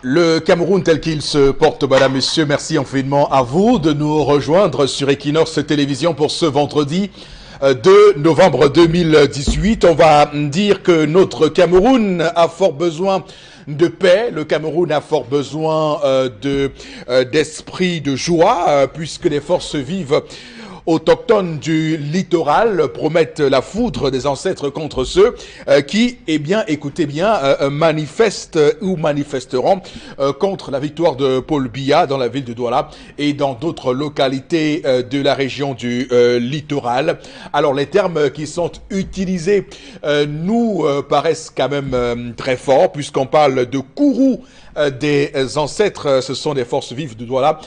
Le Cameroun tel qu'il se porte, madame, messieurs, merci infiniment à vous de nous rejoindre sur Equinox Télévision pour ce vendredi 2 novembre 2018. On va dire que notre Cameroun a fort besoin de paix. Le Cameroun a fort besoin d'esprit de joie, puisque les forces vives autochtones du littoral promettent la foudre des ancêtres contre ceux qui, eh bien, écoutez bien, manifestent ou manifesteront contre la victoire de Paul Biya dans la ville de Douala et dans d'autres localités de la région du littoral. Alors, les termes qui sont utilisés nous paraissent quand même très forts, puisqu'on parle de Kourou des ancêtres. Ce sont des forces vives de Douala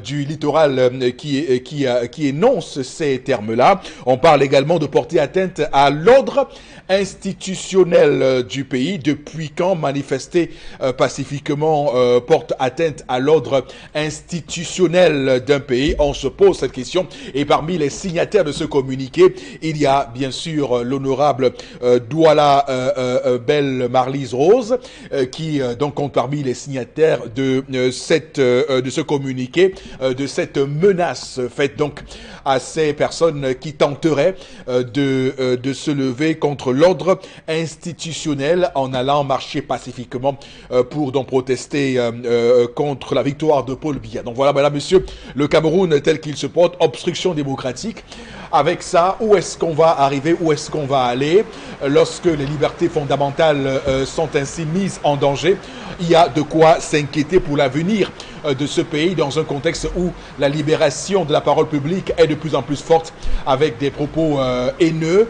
du littoral qui énoncent ces termes-là. On parle également de porter atteinte à l'ordre institutionnel du pays. Depuis quand manifester pacifiquement porte atteinte à l'ordre institutionnel d'un pays? On se pose cette question. Et parmi les signataires de ce communiqué, il y a bien sûr l'honorable Douala Belle Marlise Rose, qui donc compte parmi les signataires de ce communiqué, de cette menace faite donc à ces personnes qui tenteraient de se lever contre l'ordre institutionnel en allant marcher pacifiquement pour donc protester contre la victoire de Paul Biya. Donc voilà, madame, monsieur, le Cameroun tel qu'il se porte, obstruction démocratique. Avec ça, où est-ce qu'on va arriver, où est-ce qu'on va aller lorsque les libertés fondamentales sont ainsi mises en danger? Il y a de quoi s'inquiéter pour l'avenir de ce pays dans un contexte où la libération de la parole publique est de plus en plus forte, avec des propos haineux,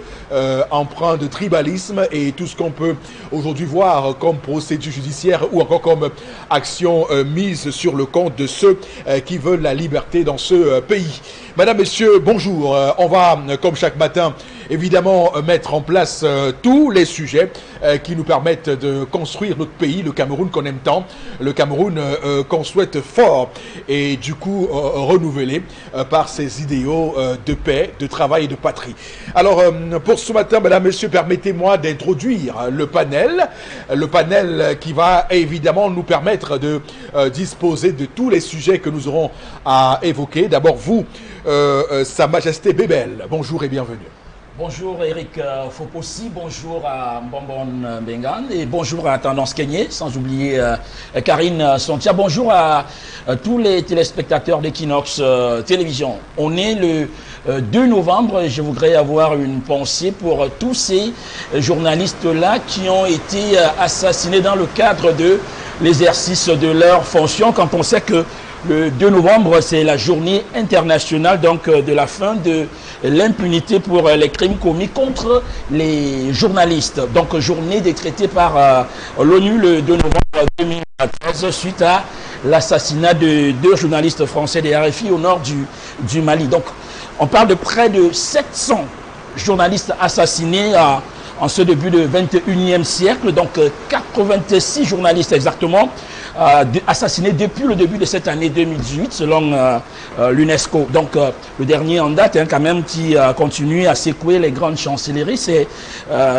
empreints de tribalisme et tout ce qu'on peut aujourd'hui voir comme procédure judiciaire ou encore comme action mise sur le compte de ceux qui veulent la liberté dans ce pays. Madame, messieurs, bonjour. On va, comme chaque matin, évidemment, mettre en place tous les sujets qui nous permettent de construire notre pays, le Cameroun qu'on aime tant, le Cameroun qu'on souhaite fort et du coup renouvelé par ses idéaux de paix, de travail et de patrie. Alors, pour ce matin, mesdames, messieurs, permettez-moi d'introduire le panel qui va évidemment nous permettre de disposer de tous les sujets que nous aurons à évoquer. D'abord, vous, Sa Majesté Bébel, bonjour et bienvenue. Bonjour Eric Fopossi, bonjour à Bonbon Bengan et bonjour à Tendance Kenyé, sans oublier Karine Sontia. Bonjour à tous les téléspectateurs d'Equinox Télévision. On est le 2 novembre et je voudrais avoir une pensée pour tous ces journalistes-là qui ont été assassinés dans le cadre de l'exercice de leurs fonctions, quand on sait que le 2 novembre, c'est la journée internationale donc, de la fin de l'impunité pour les crimes commis contre les journalistes. Donc, journée décrétée par l'ONU le 2 novembre 2013 suite à l'assassinat de 2 journalistes français des RFI au nord du Mali. Donc, on parle de près de 700 journalistes assassinés en ce début du 21e siècle. Donc, 86 journalistes exactement assassinés depuis le début de cette année 2018 selon l'UNESCO. Donc le dernier en date quand même qui continue à secouer les grandes chancelleries, c'est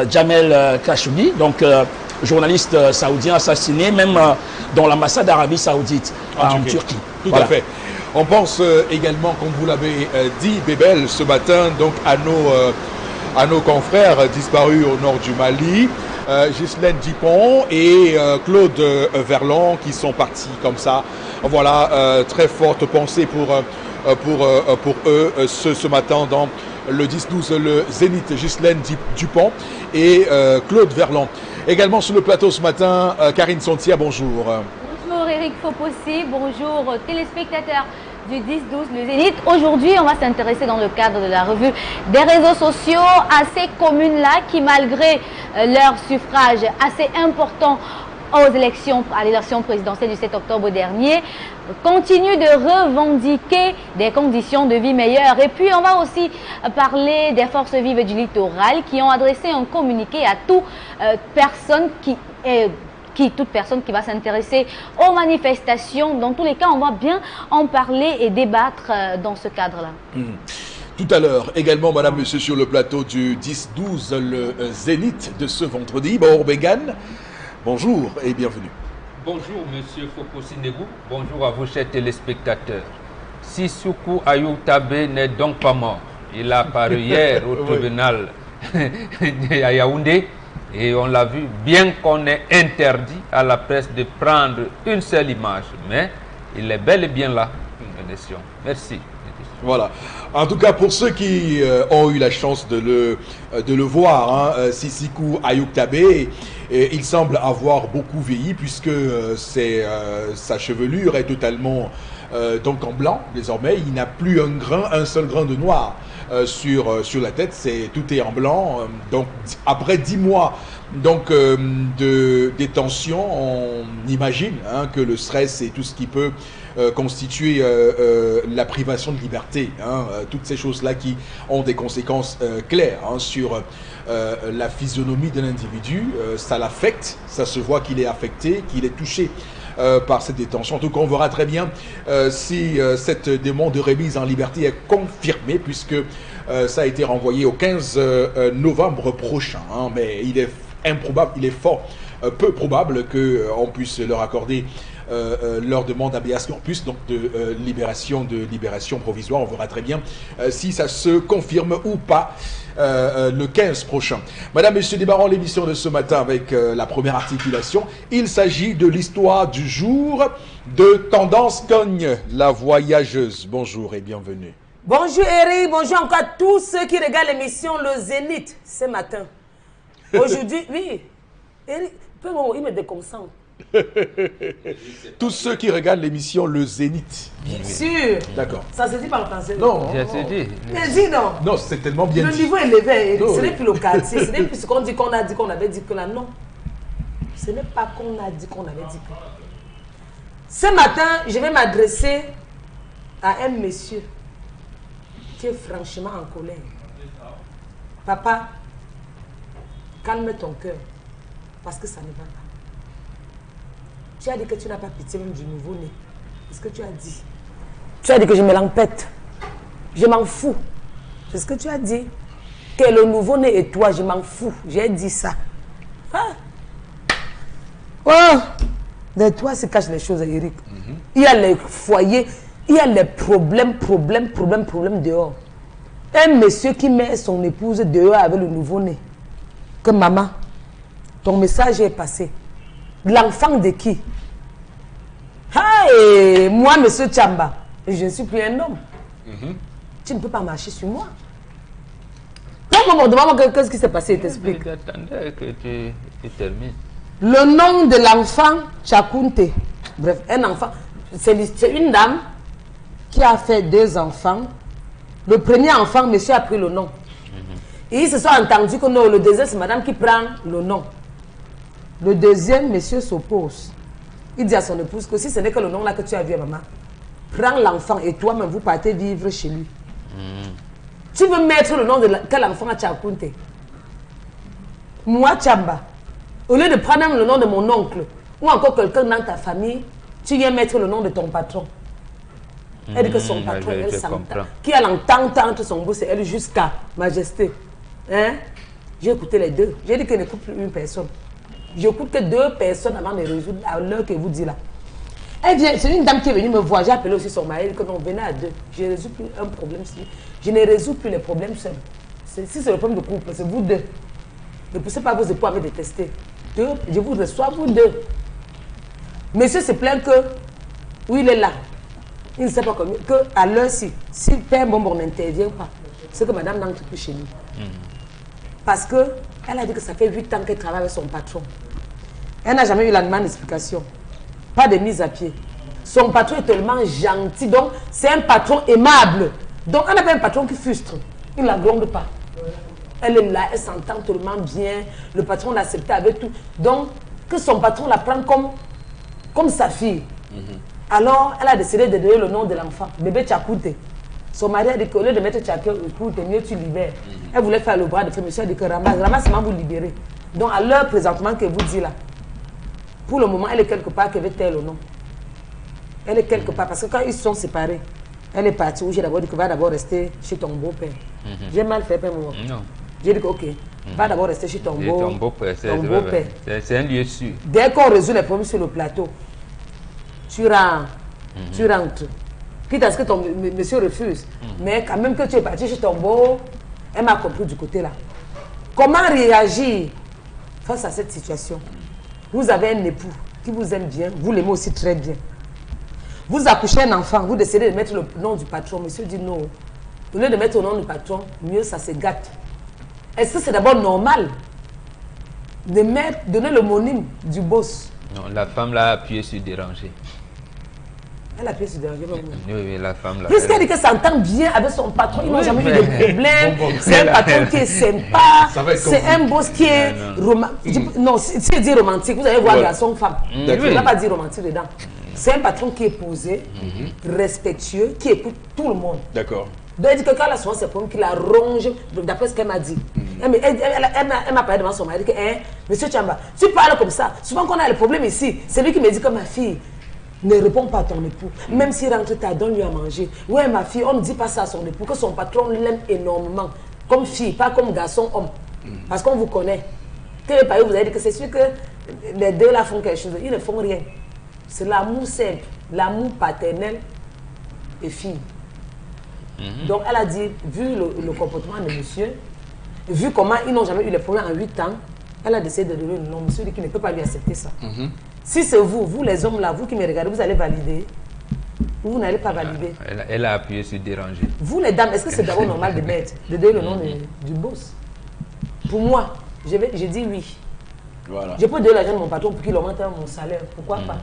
Jamel Khashoggi, donc journaliste saoudien assassiné même dans l'ambassade d'Arabie Saoudite en Turquie. Tout à fait. On pense également, comme vous l'avez dit, Bébel, ce matin, donc à nos confrères disparus au nord du Mali, Ghislaine Dupont et Claude Verlon qui sont partis comme ça. Voilà, très forte pensée pour eux ce matin dans le 10-12, le Zénith. Ghislaine Dupont et Claude Verlon. Également sur le plateau ce matin, Karine Sontia, bonjour. Bonjour Eric Fopossi, bonjour téléspectateurs du 10-12, le Zénith. Aujourd'hui, on va s'intéresser dans le cadre de la revue des réseaux sociaux à ces communes-là qui, malgré leur suffrage assez important à l'élection présidentielle du 7 octobre dernier, continuent de revendiquer des conditions de vie meilleures. Et puis, on va aussi parler des forces vives du littoral qui ont adressé un communiqué à toute personne qui va s'intéresser aux manifestations. Dans tous les cas, on va bien en parler et débattre dans ce cadre-là. Tout à l'heure, également, madame, monsieur, sur le plateau du 10-12, le Zénith de ce vendredi. Bon, Bengan, bonjour et bienvenue. Bonjour, monsieur Fopossi Negou. Bonjour à vous, chers téléspectateurs. Sissoko Ayou Tabé n'est donc pas mort. Il a apparu hier au tribunal à Yaoundé et on l'a vu, bien qu'on ait interdit à la presse de prendre une seule image, mais il est bel et bien là. Merci. Voilà. En tout cas, pour ceux qui ont eu la chance de le voir, hein, Sissoko Ayou Tabé, il semble avoir beaucoup vieilli puisque sa chevelure est totalement donc en blanc désormais. Il n'a plus un seul grain de noir sur la tête. Tout est en blanc. Donc après 10 mois donc de détention, on imagine hein, que le stress et tout ce qui peut constituer la privation de liberté, hein, toutes ces choses-là qui ont des conséquences claires hein, sur la physionomie de l'individu, ça l'affecte, ça se voit qu'il est affecté, qu'il est touché par cette détention. En tout cas, on verra très bien si cette demande de remise en liberté est confirmée, puisque ça a été renvoyé au 15 novembre prochain. Hein, mais il est improbable, il est fort peu probable qu'on puisse leur accorder leur demande d'habeas corpus, donc de libération provisoire. On verra très bien si ça se confirme ou pas le 15 prochain. Madame, Monsieur, débarrons l'émission de ce matin avec la première articulation. Il s'agit de l'histoire du jour de Tendance Cogne, la voyageuse. Bonjour et bienvenue. Bonjour Eric, bonjour encore à tous ceux qui regardent l'émission Le Zénith ce matin. Aujourd'hui, oui, Eric, il me déconcentre. Tous ceux qui regardent l'émission Le Zénith. Bien sûr. D'accord. Ça se dit par le français. Non. Je dit. Mais dis non. Non, c'est tellement bien dit. Le niveau est élevé. Non, ce n'est oui. plus le quartier. Ce n'est plus ce qu'on dit qu'on a dit qu'on avait dit que là. Non. Ce n'est pas qu'on a dit qu'on avait dit que. Ce matin, je vais m'adresser à un monsieur qui est franchement en colère. Papa, calme ton cœur. Parce que ça ne va pas. Tu as dit que tu n'as pas pitié même du nouveau-né. C'est ce que tu as dit. Tu as dit que je me l'empête. Je m'en fous. C'est ce que tu as dit. Que le nouveau-né et toi, je m'en fous. J'ai dit ça. Hein? Oh! De toi se cachent les choses, Eric. Il y a les foyers, il y a les problèmes dehors. Un monsieur qui met son épouse dehors avec le nouveau-né. Que maman, ton message est passé. L'enfant de qui? Hey, moi, monsieur Tchamba, je ne suis plus un homme. Tu ne peux pas marcher sur moi. Demande-moi qu'est-ce qui s'est passé, il t'explique. J'attendais que tu termines. Le nom de l'enfant, Chakunte. Bref, un enfant. C'est une dame qui a fait 2 enfants. Le premier enfant, monsieur a pris le nom. Et ils se sont entendus que non, le deuxième, c'est madame qui prend le nom. Le deuxième, monsieur s'oppose. Il dit à son épouse que si ce n'est que le nom là que tu as vu, maman, prends l'enfant et toi-même, vous partez vivre chez lui. Tu veux mettre le nom de quel enfant à Chakunte? Moi, Tchamba. Au lieu de prendre même le nom de mon oncle ou encore quelqu'un dans ta famille, tu viens mettre le nom de ton patron. Elle dit que son patron, elle s'entend. Qui a l'entente entre son boss et elle jusqu'à Majesté. Hein? J'ai écouté les deux. J'ai dit que je n'écoute plus une personne. J'écoute que 2 personnes avant de résoudre à l'heure que vous dites là. Elle vient, c'est une dame qui est venue me voir. J'ai appelé aussi son mari. Elle dit que non, venez à 2. Je ne résous plus un problème. Je ne résous plus les problèmes seuls. Si c'est le problème de couple, c'est vous 2. Ne poussez pas vos époux à me détester. 2, je vous reçois, vous 2. Monsieur se plaint que, où il est là, il ne sait pas comment, qu'à l'heure-ci, si Père Bonbon n'intervient pas, c'est que madame n'entre plus chez nous. Parce qu'elle a dit que ça fait 8 ans qu'elle travaille avec son patron. Elle n'a jamais eu la demande d'explication. Pas de mise à pied. Son patron est tellement gentil, donc c'est un patron aimable. Donc on n'a pas un patron qui frustre. Il ne la gronde pas. Elle est là, elle s'entend tellement bien. Le patron l'accepte avec tout. Donc, que son patron la prenne comme sa fille. Alors, elle a décidé de donner le nom de l'enfant, bébé Tchakoute. Son mari a dit qu'au lieu de mettre Tchakoute, mieux tu libères. Elle voulait faire le bras de feu. Monsieur a dit que ramasse, vous libérer. Donc, à l'heure présentement que vous dites là, pour le moment, elle est quelque part qui avait tel le nom. Elle est quelque part, parce que quand ils sont séparés, elle est partie où j'ai d'abord dit que va d'abord rester chez ton beau-père. J'ai mal fait, père, moi. Non. J'ai dit que ok, Va d'abord rester chez ton beau-père. C'est un lieu sûr. Dès qu'on résout les problèmes sur le plateau, tu rentres. Tu rentres. Quitte à ce que ton monsieur refuse. Mais quand même que tu es parti chez ton beau, elle m'a compris du côté là. Comment réagir face à cette situation? Vous avez un époux qui vous aime bien, vous l'aimez aussi très bien. Vous accouchez un enfant, vous décidez de mettre le nom du patron. Monsieur dit non. Au lieu de mettre le nom du patron, mieux ça se gâte. Est-ce que c'est d'abord normal de donner l'homonyme du boss? Non, la femme l'a appuyé sur déranger. Elle a appuyé sur déranger. Oui, la femme l'a. Puisqu'elle dit que ça s'entend bien avec son patron, ils n'ont jamais eu de problème. C'est un patron qui est sympa, c'est un boss qui est romantique. Non, si elle dit romantique, vous allez voir garçon-femme. Il ne va pas dire romantique dedans. C'est un patron qui est posé, respectueux, qui écoute tout le monde. D'accord. Donc elle dit que quand elle a souvent ses problèmes, qu'il la ronge, d'après ce qu'elle m'a dit. Elle m'a parlé devant son mari, que, monsieur Tchamba, tu parles comme ça. Souvent quand on a le problème ici, c'est lui qui me dit que ma fille ne répond pas à ton époux. Même s'il rentre tard, donne-lui à manger. Ouais, ma fille, on ne dit pas ça à son époux, que son patron l'aime énormément. Comme fille, pas comme garçon, homme. Parce qu'on vous connaît. Quel pays vous avez dit que c'est sûr que les deux là font quelque chose. Ils ne font rien. C'est l'amour simple, l'amour paternel et fille. Donc elle a dit, vu le comportement de monsieur, vu comment ils n'ont jamais eu les problèmes en 8 ans, elle a décidé de donner le nom. Monsieur dit qu'il ne peut pas lui accepter ça. Si c'est vous les hommes là, vous qui me regardez, vous allez valider ou vous n'allez pas valider. Elle a appuyé sur déranger. Vous les dames, est-ce que c'est d'abord normal de donner le nom du boss? Pour moi, j'ai dit oui. Voilà. Je peux donner l'argent de mon patron pour qu'il augmente mon salaire. Pourquoi pas?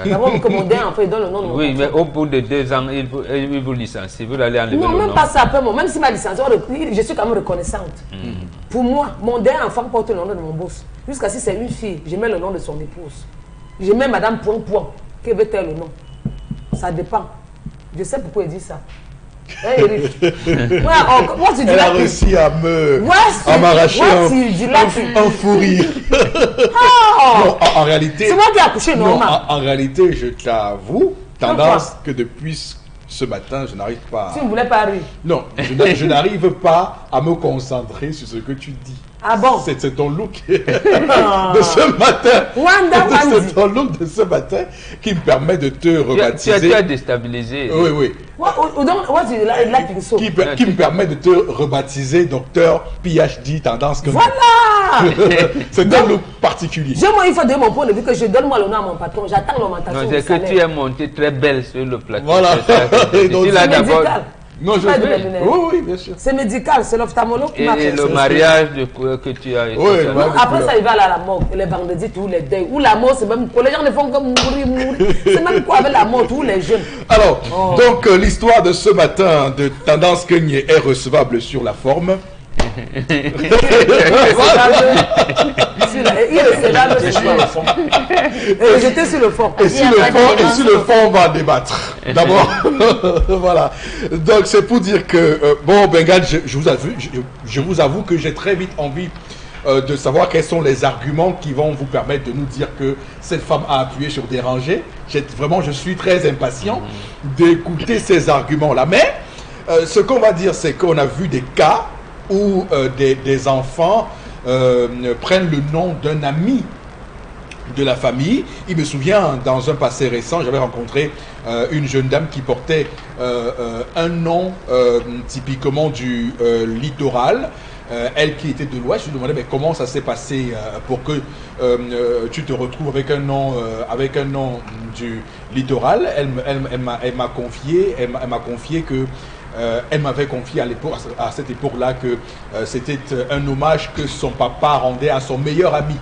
D'abord, vous commandez un peu, il donne le nom de mon patron. Oui, mais au bout de 2 ans, il vous licencie. Vous allez enlever non, le même nom. pas ça. Même si ma licence, je suis quand même reconnaissante. Pour moi, mon dernier enfant porte le nom de mon boss. Jusqu'à si c'est une fille, je mets le nom de son épouse. Je mets madame point, qui veut tel le nom. Ça dépend. Je sais pourquoi il dit ça. Eric. Moi, tu dis elle a réussi à m'arracher un fou rire. Non, en réalité, c'est moi qui ai accouché, non? En réalité, je t'avoue, tendance que depuis ce matin, je n'arrive pas. Tu ne voulais pas rire? Non, je n'arrive pas à me concentrer sur ce que tu dis. Ah bon? C'est ton look de ce matin. C'est ton look de ce matin qui me permet de te rebaptiser. Tu as déstabilisé. Oui. Qui me permet de te rebaptiser docteur PhD tendance que. Voilà. C'est un look particulier. Moi, il faut donner mon point de vue que je donne moi le nom à mon patron. J'attends l'augmentation. Non, c'est que tu es montée très belle sur le plateau. Voilà. C'est médical. Non, oui, bien sûr. C'est médical, c'est l'ophtalmologue qui m'a fait. Et le mariage que tu as été. Oui, après ça, il va aller à la mort. Les vendredis, tous les deuils. Ou la mort, c'est même quoi. Les gens ne font que mourir. C'est même quoi avec la mort, tous les jeunes. Alors, donc, l'histoire de ce matin de Tendance Kenyé est recevable sur la forme. J'étais sur le fond. Et sur le fond, on va débattre. D'abord, voilà. Donc c'est pour dire que bon, Bengal, je vous avoue que j'ai très vite envie de savoir quels sont les arguments qui vont vous permettre de nous dire que cette femme a appuyé sur déranger. Je suis très impatient d'écouter ces arguments-là. Mais ce qu'on va dire, c'est qu'on a vu des cas où des enfants prennent le nom d'un ami de la famille. Il me souvient, dans un passé récent, j'avais rencontré une jeune dame qui portait un nom typiquement du littoral. Elle qui était de l'Ouest, je lui demandais mais comment ça s'est passé pour que tu te retrouves avec un nom du littoral. Elle m'a confié que elle m'avait confié à cette époque-là que c'était un hommage que son papa rendait à son meilleur ami.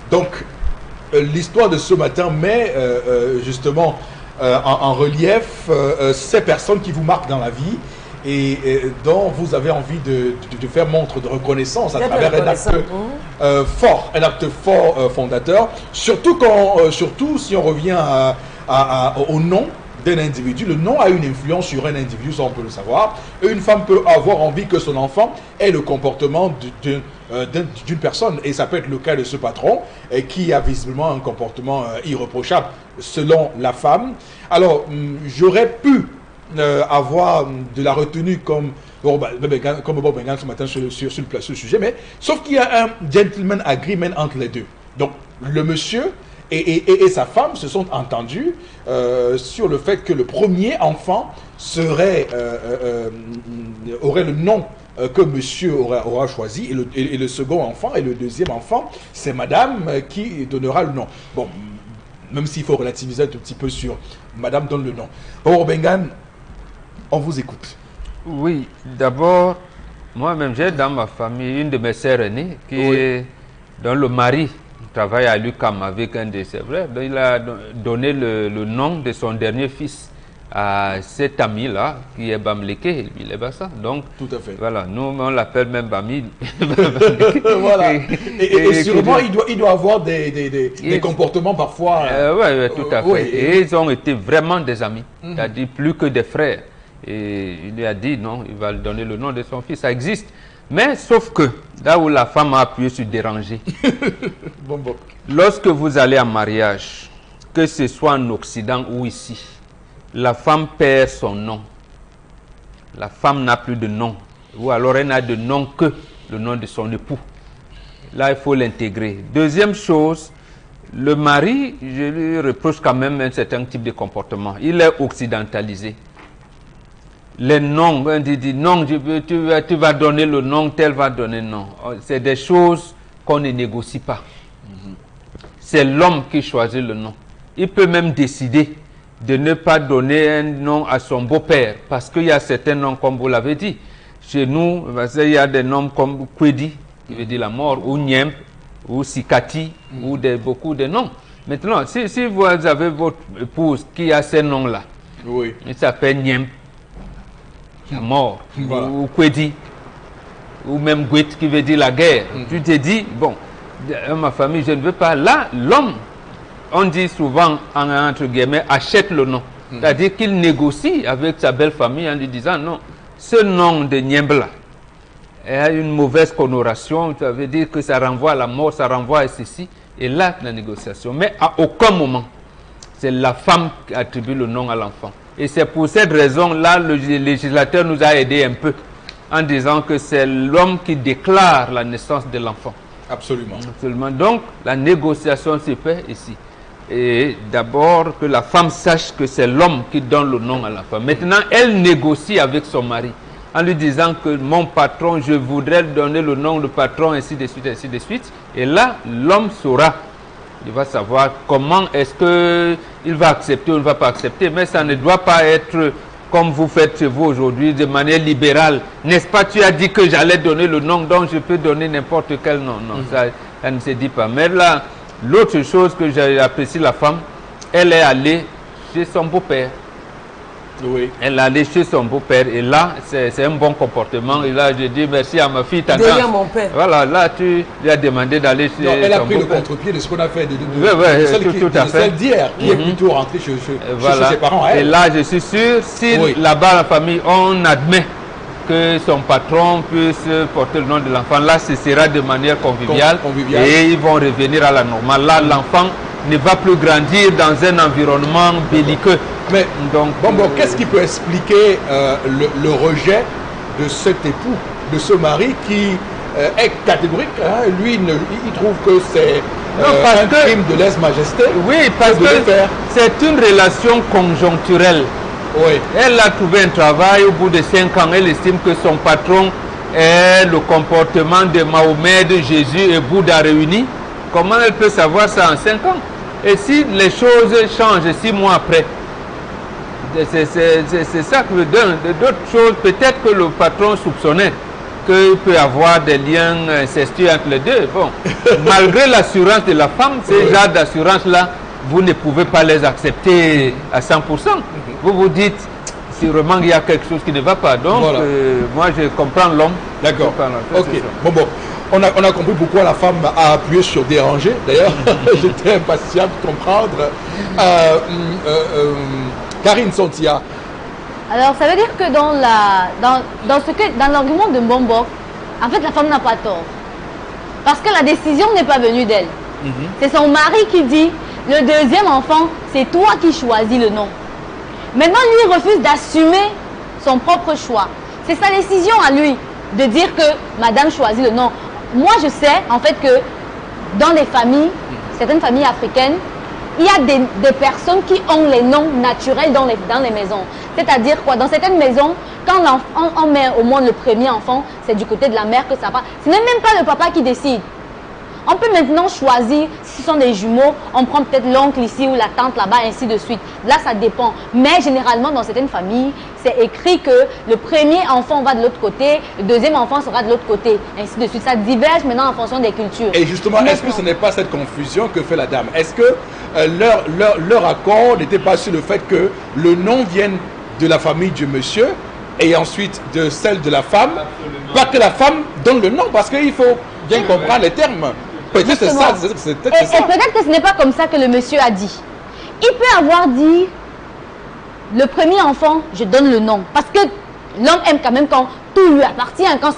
Donc, l'histoire de ce matin met justement en relief ces personnes qui vous marquent dans la vie et dont vous avez envie de faire montre de reconnaissance à travers un acte fort fondateur. Surtout si on revient au nom d'un individu. Le nom a une influence sur un individu, ça on peut le savoir. Une femme peut avoir envie que son enfant ait le comportement d'une personne, et ça peut être le cas de ce patron qui a visiblement un comportement irréprochable selon la femme. Alors j'aurais pu avoir de la retenue comme comme Bob Bengan ce matin sur le sujet, mais sauf qu'il y a un gentleman agreement entre les deux. Donc, le monsieur et sa femme se sont entendus sur le fait que le premier enfant aurait le nom que monsieur aura choisi, et le second enfant et le deuxième enfant, c'est madame qui donnera le nom. Bon, même s'il faut relativiser un tout petit peu sur madame donne le nom. Bon, Bengan, on vous écoute. Oui, d'abord, moi-même, j'ai dans ma famille une de mes sœurs aînées dont le mari travaille à l'UQAM avec un de ses frères. Donc, il a donné le nom de son dernier fils à cet ami-là, qui est Bamleke, il est Bassa. Donc, tout à fait. Voilà, nous, on l'appelle même Bamil. Voilà. Et sûrement, il doit avoir des comportements parfois... Oui, tout à fait. Et ils ont été vraiment des amis, c'est-à-dire plus que des frères. Et il lui a dit, non, il va lui donner le nom de son fils. Ça existe. Mais sauf que, là où la femme a appuyé sur déranger, lorsque vous allez en mariage, que ce soit en Occident ou ici, la femme perd son nom. La femme n'a plus de nom. Ou alors elle n'a de nom que le nom de son époux. Là, il faut l'intégrer. Deuxième chose, le mari, je lui reproche quand même un certain type de comportement. Il est occidentalisé. Les noms, on dit non, tu vas donner le nom, tel va donner le nom. C'est des choses qu'on ne négocie pas. C'est l'homme qui choisit le nom. Il peut même décider de ne pas donner un nom à son beau-père, parce qu'il y a certains noms, comme vous l'avez dit. Chez nous, il y a des noms comme Kwedi, qui veut dire la mort, ou Nyemp, ou Sikati, ou beaucoup de noms. Maintenant, si vous avez votre épouse qui a ces noms-là, il s'appelle Nyemp, la mort, ou Kwedi, ou même Gwet, qui veut dire la guerre. Tu te dis, bon, ma famille, je ne veux pas. Là, l'homme, on dit souvent, entre guillemets, achète le nom. C'est-à-dire qu'il négocie avec sa belle famille en lui disant, non, ce nom de Niembla a une mauvaise connotation, ça veut dire que ça renvoie à la mort, ça renvoie à ceci. Et là, la négociation. Mais à aucun moment, c'est la femme qui attribue le nom à l'enfant. Et c'est pour cette raison-là, le législateur nous a aidés un peu en disant que c'est l'homme qui déclare la naissance de l'enfant. Absolument. Absolument. Donc, la négociation se fait ici. Et d'abord, que la femme sache que c'est l'homme qui donne le nom à la femme. Maintenant, elle négocie avec son mari en lui disant que mon patron, je voudrais donner le nom de patron, ainsi de suite, ainsi de suite. Et là, l'homme saura. Il va savoir comment est-ce qu'il va accepter ou ne va pas accepter. Mais ça ne doit pas être comme vous faites chez vous aujourd'hui, de manière libérale. N'est-ce pas, tu as dit que j'allais donner le nom, donc je peux donner n'importe quel nom. Non, ça ne se dit pas. Mais là, l'autre chose que j'apprécie la femme, elle est allée chez son beau-père. Oui. Elle est allée chez son beau-père et là, c'est un bon comportement. Et là, je dis merci à ma fille. Derrière mon père. Voilà, là, tu lui as demandé d'aller chez son beau-père. Elle a pris le contre-pied de ce qu'on a fait, celle d'hier, qui est plutôt rentrée chez ses parents. Et là, je suis sûr, si là-bas, la famille, on admet que son patron puisse porter le nom de l'enfant, là, ce sera de manière conviviale. Et ils vont revenir à la normale. Là, l'enfant ne va plus grandir dans un environnement belliqueux. Mais donc, qu'est-ce qui peut expliquer le rejet de cet époux, de ce mari qui est catégorique, hein? Lui, il trouve que c'est un crime de lèse-majesté. Oui, parce que c'est une relation conjoncturelle. Oui. Elle a trouvé un travail, au bout de 5 ans, elle estime que son patron est le comportement de Mahomet, de Jésus et Bouddha réunis. Comment elle peut savoir ça en 5 ans? Et si les choses changent 6 mois après, c'est ça que je donne. D'autres choses, peut-être que le patron soupçonnait qu'il peut y avoir des liens incestueux entre les deux. Bon, malgré l'assurance de la femme, ces genres d'assurance-là, vous ne pouvez pas les accepter à 100%. Vous vous dites, sûrement il y a quelque chose qui ne va pas. Donc, moi, je comprends l'homme. D'accord. Ok. Bon. On a compris pourquoi la femme a appuyé sur déranger. D'ailleurs, j'étais impatient de comprendre. Karine Sontia. Alors, ça veut dire que dans l'argument de Mbombo, en fait, la femme n'a pas tort. Parce que la décision n'est pas venue d'elle. C'est son mari qui dit, le deuxième enfant, c'est toi qui choisis le nom. Maintenant, lui refuse d'assumer son propre choix. C'est sa décision à lui de dire que madame choisit le nom. Moi, je sais en fait que dans les familles, certaines familles africaines, il y a des personnes qui ont les noms naturels dans les maisons. C'est-à-dire quoi? Dans certaines maisons, quand on met au moins le premier enfant, c'est du côté de la mère que ça va. Ce n'est même pas le papa qui décide. On peut maintenant choisir, si ce sont des jumeaux, on prend peut-être l'oncle ici ou la tante là-bas, ainsi de suite. Là, ça dépend. Mais généralement, dans certaines familles, c'est écrit que le premier enfant va de l'autre côté, le deuxième enfant sera de l'autre côté, ainsi de suite. Ça diverge maintenant en fonction des cultures. Et justement, est-ce que ce n'est pas cette confusion que fait la dame? Est-ce que leur accord n'était pas sur le fait que le nom vienne de la famille du monsieur et ensuite de celle de la femme? Absolument. Pas que la femme donne le nom, parce qu'il faut bien comprendre les termes. Peut-être c'est ça. Et peut-être que ce n'est pas comme ça que le monsieur a dit. Il peut avoir dit, le premier enfant, je donne le nom. Parce que l'homme aime quand même quand tout lui appartient, quand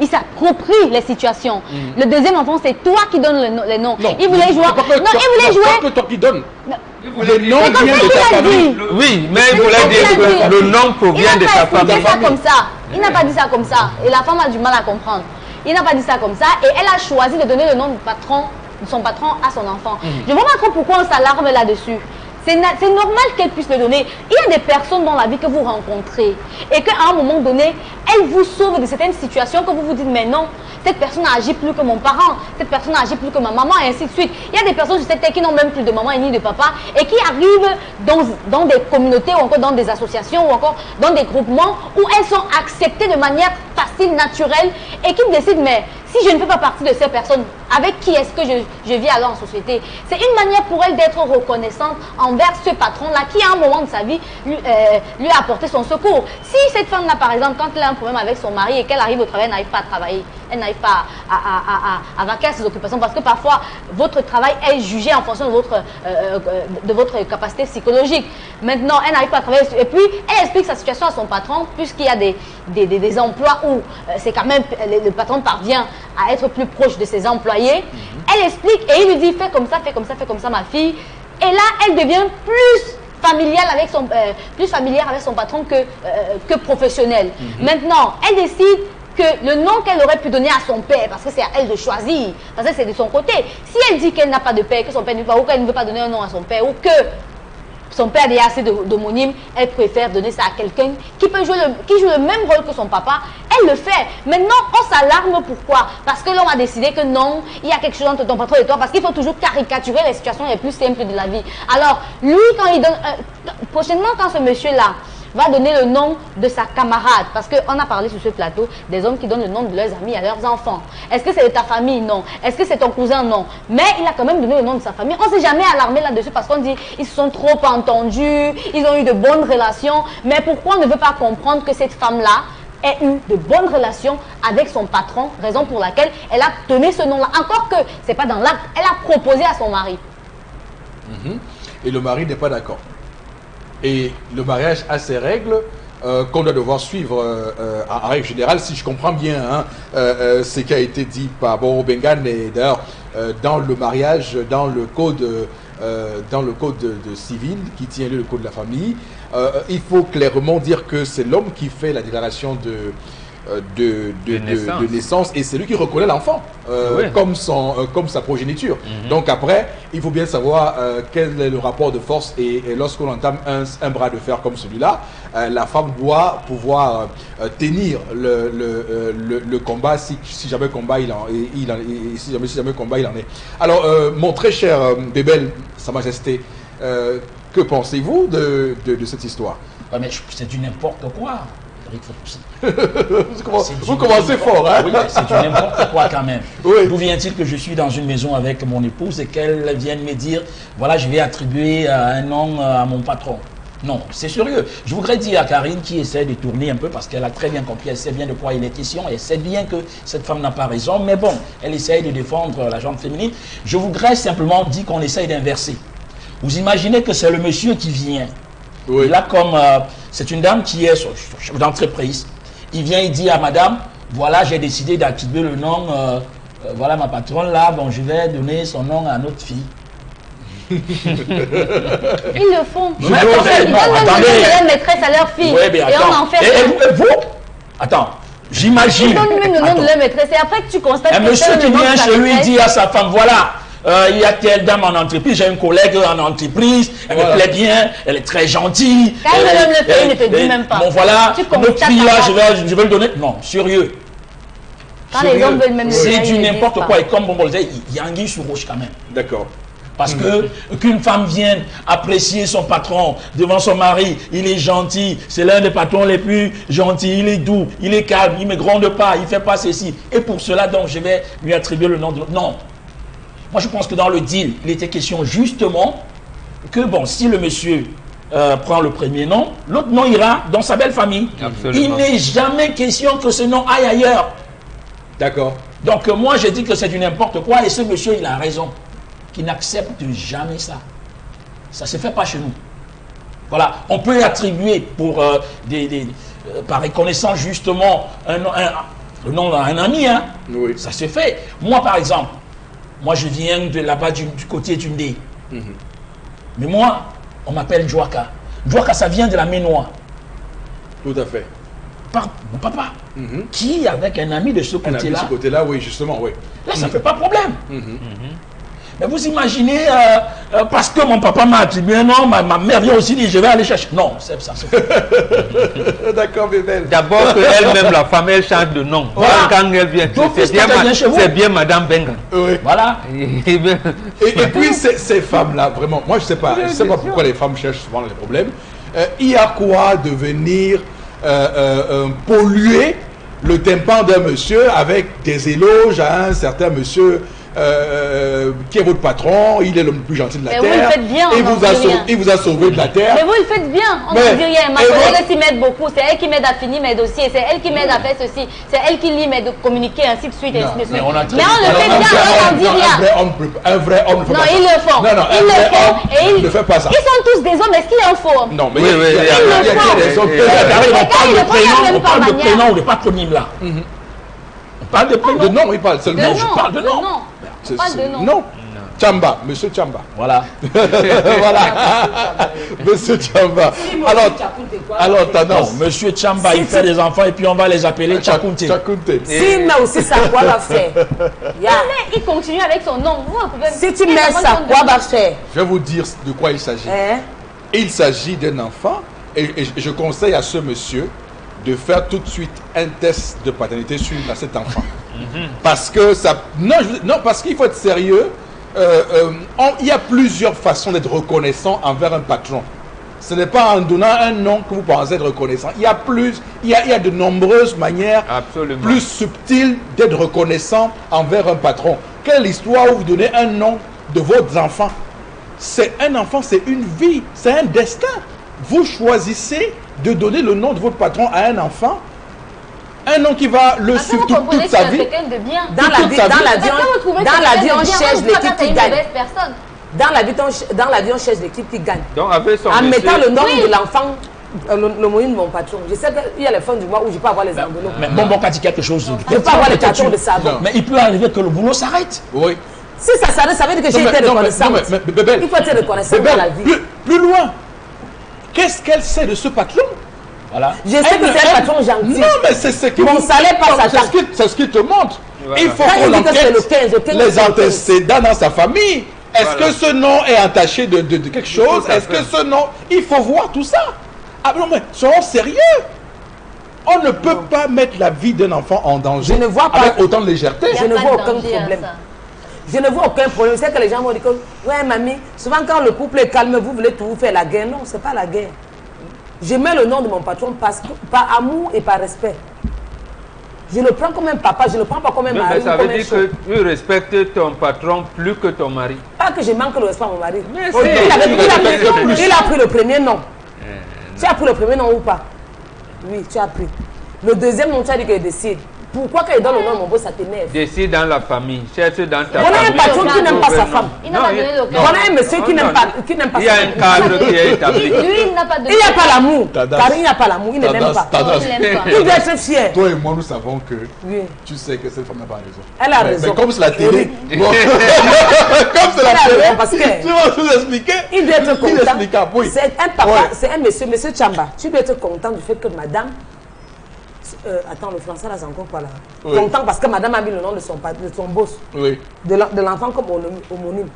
il s'approprie les situations. Le deuxième enfant, c'est toi qui donnes les noms. Non, il voulait jouer. Il voulait jouer. Pas que toi qui donnes. Le nom vient de ta famille. Oui, mais il voulait dire que le nom provient de ta famille. Il n'a pas dit ça comme ça. Il n'a pas dit ça comme ça. Et la femme a du mal à comprendre. Il n'a pas dit ça comme ça et elle a choisi de donner le nom de son patron à son enfant. Je ne vois pas trop pourquoi on s'alarme là-dessus. C'est normal qu'elle puisse le donner. Il y a des personnes dans la vie que vous rencontrez et qu'à un moment donné, elles vous sauvent de certaines situations que vous vous dites, mais non, cette personne a agi plus que mon parent, cette personne a agi plus que ma maman, et ainsi de suite. Il y a des personnes sur cette terre qui n'ont même plus de maman et ni de papa et qui arrivent dans des communautés ou encore dans des associations ou encore dans des groupements où elles sont acceptées de manière facile, naturelle et qui décident, mais si je ne fais pas partie de ces personnes, avec qui est-ce que je vis alors en société? C'est une manière pour elle d'être reconnaissante envers ce patron-là qui, à un moment de sa vie, lui a apporté son secours. Si cette femme-là, par exemple, quand elle a un problème avec son mari et qu'elle arrive au travail, elle n'arrive pas à travailler, elle n'arrive pas à vaquer à ses occupations, parce que parfois, votre travail est jugé en fonction de votre capacité psychologique. Maintenant, elle n'arrive pas à travailler. Et puis, elle explique sa situation à son patron, puisqu'il y a des emplois où c'est quand même, le patron parvient à être plus proche de ses employés. Elle explique et il lui dit, fais comme ça, fais comme ça, fais comme ça, ma fille. Et là, elle devient plus familiale avec son patron que professionnelle. Maintenant, elle décide que le nom qu'elle aurait pu donner à son père, parce que c'est à elle de choisir, parce que c'est de son côté. Si elle dit qu'elle n'a pas de père, que son père ne veut pas, ou qu'elle ne veut pas donner un nom à son père, ou que son père a assez d'homonymes, elle préfère donner ça à quelqu'un qui joue le même rôle que son papa. Elle le fait. Maintenant, on s'alarme. Pourquoi? Parce que l'on a décidé que non, il y a quelque chose entre ton patron et toi, parce qu'il faut toujours caricaturer les situations les plus simples de la vie. Alors, lui, quand il donne... prochainement, quand ce monsieur-là va donner le nom de sa camarade, parce qu'on a parlé sur ce plateau des hommes qui donnent le nom de leurs amis à leurs enfants. Est-ce que c'est de ta famille? Non. Est-ce que c'est ton cousin? Non. Mais il a quand même donné le nom de sa famille. On ne s'est jamais alarmé là-dessus parce qu'on dit ils se sont trop entendus, ils ont eu de bonnes relations. Mais pourquoi on ne veut pas comprendre que cette femme-là ait eu de bonnes relations avec son patron, raison pour laquelle elle a donné ce nom-là. Encore que ce n'est pas dans l'acte, elle a proposé à son mari. Et le mari n'est pas d'accord. Et le mariage a ses règles qu'on doit devoir suivre en règle générale, si je comprends bien ce qui a été dit par Boro Bengan. Et d'ailleurs, dans le mariage, dans le code civil qui tient lieu le code de la famille, il faut clairement dire que c'est l'homme qui fait la déclaration de naissance et c'est lui qui reconnaît l'enfant comme sa progéniture. Donc après, il faut bien savoir quel est le rapport de force et lorsqu'on entame un bras de fer comme celui-là, la femme doit pouvoir tenir le combat si jamais combat il en est. Alors mon très cher Bébel, Sa Majesté, que pensez-vous de cette histoire? Mais c'est du n'importe quoi. Vous commencez fort, hein? Oui, c'est du n'importe quoi quand même. Oui. D'où vient-il que je suis dans une maison avec mon épouse et qu'elle vienne me dire, voilà, je vais attribuer un nom à mon patron? Non, c'est sérieux. Je voudrais dire à Karine qui essaie de tourner un peu parce qu'elle a très bien compris, elle sait bien de quoi il est question, elle sait bien que cette femme n'a pas raison, mais bon, elle essaye de défendre la gente féminine. Je voudrais simplement dire qu'on essaye d'inverser. Vous imaginez que c'est le monsieur qui vient. Oui. Là, comme c'est une dame qui est chef d'entreprise, il vient, il dit à madame, voilà, j'ai décidé d'activer le nom, voilà ma patronne là, bon, je vais donner son nom à notre fille. Ils le font. Mais attendez, maîtresse à leur fille. Ouais, mais et attends. on en fait. Et vous, Attends, j'imagine. Ils donnent même le nom de leur maîtresse et après que tu constates un que monsieur c'est qui le nom vient de sa chez lui maîtresse. dit à sa femme, voilà, il y a telle dame en entreprise, j'ai une collègue en entreprise, elle me plaît bien, elle est très gentille. Quand il donne le fait, il ne te dit même pas. Bon voilà, Tu notre constates fille là, à je vais le donner. Non, sérieux. Quand les hommes veulent même le C'est faire, du ils le n'importe disent quoi. pas. Et comme on le disait, il y a anguille sous roche quand même. D'accord. Parce que qu'une femme vienne apprécier son patron devant son mari, il est gentil, c'est l'un des patrons les plus gentils, il est doux, il est calme, il ne me gronde pas, il ne fait pas ceci. Et pour cela, donc, je vais lui attribuer le nom de l'autre. Non. Moi, je pense que dans le deal, il était question justement que, bon, si le monsieur prend le premier nom, l'autre nom ira dans sa belle famille. Absolument. Il n'est jamais question que ce nom aille ailleurs. D'accord. Donc, moi, j'ai dit que c'est du n'importe quoi et ce monsieur, il a raison. Qui n'accepte jamais ça. Ça ne se fait pas chez nous. Voilà, on peut attribuer pour par reconnaissance justement le nom d'un ami. Hein. Oui. Ça se fait. Moi, par exemple, moi je viens de là-bas du côté d'Undé. Mais moi, on m'appelle Djouaka. Djouaka, ça vient de la Ménois. Tout à fait. Par mon papa, qui avec un ami de ce Un ami de côté-là, ce côté-là, oui, justement, oui. là, ça ne fait pas problème. Mais vous imaginez, parce que mon papa m'a attribué un nom, ma mère vient aussi dire je vais aller chercher. Non, ça se fait. D'accord, Bébel. D'abord qu'elle-même, la femme, elle change de nom. Voilà. Quand elle vient, Donc, c'est bien, quand elle vient chez vous. c'est bien Madame Benga. Oui. Voilà. Et puis ces femmes-là, vraiment, moi je sais pas pourquoi les femmes cherchent souvent les problèmes. Il y a quoi de venir polluer le tympan d'un monsieur avec des éloges à un certain monsieur qui est votre patron, il est le plus gentil de la Mais vous terre. le faites bien, il on vous n'en a dit rien. il vous a sauvé de la terre. Mais vous le faites bien, on Mais- ne dit rien. Ma et collègue voilà. s'y m'aide beaucoup, c'est elle qui m'aide à finir mes dossiers, c'est elle qui m'aide à faire ceci, c'est elle qui lit mes de communiquer, ainsi de suite, ainsi de suite. mais on a Mais on le fait Un bien, on n'en dit vrai rien. homme, un vrai homme ne fait Non, pas ça. ils le font. Non, non, Ils un le vrai font homme et ils ne fait pas ça. Ils sont tous des hommes, est-ce qu'il y a un faux homme? Non, mais Oui, oui, il y a il y a des hommes. On parle de il prénom, le on prend parle de même pas prénom ou de patronyme là. On parle de prénom. De nom, il parle seulement. De je nom, parle de nom. On parle de nom. Non. Chamba, monsieur Chamba. Voilà. Voilà. Monsieur Chamba. Alors, tendance. Non, monsieur Chamba, il fait des enfants et puis on va les appeler Tchakounté. Tchakounté. S'il met aussi ça, quoi va faire? Ya. Mais il continue avec son nom. Vous pouvez... Si tu mets ça, quoi va faire? Je vais vous dire de quoi il s'agit. Hein? Il s'agit d'un enfant et je conseille à ce monsieur de faire tout de suite un test de paternité sur cet enfant. Parce que ça... Non, parce qu'il faut être sérieux. Il y a plusieurs façons d'être reconnaissant envers un patron. Ce n'est pas en donnant un nom que vous pensez être reconnaissant. Il y a de nombreuses manières Absolument. plus subtiles d'être reconnaissant envers un patron. Quelle histoire où vous donnez un nom de votre enfant? C'est un enfant, c'est une vie, c'est un destin. Vous choisissez de donner le nom de votre patron à un enfant, un nom qui va le suivre toute sa vie. De bien. Dans la vie, on cherche l'équipe qui gagne. Personne. Dans la vie, on cherche l'équipe qui gagne. Donc, avec son En monsieur, mettant le nom de l'enfant, le moyen de mon patron. Je sais qu'il y a les fins du mois où je peux avoir les enveloppes. Mais bon, a dit quelque chose. Je peux avoir les cartons de savon. Mais il peut arriver que le boulot s'arrête. Oui. Si ça s'arrête, ça veut dire que j'ai été reconnaissante. Bébel, Il faut être reconnaissant Bébel, dans la vie. plus loin. Qu'est-ce qu'elle sait de ce patron? Voilà. Je sais que c'est un patron gentil. Non, mais c'est ce qui... Mon salaire passe à temps. C'est ce qui te montre. Voilà. Il faut Quand qu'on il dit que c'est le enquête 15, le 15, les c'est le 15. antécédents dans sa famille. Est-ce Voilà. que ce nom est entaché de quelque chose? Tout à Est-ce que fait. ce nom... Il faut voir tout ça. Ah non, mais soyons sérieux. On ne peut pas mettre la vie d'un enfant en danger Je ne vois pas- avec autant de légèreté. Je ne vois aucun problème. Je ne vois aucun problème. C'est que les gens vont dire que, ouais, mamie, souvent quand le couple est calme, vous voulez tout faire la guerre. Non, ce n'est pas la guerre. Je mets le nom de mon patron par amour et par respect. Je le prends comme un papa, je ne le prends pas comme un mais mari. ça ou comme veut un dire chou. que tu respectes ton patron plus que ton mari. Pas que je manque le respect à mon mari. Mais Oh, c'est- il a pris le premier nom. Tu as pris le premier nom ou pas? Oui, tu as pris. Le deuxième nom, tu as dit qu'il décide. Pourquoi quand il donne le nom de mon beau, ça t'énerve? Décide dans la famille, cherche dans ta Voilà un famille. patron qui n'aime pas sa femme. Il n'a pas donné l'occasion. Voilà un monsieur qui n'aime pas Il y a un cadre qui est établi. Lui, il n'a pas donné. Il n'y a pas l'amour. Tendance. Car il n'y a pas l'amour, il ne l'aime pas. Non, il n'aime pas. Il doit être fier. Toi et moi, nous savons que Oui. tu sais que cette femme n'a pas raison. Elle a Mais raison. comme c'est la télé, Oui. bon, comme c'est Elle a la télé, raison parce que- tu vas nous expliquer. Il doit être content. Inexplicable, oui. C'est un papa, Ouais. c'est un monsieur, monsieur Chamba. Tu dois être content du fait que madame, attends, le français là, c'est encore quoi là? Oui. Content parce que madame a mis le nom de son boss. Oui. De l'enfant comme homonyme.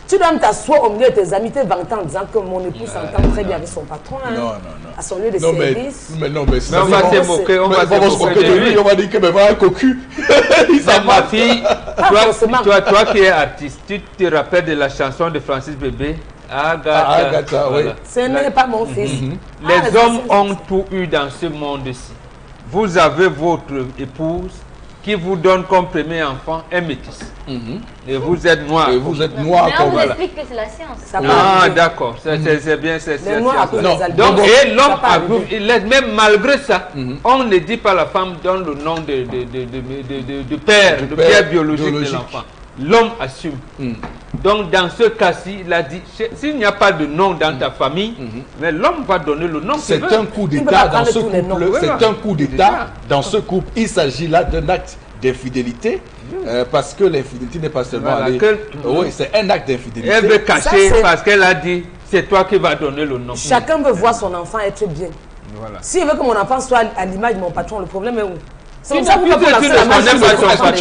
Tu dois t'asseoir au milieu de tes amis, te vanter en disant que mon épouse s'entend très bien avec son patron. Hein, Non. à son lieu de Non, service. mais on va se moquer, on va se moquer de lui. On va dire que mais voilà un cocu. Mais ma fille, forcément. toi qui es artiste, tu te rappelles de la chanson de Francis Bébé? Agatha, oui. Ce n'est pas mon fils. Les hommes ont tout eu dans ce monde-ci. Vous avez votre épouse qui vous donne comme premier enfant un métis. Et vous êtes noir. Et vous êtes noir. Mais on vous explique que c'est la science. Ah, d'accord. C'est bien, c'est Les noirs à cause des albums. donc, et l'homme, Ça part même malgré ça, on ne dit pas la femme donne le nom de père, de père biologique de l'enfant. L'homme assume. Donc, dans ce cas-ci, il a dit, s'il n'y a pas de nom dans ta famille, mais l'homme va donner le nom qu'il veut. C'est un coup d'État dans ce couple. C'est un coup d'État dans ce couple. Il s'agit là d'un acte d'infidélité, parce que l'infidélité n'est pas seulement oui, c'est un acte d'infidélité. Elle veut cacher parce qu'elle a dit, c'est toi qui vas donner le nom. Chacun veut voir son enfant être bien. Voilà. S'il veut que mon enfant soit à l'image de mon patron, le problème est où? C'est Tu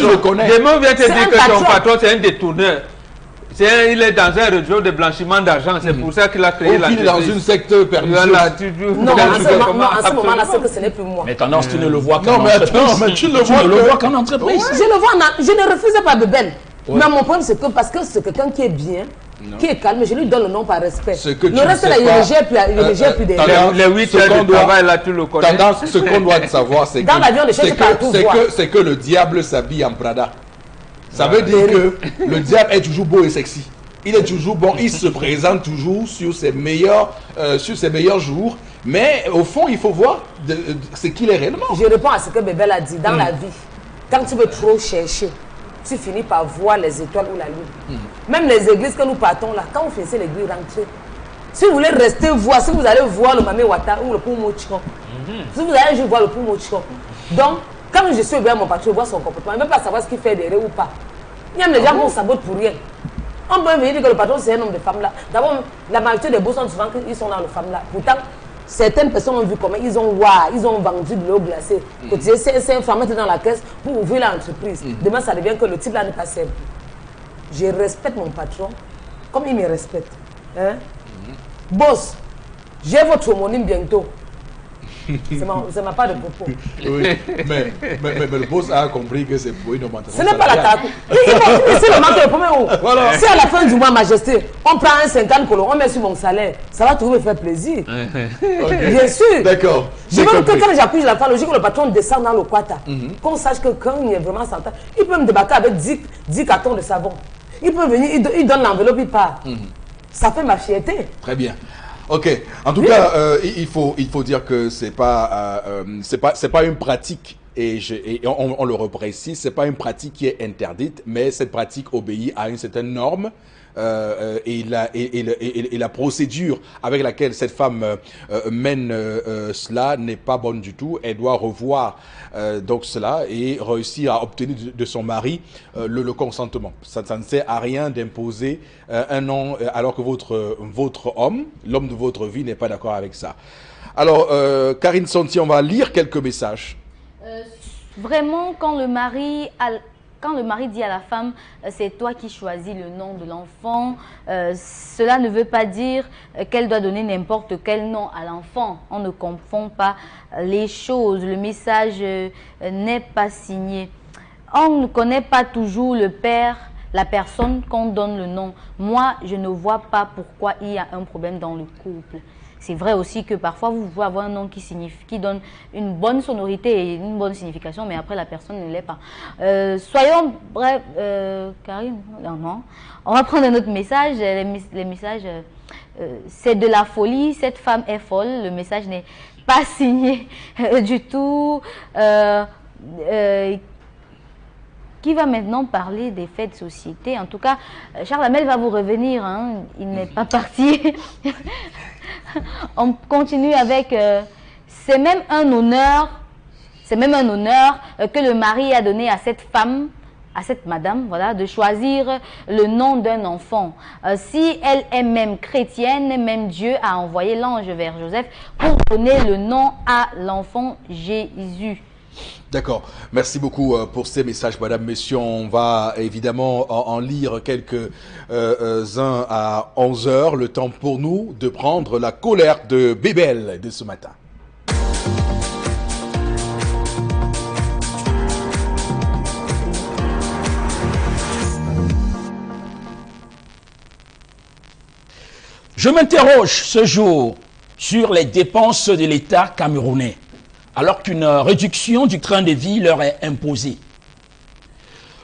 ne connais. Demain, on vient te dire que ton patron, c'est un détourneur. Il est dans un réseau de blanchiment d'argent. C'est pour ça qu'il a créé la. Il est dans une secte pernicieuse. Non, à ce moment-là, c'est que ce n'est plus moi. Mais tendance, tu ne le vois qu'en Non, mais entreprise. attends, mais tu le vois qu'en entreprise. Je le vois, je ne refuse pas Bébel. Mais mon problème, c'est que parce que c'est quelqu'un qui est bien, qui est calme, je lui donne le nom par respect. Le reste, là, il ne gère plus des les 8 heures de travail, là, tu le connais. Tendance, ce qu'on doit savoir, c'est que le diable s'habille en Prada. Ça veut dire que le diable est toujours beau et sexy. Il est toujours bon, il se présente toujours sur ses meilleurs jours. Mais au fond, il faut voir ce qu'il est réellement. Je réponds à ce que Bébel a dit. Dans la vie, quand tu veux trop chercher, tu finis par voir les étoiles ou la lune. Même les églises que nous partons là, quand vous finissez l'église, rentrez. Si vous voulez rester voir, si vous allez voir le Mamé Wata ou le Poumo Chikon, si vous allez juste voir le Poumo Chikon. Donc, quand je suis bien mon patron, je vois son comportement, je ne veux pas savoir ce qu'il fait derrière ou pas. Il y a des gens qui sabotent pour rien. On peut venir dire que le patron c'est un homme de femme là. D'abord, la majorité des beaux sont souvent qu'ils sont dans le femme là. Pourtant, certaines personnes ont vu comment ils ont vendu de l'eau glacée. C'est un femme dans la caisse pour ouvrir l'entreprise. Demain, ça devient que le type là n'est pas simple. Je respecte mon patron comme il me respecte. Hein? Boss, j'ai votre homonyme bientôt. C'est ma part de propos. Oui, mais le boss a compris que c'est pour une augmentation. Ce n'est pas la carte. C'est le manque de premier. Voilà. Si à la fin du mois, Majesté, on prend un 50 colons, on met sur mon salaire, ça va toujours me faire plaisir. Okay. Bien sûr. D'accord. Je veux que quand j'appuie la fin, logique que le patron descend dans le quata, qu'on sache que quand il est vraiment s'entend, il peut me débarquer avec 10 cartons de savon. Il peut venir, il donne l'enveloppe, il part. Ça fait ma fierté. Très bien. Ok. En tout cas, il faut dire que c'est pas une pratique et on le reprécise, c'est pas une pratique qui est interdite, mais cette pratique obéit à une certaine norme. Et la procédure avec laquelle cette femme mène cela n'est pas bonne du tout. Elle doit revoir donc cela et réussir à obtenir de son mari le consentement. Ça ne sert à rien d'imposer un nom alors que votre homme, l'homme de votre vie, n'est pas d'accord avec ça. Alors, Karine Sonti, on va lire quelques messages. Vraiment, quand le mari dit à la femme, c'est toi qui choisis le nom de l'enfant, cela ne veut pas dire qu'elle doit donner n'importe quel nom à l'enfant. On ne confond pas les choses. Le message n'est pas signé. On ne connaît pas toujours le père, la personne qu'on donne le nom. Moi, je ne vois pas pourquoi il y a un problème dans le couple. C'est vrai aussi que parfois, vous pouvez avoir un nom qui donne une bonne sonorité et une bonne signification, mais après, la personne ne l'est pas. Soyons bref, Karine, non. On va prendre un autre message. Les messages, c'est de la folie, cette femme est folle. Le message n'est pas signé du tout. Qui va maintenant parler des faits de société. En tout cas, Charles Hamel va vous revenir, hein. Il n'est pas parti. On continue avec, c'est même un honneur que le mari a donné à cette femme, à cette madame, voilà, de choisir le nom d'un enfant. Si elle est même chrétienne, même Dieu a envoyé l'ange vers Joseph pour donner le nom à l'enfant Jésus. D'accord. Merci beaucoup pour ces messages, madame, messieurs. On va évidemment en lire quelques-uns à 11h. Le temps pour nous de prendre la colère de Bébel de ce matin. Je m'interroge ce jour sur les dépenses de l'État camerounais, alors qu'une réduction du train de vie leur est imposée.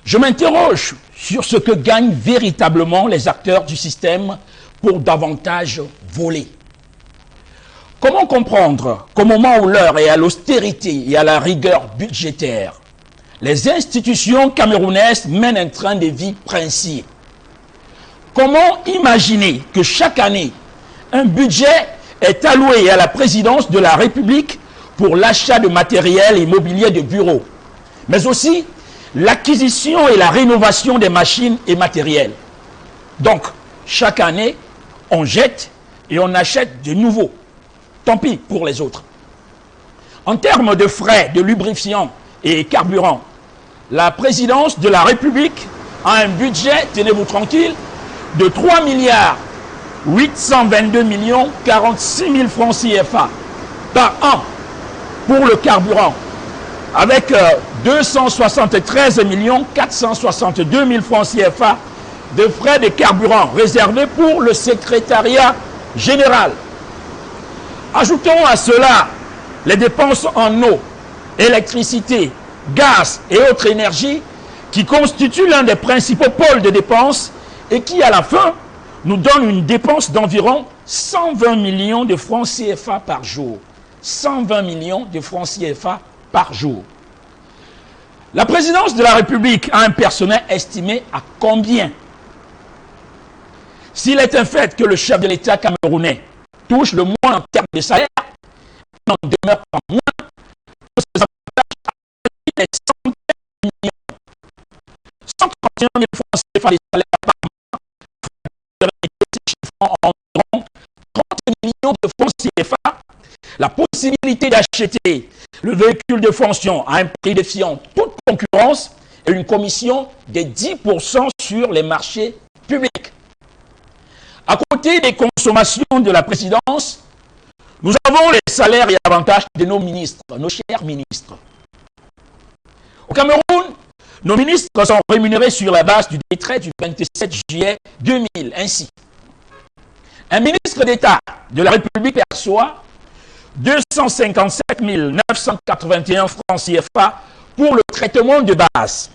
Je m'interroge sur ce que gagnent véritablement les acteurs du système pour davantage voler. Comment comprendre qu'au moment où l'heure est à l'austérité et à la rigueur budgétaire, les institutions camerounaises mènent un train de vie princier? Comment imaginer que chaque année, un budget est alloué à la présidence de la République pour l'achat de matériel et mobilier de bureau, mais aussi l'acquisition et la rénovation des machines et matériels. Donc, chaque année, on jette et on achète de nouveau. Tant pis pour les autres. En termes de frais de lubrifiant et carburant, la présidence de la République a un budget, tenez-vous tranquille, de 3 milliards 822 millions 46 000 francs CFA par an pour le carburant, avec 273 millions 462 000 francs CFA de frais de carburant réservés pour le secrétariat général. Ajoutons à cela les dépenses en eau, électricité, gaz et autres énergies qui constituent l'un des principaux pôles de dépenses et qui, à la fin, nous donne une dépense d'environ 120 millions de francs CFA par jour. 120 millions de francs CFA par jour. La présidence de la République a un personnel estimé à combien? S'il est un fait que le chef de l'État camerounais touche le moins en termes de salaire, il n'en demeure pas moins que ses avantages atteignent des centaines de millions. 131 000 francs CFA de salaire par mois, chiffrant environ 30 millions de francs CFA, la possibilité d'acheter le véhicule de fonction à un prix défiant toute concurrence et une commission de 10% sur les marchés publics. À côté des consommations de la présidence, nous avons les salaires et avantages de nos ministres, nos chers ministres. Au Cameroun, nos ministres sont rémunérés sur la base du décret du 27 juillet 2000. Ainsi, un ministre d'État de la République perçoit 257 981 francs CFA pour le traitement de base,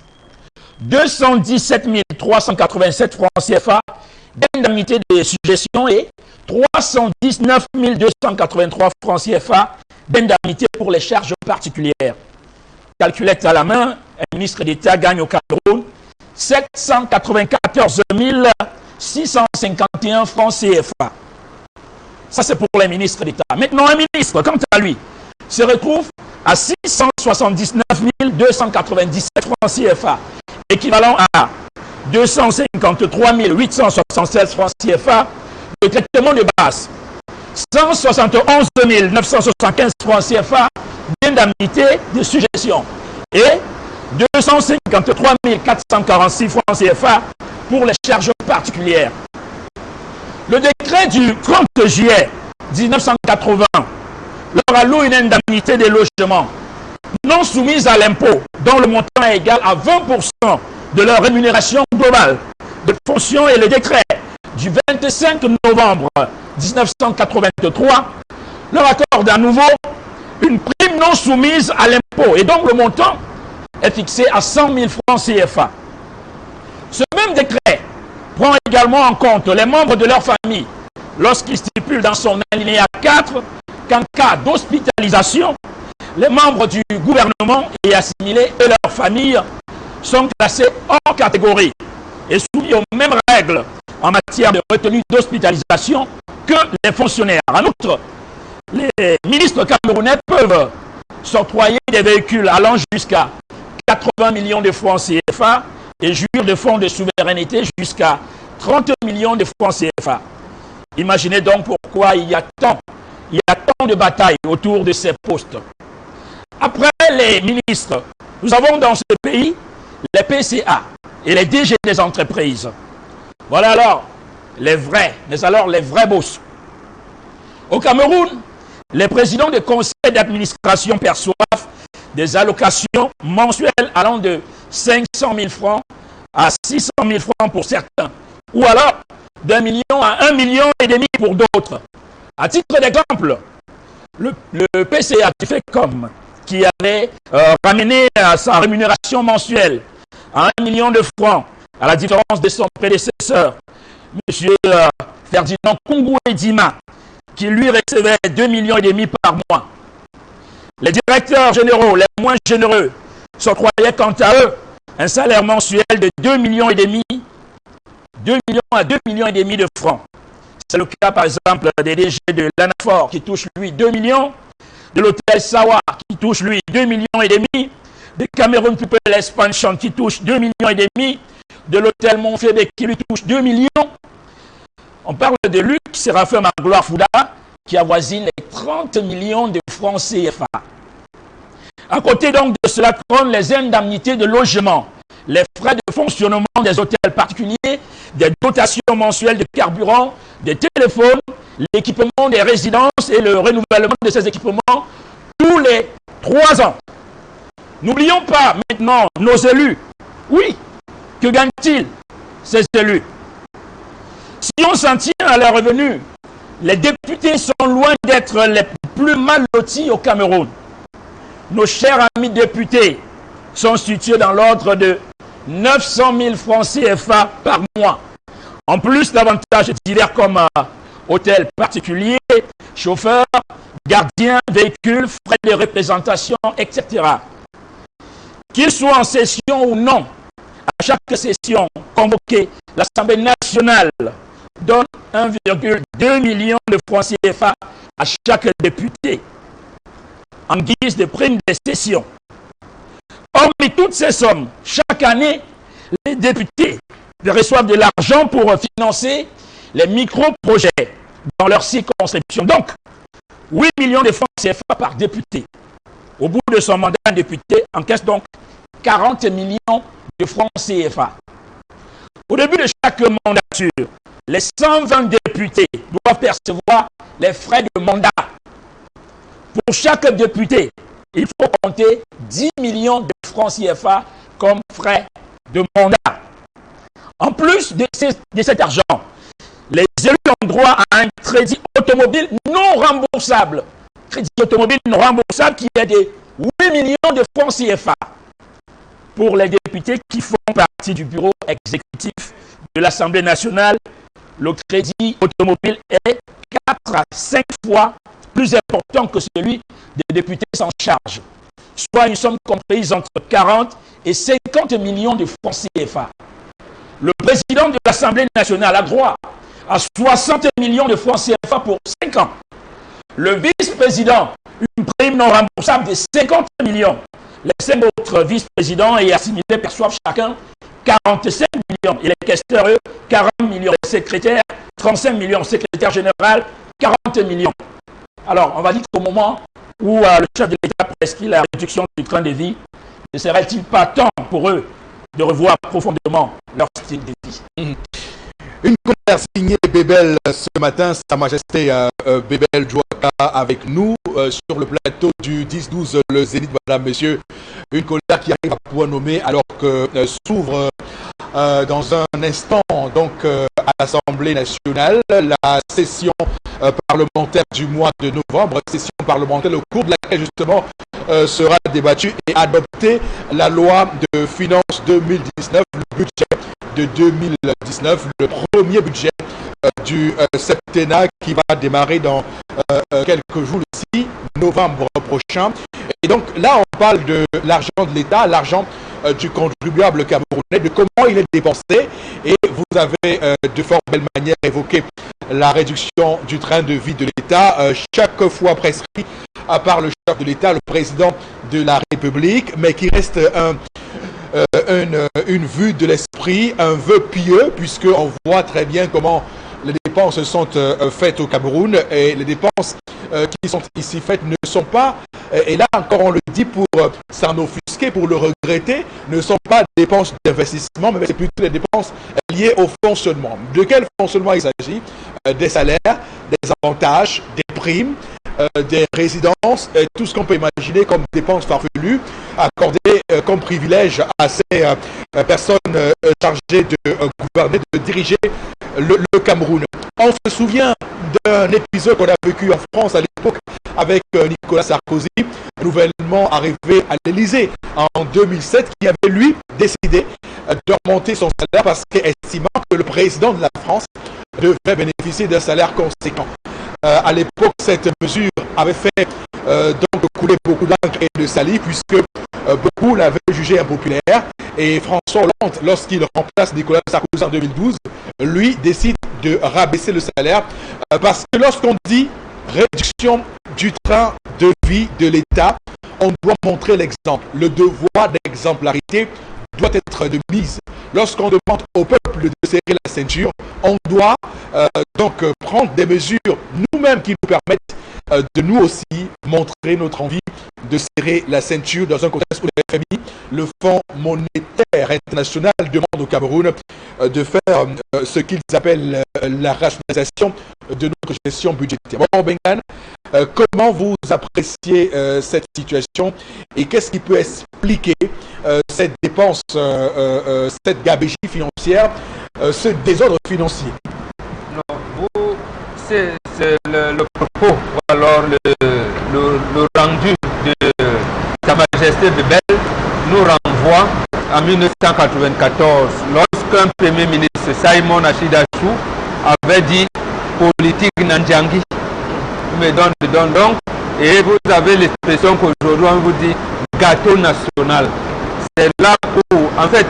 217 387 francs CFA d'indemnité de suggestion et 319 283 francs CFA d'indemnité pour les charges particulières. Calculette à la main, un ministre d'État gagne au Cameroun 794 651 francs CFA. Ça, c'est pour les ministres d'État. Maintenant, un ministre, quant à lui, se retrouve à 679 297 francs CFA, équivalent à 253 876 francs CFA de traitement de base, 171 975 francs CFA d'indemnité de suggestion et 253 446 francs CFA pour les charges particulières. Le décret du 30 juillet 1980 leur alloue une indemnité de logement non soumise à l'impôt, dont le montant est égal à 20% de leur rémunération globale de fonction, et le décret du 25 novembre 1983 leur accorde à nouveau une prime non soumise à l'impôt, et donc le montant est fixé à 100 000 francs CFA. Ce même décret prend également en compte les membres de leur famille lorsqu'il stipule dans son alinéa 4 qu'en cas d'hospitalisation, les membres du gouvernement et assimilés et leurs familles sont classés hors catégorie et soumis aux mêmes règles en matière de retenue d'hospitalisation que les fonctionnaires. En outre, les ministres camerounais peuvent s'octroyer des véhicules allant jusqu'à 80 millions de francs CFA et jouir de fonds de souveraineté jusqu'à 30 millions de francs CFA. Imaginez donc pourquoi il y a tant de batailles autour de ces postes. Après les ministres, nous avons dans ce pays les PCA et les DG des entreprises. Voilà alors les vrais, mais alors les vrais boss. Au Cameroun, les présidents de conseils d'administration perçoivent des allocations mensuelles allant de 500 000 francs à 600 000 francs pour certains, ou alors d'1 million à 1,5 million pour d'autres. À titre d'exemple, le PCA du FECOM, qui avait ramené sa rémunération mensuelle à 1 million de francs, à la différence de son prédécesseur, M. Ferdinand Koungou-Edima, qui lui recevait 2,5 millions par mois. Les directeurs généraux les moins généreux s'octroyaient quant à eux un salaire mensuel de 2,5 millions, 2 millions à 2,5 millions de francs. C'est le cas par exemple des DG de l'ANAFOR qui touche lui 2 millions, de l'hôtel Sawa qui touche lui 2,5 millions, de Cameroun People Expansion qui touche 2,5 millions, de l'hôtel Montfébé qui lui touche 2 millions. On parle de Luc Séraphin Magloire Fouda qui avoisine les 30 millions de francs CFA. À côté donc de cela trônent les indemnités de logement, les frais de fonctionnement des hôtels particuliers, des dotations mensuelles de carburant, des téléphones, l'équipement des résidences et le renouvellement de ces équipements tous les 3 ans. N'oublions pas maintenant nos élus. Oui, que gagnent-ils ces élus? Si on s'en tient à leurs revenus, les députés sont loin d'être les plus mal lotis au Cameroun. Nos chers amis députés sont situés dans l'ordre de 900 000 francs CFA par mois. En plus d'avantages divers comme hôtel particulier, chauffeur, gardien, véhicule, frais de représentation, etc. Qu'ils soient en session ou non, à chaque session convoquée, l'Assemblée nationale donne 1,2 million de francs CFA à chaque député en guise de prime de session. Hormis toutes ces sommes, chaque année, les députés reçoivent de l'argent pour financer les micro-projets dans leur circonscription. Donc, 8 millions de francs CFA par député. Au bout de son mandat, un député encaisse donc 40 millions de francs CFA. Au début de chaque mandature, les 120 députés doivent percevoir les frais de mandat. Pour chaque député, il faut compter 10 millions de francs CFA comme frais de mandat. En plus de cet argent, les élus ont droit à un crédit automobile non remboursable. Crédit automobile non remboursable qui est de 8 millions de francs CFA. Pour les députés qui font partie du bureau exécutif de l'Assemblée nationale, le crédit automobile est 4 à 5 fois plus important que celui des députés sans charge, soit une somme comprise entre 40 et 50 millions de francs CFA. Le président de l'Assemblée nationale a droit à 60 millions de francs CFA pour 5 ans. Le vice-président, une prime non remboursable de 50 millions. Les 5 autres vice-présidents et assimilés perçoivent chacun 45 millions. Et les questeurs, eux, 40 millions. Les secrétaires, 35 millions. Secrétaire général, 40 millions. Alors, on va dire qu'au moment où le chef de l'État prescrit la réduction du train de vie, ne serait-il pas temps pour eux de revoir profondément leur style de vie? Une colère signée Bébel ce matin, Sa Majesté Bébel Djouaka avec nous sur le plateau du 10-12, le Zénith, madame, messieurs. Une colère qui arrive à point nommé alors que s'ouvre dans un instant donc à l'Assemblée nationale la session parlementaire du mois de novembre, session parlementaire au cours de laquelle justement sera débattue et adoptée la loi de finances 2019, le budget de 2019, le premier budget du septennat qui va démarrer dans quelques jours, le 6 novembre prochain. Et donc là, on parle de l'argent de l'État, l'argent du contribuable camerounais, de comment il est dépensé. Et vous avez de fort belle manière évoqué la réduction du train de vie de l'État, chaque fois prescrit, à part le chef de l'État, le président de la République, mais qui reste une vue de l'esprit, un vœu pieux, puisqu'on voit très bien comment les dépenses sont faites au Cameroun, et les dépenses qui sont ici faites ne sont pas Et là encore, on le dit pour s'en offusquer, pour le regretter, ne sont pas des dépenses d'investissement, mais c'est plutôt des dépenses liées au fonctionnement. De quel fonctionnement il s'agit? Des salaires, des avantages, des primes, des résidences, tout ce qu'on peut imaginer comme dépenses farfelues accordées comme privilège à ces personnes chargées de gouverner, de diriger le Cameroun. On se souvient d'un épisode qu'on a vécu en France à l'époque avec Nicolas Sarkozy, nouvellement arrivé à l'Élysée en 2007, qui avait lui décidé de remonter son salaire parce qu'estimant que le président de la France devait bénéficier d'un salaire conséquent. À l'époque, cette mesure avait fait donc couler beaucoup d'encre et de salive puisque beaucoup l'avaient jugé impopulaire. Et François Hollande, lorsqu'il remplace Nicolas Sarkozy en 2012, lui décide de rabaisser le salaire parce que lorsqu'on dit réduction du train de vie de l'État, on doit montrer l'exemple. Le devoir d'exemplarité doit être de mise. Lorsqu'on demande au peuple de serrer la ceinture, on doit donc prendre des mesures nous-mêmes qui nous permettent de nous aussi montrer notre envie de serrer la ceinture dans un contexte où le FMI, le Fonds monétaire international, demande au Cameroun de faire ce qu'ils appellent la rationalisation de notre gestion budgétaire. Bon, Bengan, comment vous appréciez cette situation et qu'est-ce qui peut expliquer cette dépense, cette gabegie financière, ce désordre financier? Non, c'est le propos ou alors le rendu de Sa Majesté Bebel nous renvoie en 1994 lorsqu'un Premier ministre, Simon Achidachou, avait dit politique Nandjangi. Me donne donc, et vous avez l'expression qu'aujourd'hui on vous dit gâteau national. C'est là où en fait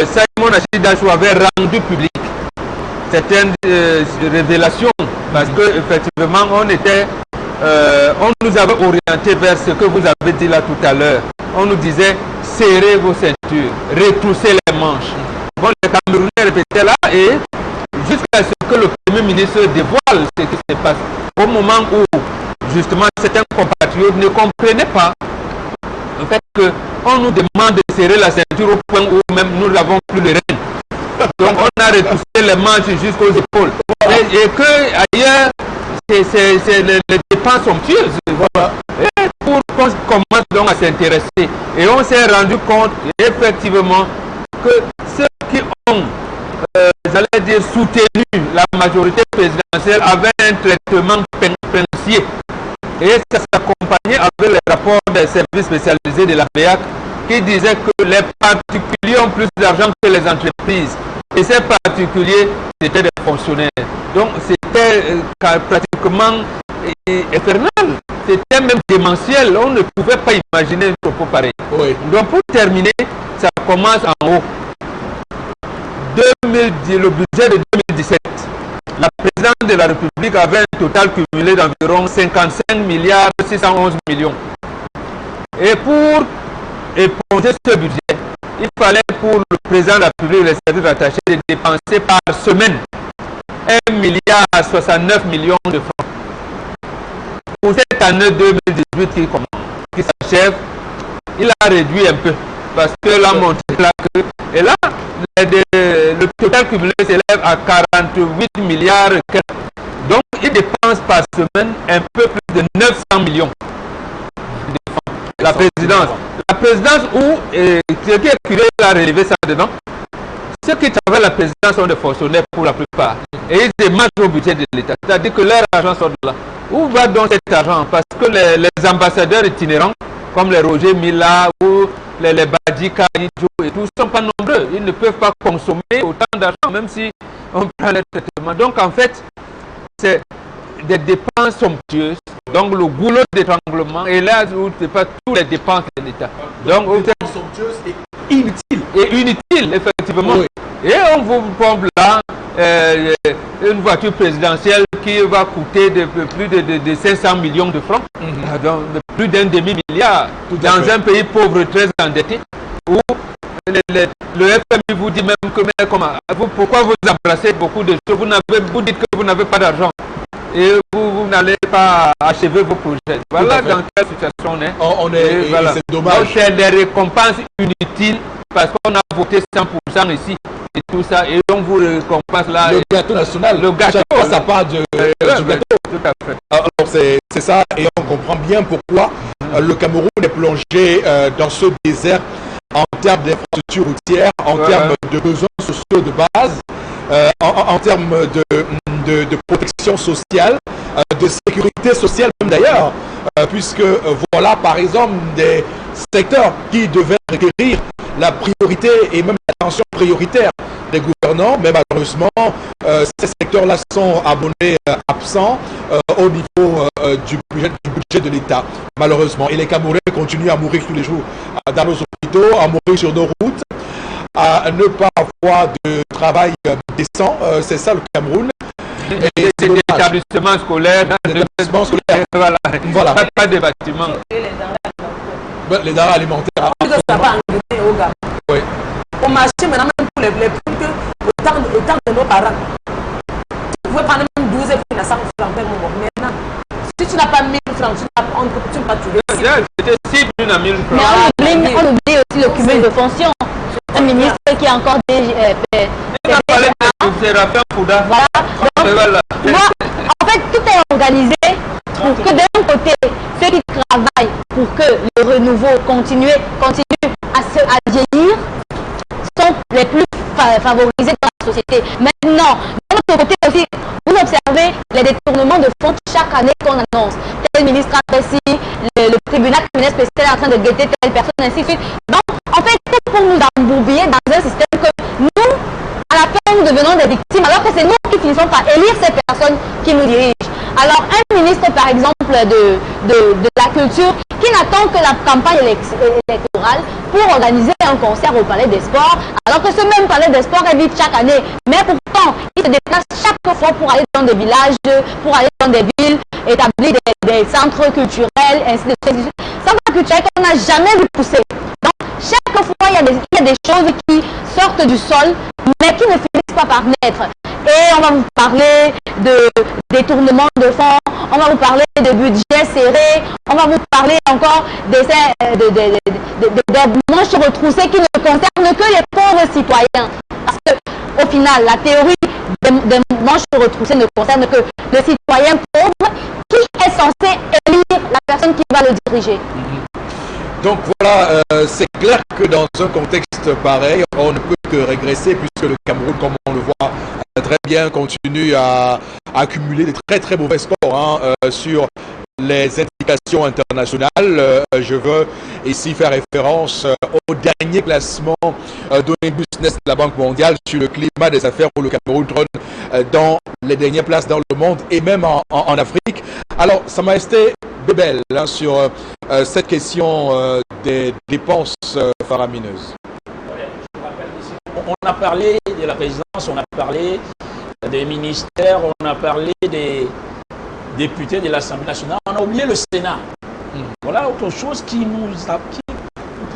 Simon Achidachou avait rendu public certaines révélations parce que effectivement on nous avait orienté vers ce que vous avez dit là tout à l'heure. On nous disait serrez vos ceintures, retroussez les manches. Bon, les Camerounais répétaient là et jusqu'à ce que le Premier ministre dévoile ce qui se passe. Au moment où justement certains compatriotes ne comprenaient pas en fait qu'on nous demande de serrer la ceinture au point où même nous n'avons plus le rênes. Donc on a retroussé les manches jusqu'aux épaules. Et que ailleurs, c'est les dépenses somptueuses. Voilà. Et pour qu'on commence donc à s'intéresser. Et on s'est rendu compte effectivement que ceux qui ont, j'allais dire, soutenu la majorité présidentielle avaient un traitement princier. Et ça s'accompagnait avec les rapports des services spécialisés de la BEAC qui disaient que les particuliers ont plus d'argent que les entreprises. Et ces particuliers, c'était des fonctionnaires. Donc c'était pratiquement infernal. C'était même démentiel. On ne pouvait pas imaginer un propos pareil. Oui. Donc pour terminer, ça commence en haut. Le budget de 2017. La présidente de la République avait un total cumulé d'environ 55 milliards 611 millions. Et pour éponger ce budget, il fallait pour le président de la République et les services attachés de dépenser par semaine 1 milliard 69 millions de francs. Pour cette année 2018 qui s'achève, il a réduit un peu parce que la montée là que et là le total cumulé s'élève à 48 milliards. Donc il dépense par semaine un peu plus de 900 millions de francs. La présidence où ce qui est curieux à relever ça dedans, ceux qui travaillent à la présidence sont des fonctionnaires pour la plupart et ils démarrent au budget de l'État, c'est-à-dire que leur argent sort de là. Où va donc cet argent? Parce que les ambassadeurs itinérants comme les Roger Mila ou les Badji Kaïdjo et tout ne sont pas nombreux, ils ne peuvent pas consommer autant d'argent même si on prend les traitements. Donc en fait c'est des dépenses somptueuses, donc le goulot d'étranglement et là où c'est pas toutes les dépenses de l'État. Donc des dépenses somptueuses et inutiles. Et inutiles, effectivement. Oui. Et on vous pompe là une voiture présidentielle qui va coûter plus de 500 millions de francs, donc plus d'un demi-milliard dans un pays pauvre très endetté où le FMI vous dit même que pourquoi vous embrassez beaucoup de choses, vous dites que vous n'avez pas d'argent. et vous n'allez pas achever vos projets. Voilà dans quelle situation on est. On est, voilà. c'est dommage. Donc c'est des récompenses inutiles parce qu'on a voté 100% ici et tout ça, et on vous récompense là. Le gâteau national, le gâteau, chacun sa part du gâteau. Tout à fait. Alors c'est ça, et on comprend bien pourquoi le Cameroun est plongé dans ce désert en termes d'infrastructures routières, en termes de besoins sociaux de base, en termes de protection sociale, de sécurité sociale même d'ailleurs, puisque voilà par exemple des secteurs qui devaient requérir la priorité et même l'attention prioritaire des gouvernants, mais malheureusement ces secteurs-là sont abonnés absents au niveau du budget de l'État, malheureusement. Et les Camerounais continuent à mourir tous les jours dans nos hôpitaux, à mourir sur nos routes, à ne pas avoir de travail décent. C'est ça le Cameroun. Et c'est des établissements scolaires. Voilà. Pas de bâtiments. Les denrées alimentaires. Oui. Au marché, maintenant, même pour les prix que au temps de nos parents. Tu pouvais prendre même 12 et puis 100 francs. Maintenant, si tu n'as pas 1000 francs, tu ne peux pas trouver. C'était 6 plus à 1000 francs. Mais on oublie aussi le cumul de fonctions. Un ministre qui a encore des... Voilà. Donc, moi, en fait, tout est organisé pour que d'un côté, ceux qui travaillent pour que le renouveau continue à vieillir sont les plus favorisés dans la société. Maintenant, d'un autre côté aussi, vous observez les détournements de fonds chaque année qu'on annonce. Tel ministre apprécie, le tribunal criminel spécial est en train de guetter telle personne, ainsi de suite. Donc, en fait, c'est pour nous embourbiller dans un système que nous, à la fin, nous devenons des victimes, alors que c'est nous qui finissons par élire ces personnes qui nous dirigent. Alors, un ministre, par exemple, de la culture, qui n'attend que la campagne électorale pour organiser un concert au Palais des Sports, alors que ce même Palais des Sports est vide chaque année. Mais pourtant, il se déplace chaque fois pour aller dans des villages, pour aller dans des villes, établir des centres culturels, ainsi de suite. Centres culturels qu'on n'a jamais vu pousser. Donc, chaque fois, il y a des choses qui sortent du sol, mais qui ne finissent pas par naître. Et on va vous parler de détournement de fonds, on va vous parler de budget serré, on va vous parler encore des manches retroussées qui ne concernent que les pauvres citoyens. Parce qu'au final, la théorie des manches retroussées ne concerne que le citoyen pauvre qui est censé élire la personne qui va le diriger. Donc voilà, c'est clair que dans un contexte pareil, on ne peut que régresser puisque le Cameroun, comme on le voit très bien, continue à accumuler des très très mauvais scores sur les indications internationales. Je veux ici faire référence au dernier classement Doing Business de la Banque mondiale sur le climat des affaires où le Cameroun trône dans les dernières places dans le monde et même en Afrique. Alors, Sa Majesté Bébel, sur cette question des dépenses faramineuses. On a parlé de la présidence, on a parlé des ministères, on a parlé des députés de l'Assemblée nationale, on a oublié le Sénat. Voilà autre chose qui nous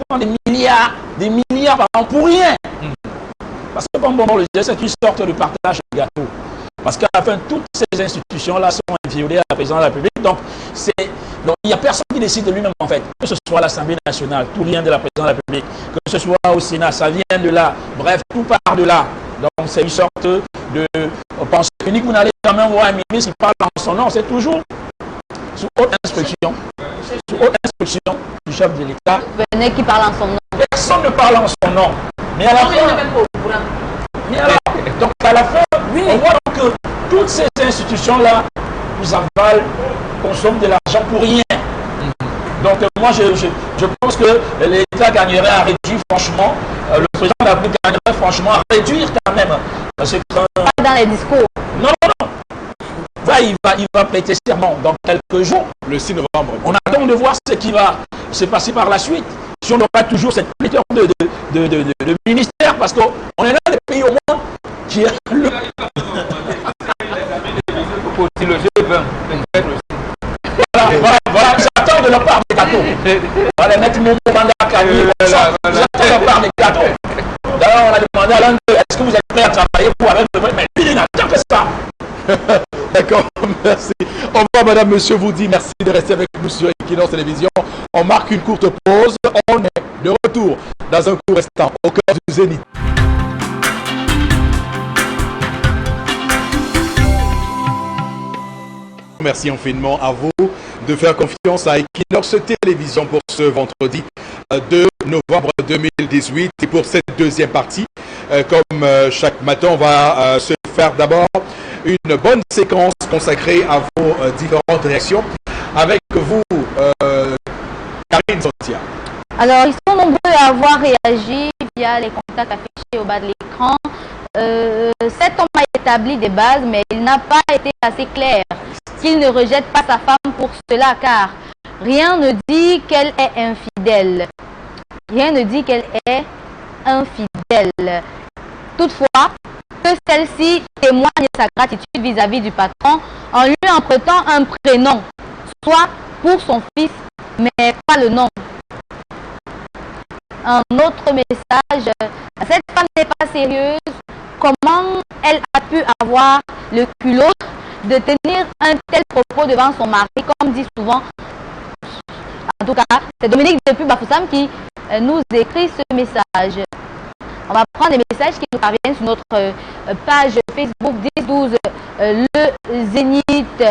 prend des milliards par an pour rien. Parce que comme on le disait, c'est une sorte de partage de gâteau. Parce qu'à la fin, toutes ces institutions-là sont inviolées à la présidence de la République. Donc, il n'y a personne qui décide de lui-même, en fait. Que ce soit à l'Assemblée nationale, tout vient de la présidence de la République. Que ce soit au Sénat, ça vient de là. Bref, tout part de là. Donc, c'est une sorte de pensée unique. Vous n'allez jamais voir un ministre qui parle en son nom. C'est toujours sous haute instruction. Sous haute instruction du chef de l'État. Venez qui parle en son nom. Personne ne parle en son nom. Mais à la fin... Donc, à la fin, oui, on voit donc que toutes ces institutions-là nous avalent, consomment de l'argent pour rien. Donc, moi, je pense que l'État gagnerait à réduire, franchement, le président de la République gagnerait franchement à réduire quand même. Parce que, pas dans les discours. Non. Il va prêter serment dans quelques jours. Le 6 novembre. On attend de voir ce qui va se passer par la suite. Si on n'aura toujours cette pléthore de ministères, parce qu'on est là les pays au monde qui est le... Voilà, j'attends de leur part des gâteaux. Voilà, mettre mon mandat à j'attends de leur part des gâteaux. D'ailleurs, on a demandé à l'un d'eux, est-ce que vous êtes prêt à travailler pour avec le... Mais lui, il n'attend que ça. D'accord, Merci. Au revoir, madame, monsieur, vous dit merci de rester avec nous sur Equinox Télévision. On marque une courte pause. On est de retour dans un court instant au cœur du Zénith. Merci infiniment à vous de faire confiance à Equinox Télévision pour ce vendredi 2 novembre 2018. Et pour cette deuxième partie, comme chaque matin, on va se faire d'abord une bonne séquence consacrée à vos différentes réactions. Avec vous, Karine Sontia. Alors, ils sont nombreux à avoir réagi via les contacts affichés au bas de l'écran. Cet homme a établi des bases, mais il n'a pas été assez clair qu'il ne rejette pas sa femme pour cela, car rien ne dit qu'elle est infidèle. Rien ne dit qu'elle est infidèle. Toutefois, que celle-ci témoigne sa gratitude vis-à-vis du patron en lui empruntant un prénom, soit pour son fils, mais pas le nom. Un autre message, cette femme n'est pas sérieuse. Comment elle a pu avoir le culot de tenir un tel propos devant son mari, comme dit souvent. En tout cas, c'est Dominique depuis Bafoussam qui nous écrit ce message. On va prendre des messages qui nous parviennent sur notre page Facebook 10-12 le Zénith.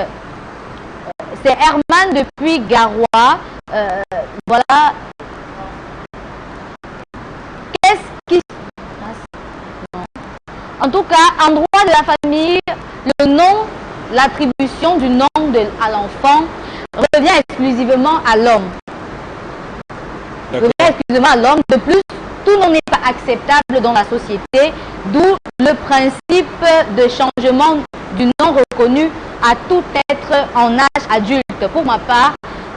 C'est Herman depuis Garoua. Voilà. Qu'est-ce qui se passe? En tout cas, en droit de la famille, le nom, l'attribution du nom à l'enfant revient exclusivement à l'homme. Revient exclusivement à l'homme. De plus, tout nom n'est pas acceptable dans la société, d'où le principe de changement du nom reconnu à tout être en âge adulte. Pour ma part,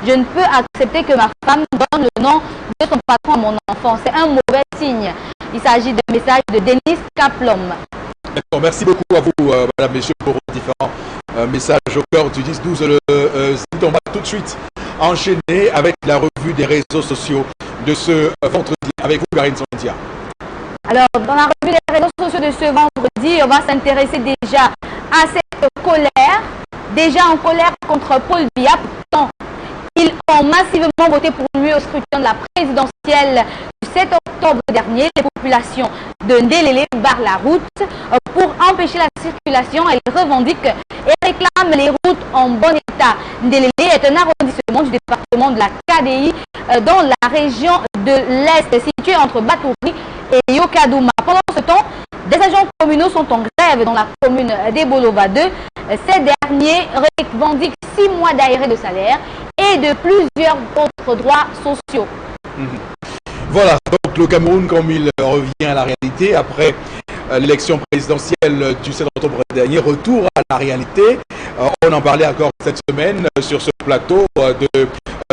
je ne peux accepter que ma femme donne le nom de son patron à mon enfant. C'est un mauvais signe. Il s'agit d'un message de Denis Kaplom. D'accord, merci beaucoup à vous, madame, messieurs, pour vos différents messages au cœur du 10-12. On va tout de suite enchaîner avec la revue des réseaux sociaux de ce vendredi. Avec vous, Karine Sontia. Alors, dans la revue des réseaux sociaux de ce vendredi, on va s'intéresser déjà à cette colère. Déjà en colère contre Paul Biya. Pourtant, ils ont massivement voté pour lui au scrutin de la présidentielle du 7 octobre dernier. Les populations de Ndélélé barrent la route pour empêcher la circulation. Elles revendiquent et réclament les routes en bon état. Ndélélé est un arrondissement du département de la KDI dans la région de l'Est, située entre Batouri et Yokadouma. Pendant ce temps, des agents communaux sont en grève dans la commune d'Ebolova 2. Ces derniers revendiquent 6 mois d'arrêt de salaire et de plusieurs autres droits sociaux. Voilà, donc le Cameroun, comme il revient à la réalité après l'élection présidentielle du 7 octobre dernier, retour à la réalité. On en parlait encore cette semaine sur ce plateau de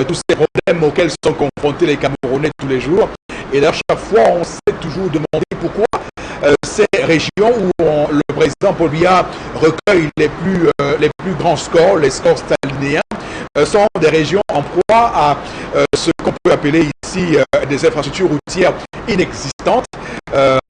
tous ces problèmes auxquels sont confrontés les Camerounais tous les jours. Et à chaque fois, on s'est toujours demandé pourquoi ces régions où le président Paul Biya recueille les plus grands scores, les scores stalinéens, sont des régions en proie à ce qu'on peut appeler ici des infrastructures routières inexistantes,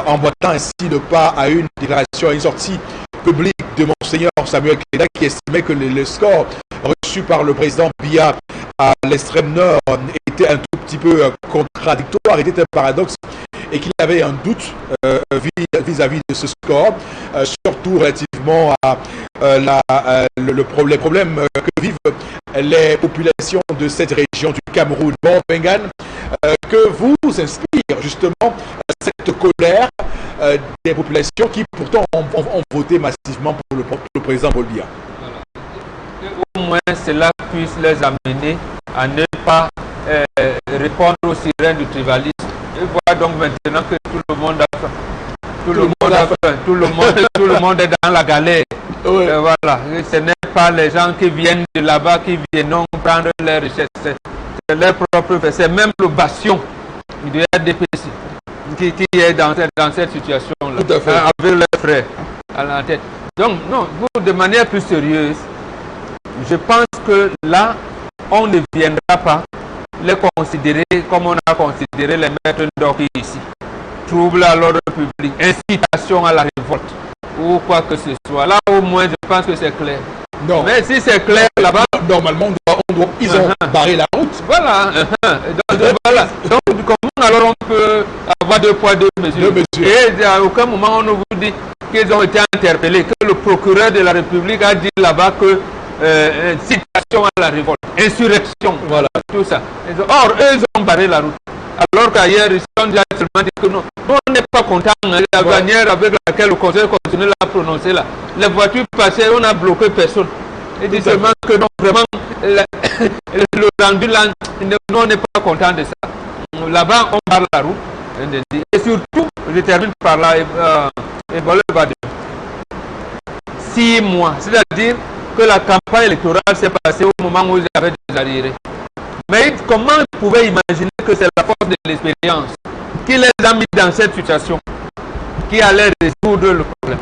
emboîtant ainsi le pas à une déclaration, à une sortie publique de Monseigneur Samuel Keda qui estimait que les scores reçus par le président Biya à l'extrême nord étaient un tout petit peu contradictoires, étaient un paradoxe, et qu'il avait un doute vis-à-vis de ce score, surtout relativement à les problèmes que vivent les populations de cette région du Cameroun. Bon, Bengan, que vous inspire justement cette colère des populations qui pourtant ont voté massivement pour le président Paul Biya? Au moins cela puisse les amener à ne pas répondre aux sirènes du tribalisme. Et voilà donc maintenant que tout le monde a faim. Tout le monde est dans la galère. Oui. Voilà. Ce n'est pas les gens qui viennent de là-bas qui viennent prendre leurs richesses. C'est leur propre fait. C'est même le bastion du RDPC qui est dans cette situation-là. Avec leurs frères à la tête. Donc, non, de manière plus sérieuse, je pense que là, on ne viendra pas les considérer comme on a considéré les maîtres d'Oki ici. Trouble à l'ordre public, incitation à la révolte ou quoi que ce soit. Là, au moins, je pense que c'est clair. Non. Mais si c'est clair là-bas... Normalement, ils ont barré la route. Voilà. Voilà. Donc, comment alors on peut avoir 2 poids 2 mesures? Et à aucun moment on ne vous dit qu'ils ont été interpellés, que le procureur de la République a dit là-bas que citation à la révolte, insurrection, voilà, tout ça. Or, eux, ils ont barré la route. Alors qu'ailleurs, ils ont déjà seulement dit que non. On n'est pas content de la manière avec laquelle le Conseil constitutionnel a prononcé là. Les voitures passaient, on a bloqué personne. Et dit seulement que non, vraiment, le rendu là, on n'est pas content de ça. Là-bas, on barre la route. Et surtout, je termine par là, et voilà, 6 mois. C'est-à-dire que la campagne électorale s'est passée au moment où ils avaient des arriérés. Mais comment ils pouvaient imaginer que c'est la force de l'expérience qui les a mis dans cette situation, qui allait résoudre le problème?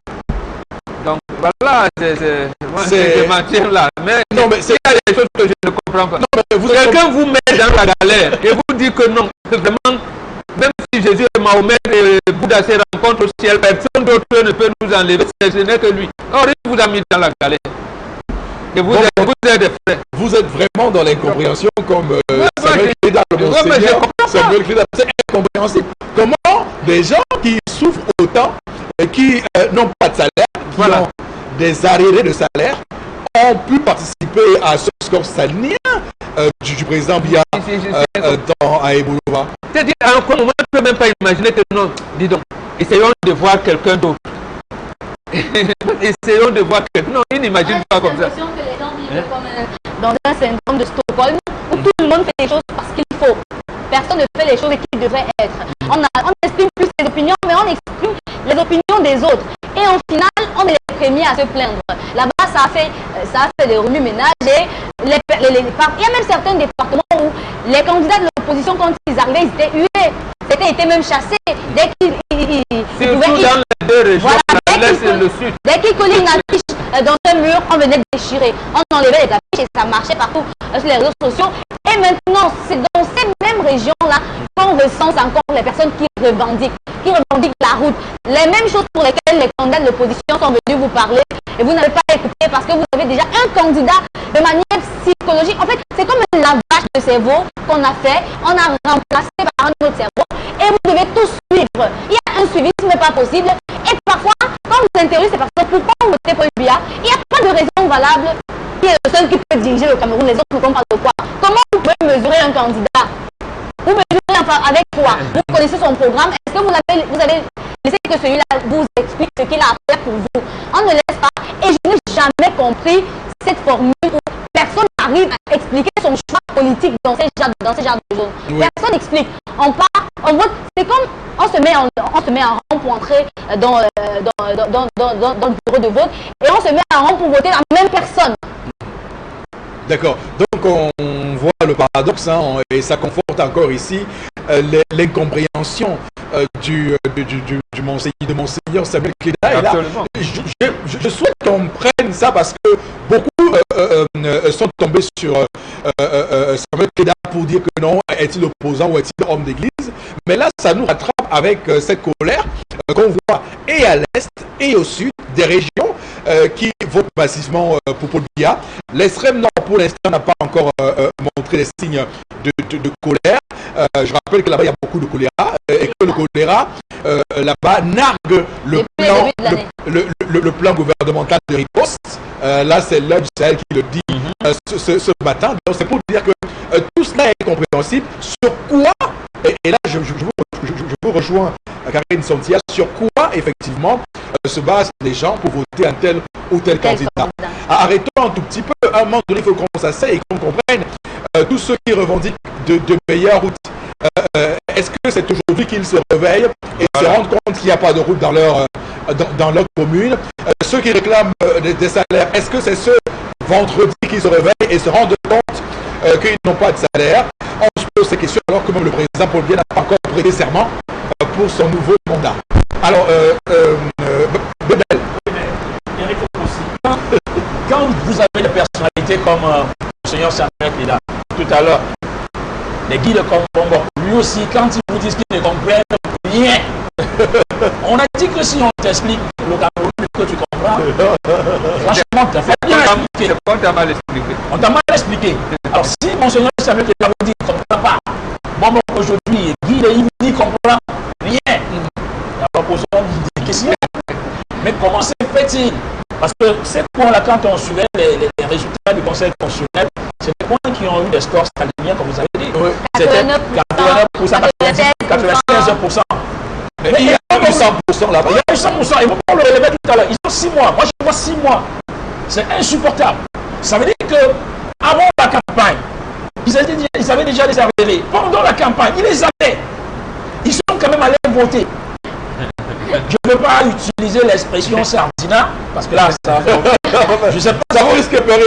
Donc voilà, c'est matière là. Mais non, mais il y a des choses que je ne comprends pas. Quelqu'un vous met dans la galère et vous dit que non, vraiment, même si Jésus et Mahomet et Bouddha se rencontrent au ciel, personne d'autre ne peut nous enlever, ce n'est que lui. Or, il vous a mis dans la galère. Et vous êtes frères. Vous êtes vraiment dans l'incompréhension comme Samuel Cléda, Samuel Cléda, c'est incompréhensible. Comment des gens qui souffrent autant et qui n'ont pas de salaire, qui ont des arriérés de salaire, ont pu participer à ce score sanitaire du président Biya à Eboulova? C'est-à-dire, à un moment, je ne peux même pas imaginer que non, dis donc, essayons de voir quelqu'un d'autre. Essayons de voir quelqu'un. Non, ils n'imaginent pas comme ça. J'ai l'impression que les gens vivent comme dans un syndrome de Stockholm où tout le monde fait les choses parce qu'il faut. Personne ne fait les choses qui devraient être. On exprime plus ses opinions, mais on exprime les opinions des autres. Et au final, on est les premiers à se plaindre. Là-bas, ça a fait des remue-ménages. Il y a même certains départements où les candidats de l'opposition, quand ils arrivaient, ils étaient hués. Ils étaient même chassés. Dès qu'ils surtout dans les 2 régions, l'Est et le Sud. Dès qu'ils collaient une affiche dans un mur, on venait déchirer. On enlevait les affiches et ça marchait partout sur les réseaux sociaux. Et maintenant, c'est dans ces mêmes régions-là qu'on recense encore les personnes qui revendiquent la route. Les mêmes choses pour lesquelles les candidats de l'opposition sont venus vous parler et vous n'avez pas écouté parce que vous avez déjà un candidat de manière psychologique. En fait, c'est comme un lavage de cerveau qu'on a fait. On a remplacé par un autre cerveau et vous devez tout suivre. Il y a un suivisme pas possible et parfois, quand vous interrogez ces personnes, pourquoi vous votez pour le Biya, il n'y a pas de raison valable qui est le seul qui peut diriger le Cameroun. Les autres ne comprennent pas de quoi. Comment vous pouvez mesurer un candidat? Vous mesurez avec quoi? Vous connaissez son programme? Est-ce que vous avez laissé que celui-là vous explique ce qu'il a à faire pour vous? On ne laisse pas. Et je n'ai jamais compris cette formule où personne n'arrive à expliquer son choix politique dans ces genres de zones. Oui. Personne n'explique. On part, on vote. C'est comme on se met en rang pour entrer dans le bureau de vote et on se met en rang pour voter la même personne. D'accord. Donc on voit le paradoxe et ça conforte encore ici l'incompréhension de Monseigneur Samuel Cléda. Et là, je souhaite qu'on prenne ça parce que beaucoup sont tombés sur Samuel Cléda pour dire que non, est-il opposant ou est-il homme d'église. Mais là, ça nous rattrape avec cette colère qu'on voit et à l'est et au sud des régions qui votent massivement pour Paul Biya. L'extrême nord, pour l'instant, n'a pas encore montré des signes de colère. Je rappelle que là-bas, il y a beaucoup de choléra et que le choléra, là-bas, nargue le plan gouvernemental de riposte. Là, c'est l'Œil du Sahel qui le dit ce matin. Donc, c'est pour dire que tout cela est compréhensible. Sur quoi, et là, je vous rejoins, Karine Sontia, sur quoi, effectivement, se basent les gens pour voter un tel ou tel candidat. Arrêtons un tout petit peu. À un moment donné, il faut qu'on s'asseye et qu'on comprenne tous ceux qui revendiquent de meilleures routes. Est-ce que c'est aujourd'hui qu'ils se réveillent et se rendent compte qu'il n'y a pas de route dans leur commune? Ceux qui réclament des salaires, est-ce que c'est ce vendredi qu'ils se réveillent et se rendent compte qu'ils n'ont pas de salaire? On se pose ces questions alors que même le président Paul Biya n'a pas encore prêté serment pour son nouveau mandat. Alors, Bébel. Quand vous avez des personnalités comme le Seigneur Samuel Cléda, tout à l'heure, les guides comme Bongo, lui aussi, quand ils vous disent qu'ils ne comprennent rien, on a dit que si on t'explique le Cameroun, que tu comprends, Franchement, tu as fait bien expliqué. On t'a mal expliqué. On t'a mal expliqué. Alors, si Monseigneur Samuel Kedarodi ne comprend pas, bon, aujourd'hui, Guy il n'y comprend rien. Alors, posons des questions. Mais comment se fait-il? Parce que ces points-là, quand on suivait les résultats du Conseil constitutionnel, c'est des points qui ont eu des scores staliniens, comme vous avez dit. Oui. C'était 89%, 95%. Mais il y a eu 100% là-bas. Il y a eu 100%. Ils vont le relever tout à l'heure. Ils ont 6 mois. Moi, je vois 6 mois. C'est insupportable. Ça veut dire que avant la campagne, ils avaient déjà les avérés. Pendant la campagne, ils les avaient. Ils sont quand même allés voter. Je ne peux pas utiliser l'expression sardina, parce que là, ça va faire... Je sais pas, ça va risquer de perdre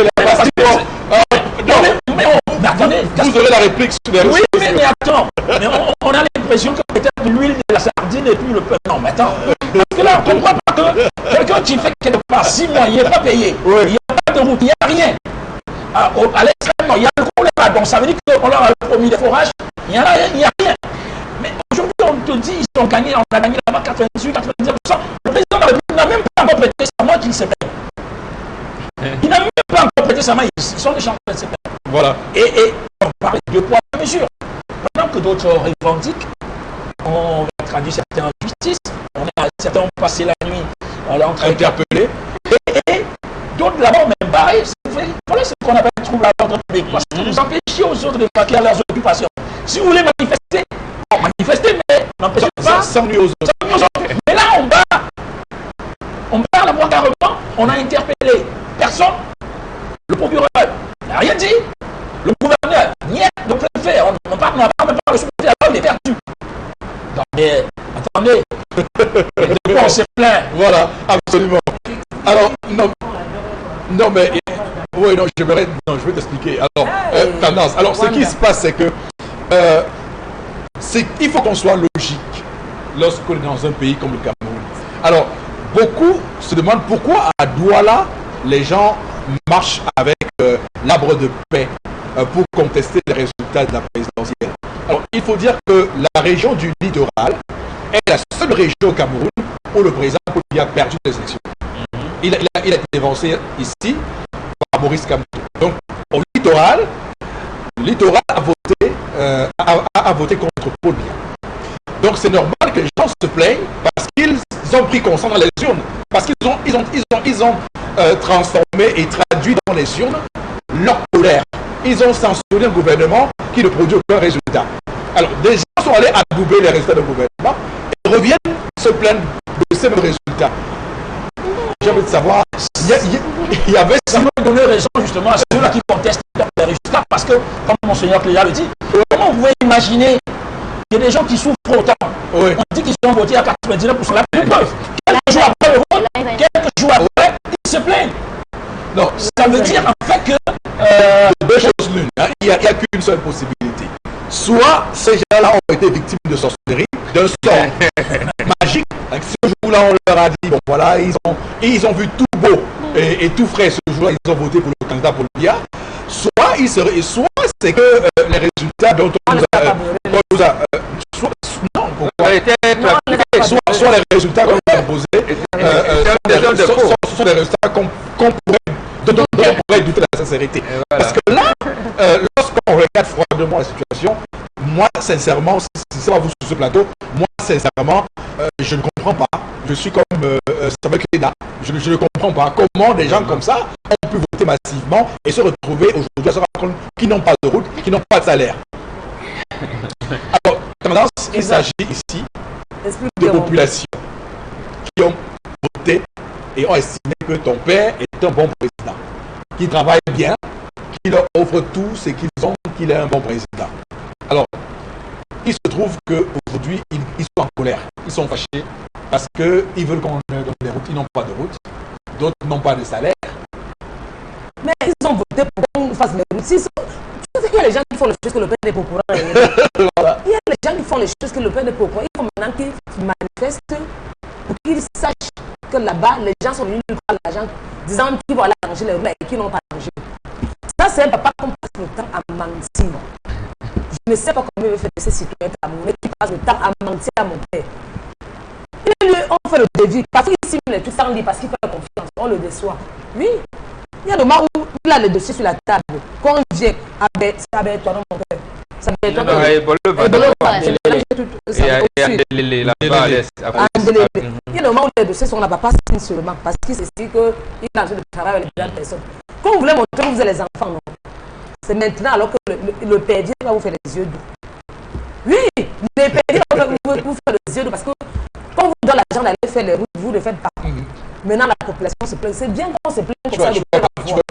mais attendez, vous aurez la réplique sur les réseaux. Oui, mais attends, mais on a l'impression que peut-être l'huile de la sardine et puis le peuple. Non, mais attends, parce que là, on ne comprend pas que quelqu'un qui fait quelque part 6 mois, il n'est pas payé, il n'y a pas de route, il n'y a rien. À l'extrême, il y a le choléra, donc ça veut dire qu'on leur a promis des forages, il n'y a rien. Mais aujourd'hui, on te dit, ils ont gagné, on a gagné là-bas 98, 99%. Le président de la République n'a même pas encore prêté sa main qu'il se paye. Il n'a même pas encore prêté sa main, ils sont des champions de se payer. Voilà. Et on parle de poids et mesure. Maintenant que d'autres revendiquent, on va traduire certains en justice, certains ont passé la nuit, on l'a interpellé. Et d'autres là-bas ont même barré. Voilà ce qu'on appelle trouble à l'ordre public. Parce que vous empêchez aux autres de vaquer à leurs occupations. Si vous voulez manifester, manifester, mais n'empêchez pas sans nuire aux autres. Mais là, on bat la voix carrément, on a interpellé personne. Le procureur n'a rien dit. Le gouverneur, niet, le préfet, on n'a pas même pas le sous-préfet, alors il est perdu. Non, mais attendez, de quoi on s'est plaint? Voilà, absolument. Alors, non mais, oui, non, je vais t'expliquer. Alors, tendance. Alors, ce qui se passe, c'est que il faut qu'on soit logique lorsqu'on est dans un pays comme le Cameroun. Alors, beaucoup se demandent pourquoi à Douala, les gens marchent avec l'arbre de paix pour contester les résultats de la présidentielle. Alors, il faut dire que la région du littoral est la seule région au Cameroun où le président a perdu les élections. Il a été dévancé ici par Maurice Kamto. Donc, au littoral a voté contre Paul Biya. Donc, c'est normal que les gens se plaignent parce qu'ils ont pris conscience dans les urnes. Parce qu'ils ont transformé et traduit dans les urnes leur colère. Ils ont censuré un gouvernement qui ne produit aucun résultat. Alors, des gens sont allés adouber les résultats du gouvernement et reviennent se plaindre de ces mêmes résultats. J'ai envie de savoir, il y avait... Ça m'a donné raison justement à ceux-là qui contestent les résultats, parce que, comme Monseigneur Cléa le dit, comment vous pouvez imaginer qu'il y a des gens qui souffrent autant? Oui. On dit qu'ils ont voté à 99%. La preuve, quelques jours après le vote, quelques jours après, ils se plaignent. Non, ça veut dire en fait que... deux choses l'une, hein. Il n'y a qu'une seule possibilité. Soit ces gens-là ont été victimes de sorcellerie, d'un sort magique. Ce jour-là, on leur a dit, bon voilà, ils ont vu tout beau et tout frais. Ce jour-là, ils ont voté pour le candidat Paul Biya. Soit c'est que les résultats dont on nous a... soit les résultats qu'on nous a posés sont des résultats dont on pourrait douter de la sincérité. Voilà. Parce que là, lorsqu'on regarde froidement la situation, moi, sincèrement, si c'est pas vous sur ce plateau, moi, sincèrement, je ne comprends pas. Je suis comme Samuel Kedarodi. Je ne comprends pas comment des gens comme ça ont pu voter massivement et se retrouver aujourd'hui à se rendre compte qu'ils n'ont pas de route, qu'ils n'ont pas de salaire. Alors, tendance, il s'agit ici de populations qui ont voté et ont estimé que ton père est un bon président, qui travaille bien, qui leur offre tout ce qu'ils ont, qu'il est un bon président. Alors, il se trouve qu'aujourd'hui, ils sont en colère, ils sont fâchés parce qu'ils veulent qu'on donne des routes, ils n'ont pas de route, d'autres n'ont pas de salaire. Mais ils ont voté pour qu'on fasse les routes. Il y a les gens qui font les choses que le père n'est pas au courant. Voilà. Il y a les gens qui font les choses que le père n'est pas au courant. Il faut maintenant qu'ils manifestent pour qu'ils sachent que là-bas, les gens sont venus prendre l'argent, disant qu'ils vont aller arranger les routes et qu'ils n'ont pas arrangé. Ça, c'est un papa qu'on passe le temps à mentir. Je ne sais pas comment il veut faire de ces citoyens camerounais qui passent le temps à mentir à mon père. Il on fait le devis parce qu'il signe les tout ça, on dit parce qu'il fait confiance, on le déçoit. Oui. Il y a des moments où il a le dossier sur la table. Quand il vient, ça va être toi, non, mon père. Ça va être toi. Il y a des moments où les dossiers sont là, papa signe seulement parce qu'il sait qu'il est en train de travailler avec les grandes personnes. Quand vous voulez montrer que vous avez les enfants, non. C'est maintenant alors que le père va vous faire les yeux doux. Oui, le père va vous faire les yeux doux parce que quand vous donnez l'argent d'aller faire les routes, vous ne le faites pas. Maintenant, la population se plaint. C'est bien qu'on se plaigne comme ça.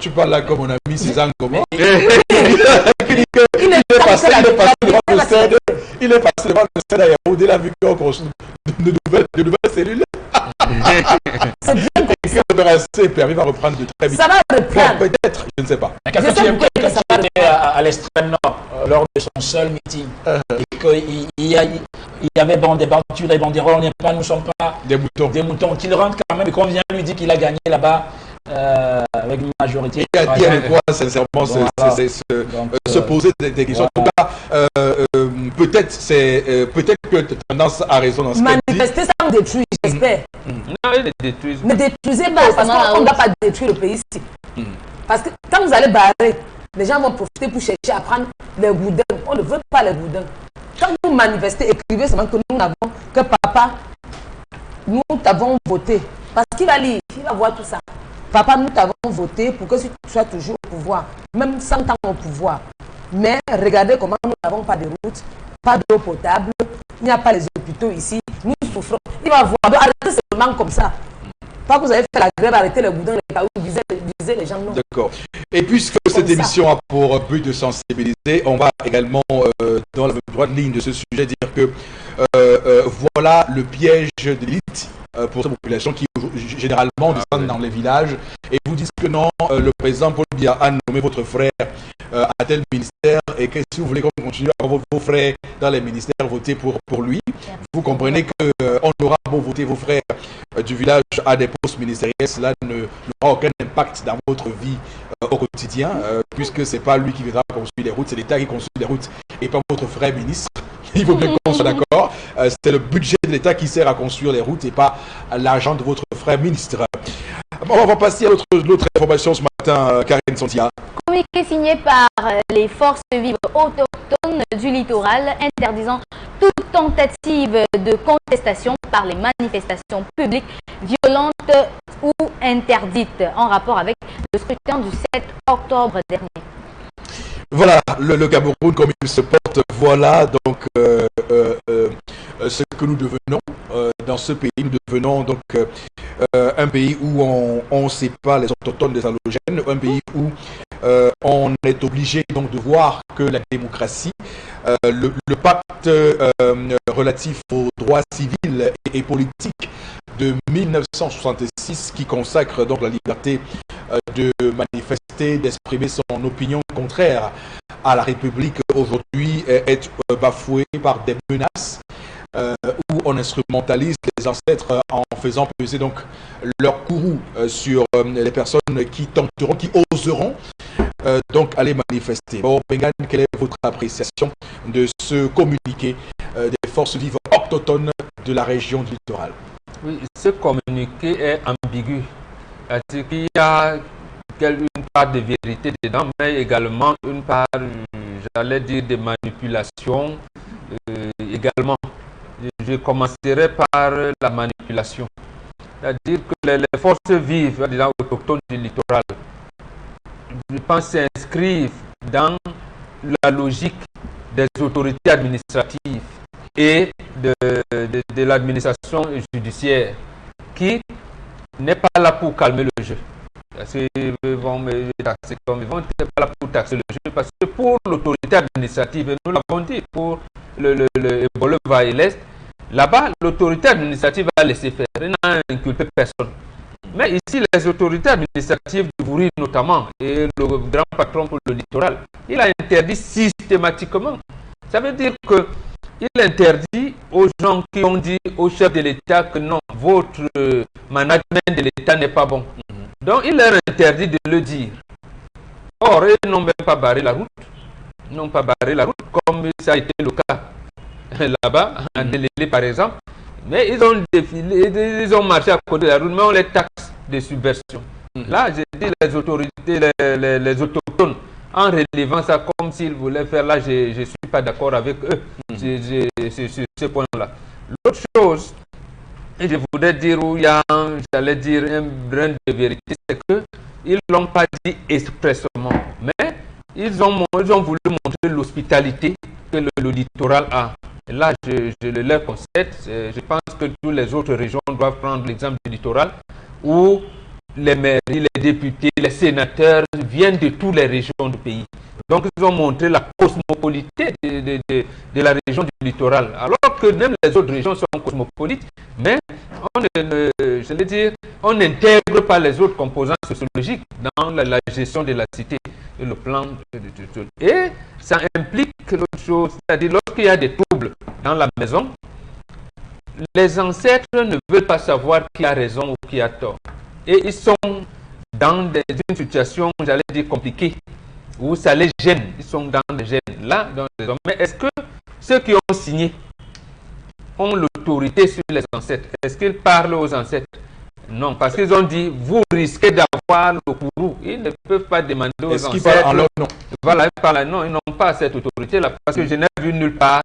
Tu parles là comme mon ami Cézanne, comment il est passé devant le stade à Yaoundé, il a vu qu'on construit de nouvelles cellules. C'est bien que permis va reprendre de très vite. Ça va reprendre. Peut-être, je ne sais pas. Quelqu'un qui était à l'extrême nord lors de son seul meeting et qu'il y avait des barbitures, des banderoles, on n'est pas, nous ne sommes pas des moutons, qu'il rentre quand même et qu'on vient lui dire qu'il a gagné là-bas avec une majorité. Il y a de quoi sincèrement se poser des questions. En tout cas, peut-être que tendance à raison dans ce qu'elle dit. Manifester ça nous détruit, j'espère. Non, il détruit. Ne détruisez pas parce qu'on ne doit pas détruire le pays ici. Parce que quand vous allez barrer, les gens vont profiter pour chercher à prendre les boudins. On ne veut pas les boudins. Quand vous manifestez, écrivez seulement que nous n'avons que papa, nous t'avons voté. Parce qu'il va lire, il va voir tout ça. Papa, nous t'avons voté pour que tu sois toujours au pouvoir, même 100 ans au pouvoir. Mais regardez comment nous n'avons pas de route, pas d'eau potable, il n'y a pas les hôpitaux ici, nous souffrons. Il va voir, donc arrêtez seulement comme ça. Pas que vous avez fait la grève, arrêtez les boudins, les cailloux, visez les gens. D'accord. Et puisque cette émission a pour but de sensibiliser, on va également, dans la droite ligne de ce sujet, dire que voilà le piège de l'élite pour cette population qui généralement descendent dans les villages et vous disent que non, le président Paul Biya a nommé votre frère à tel ministère et que si vous voulez qu'on continue à avoir vos frères dans les ministères, voter pour lui, vous comprenez qu'on aura beau voter vos frères du village à des postes ministériels, cela n'aura aucun impact dans votre vie au quotidien, puisque c'est pas lui qui viendra construire les routes, c'est l'État qui construit les routes et pas votre frère ministre. Il faut bien qu'on soit d'accord. C'est le budget de l'État qui sert à construire les routes et pas l'argent de votre frère ministre. On va passer à l'autre information ce matin, Karine Santia. Communiqué signé par les forces vives autochtones du littoral interdisant toute tentative de contestation par les manifestations publiques violentes ou interdites en rapport avec le scrutin du 7 octobre dernier. Voilà, le Cameroun, comme il se porte, voilà donc ce que nous devenons dans ce pays. Nous devenons donc un pays où on sépare les autochtones des allogènes, un pays où on est obligé donc de voir que la démocratie, le pacte relatif aux droits civils et politiques de 1966 qui consacre donc la liberté de manifester, d'exprimer son opinion contraire à la République aujourd'hui est bafoué par des menaces où on instrumentalise les ancêtres en faisant peser donc leur courroux sur les personnes qui tenteront, qui oseront donc aller manifester. Bon, Bengan, quelle est votre appréciation de ce communiqué des forces vives autochtones de la région du littoral? Oui, ce communiqué est ambigu. C'est-à-dire qu'il y a une part de vérité dedans, mais également une part, j'allais dire, de manipulation également. Je commencerai par la manipulation. C'est-à-dire que les forces vives autochtones du littoral, je pense, s'inscrivent dans la logique des autorités administratives et de l'administration judiciaire qui n'est pas là pour calmer le jeu. Ils vont me taxer comme ils vont, n'est pas là pour taxer le jeu, parce que pour l'autorité administrative, et nous l'avons dit, pour le Bolova et l'Est, là-bas, l'autorité administrative a laissé faire, elle n'a inculpé personne. Mais ici, les autorités administratives du Bouri notamment, et le grand patron pour le littoral, il a interdit systématiquement. Ça veut dire que il interdit aux gens qui ont dit au chef de l'État que non, votre management de l'État n'est pas bon. Donc il leur interdit de le dire. Or, ils n'ont même pas barré la route. Ils n'ont pas barré la route comme ça a été le cas là-bas, en Délélé par exemple. Mais ils ont défilé, ils ont marché à côté de la route, mais on les taxe de subversion. Là, j'ai dit les autorités, les autochtones, en relevant ça comme s'ils voulaient faire, là, je ne suis pas d'accord avec eux sur ce point-là. L'autre chose, et je voudrais dire où il y a, j'allais dire, un brin de vérité, c'est qu'ils ne l'ont pas dit expressément, mais ils ont voulu montrer l'hospitalité que le littoral a. Et là, je le leur concède. Je pense que toutes les autres régions doivent prendre l'exemple du littoral, où les mairies, les députés, les sénateurs viennent de toutes les régions du pays. Donc, ils ont montré la cosmopolité de la région du littoral. Alors que même les autres régions sont cosmopolites, mais on n'intègre pas les autres composants sociologiques dans la gestion de la cité et le plan. Et ça implique l'autre chose, c'est-à-dire lorsqu'il y a des troubles dans la maison, les ancêtres ne veulent pas savoir qui a raison ou qui a tort. Et ils sont dans une situation, j'allais dire, compliquée, où ça les gêne. Ils sont dans des gènes. Là, mais est-ce que ceux qui ont signé ont l'autorité sur les ancêtres? Est-ce qu'ils parlent aux ancêtres? Non, parce qu'ils ont dit, vous risquez d'avoir le courroux. Ils ne peuvent pas demander aux ancêtres. Est-ce qu'ils parlent en leur nom? Voilà, ils parlent non, ils n'ont pas cette autorité-là, parce que je n'ai vu nulle part,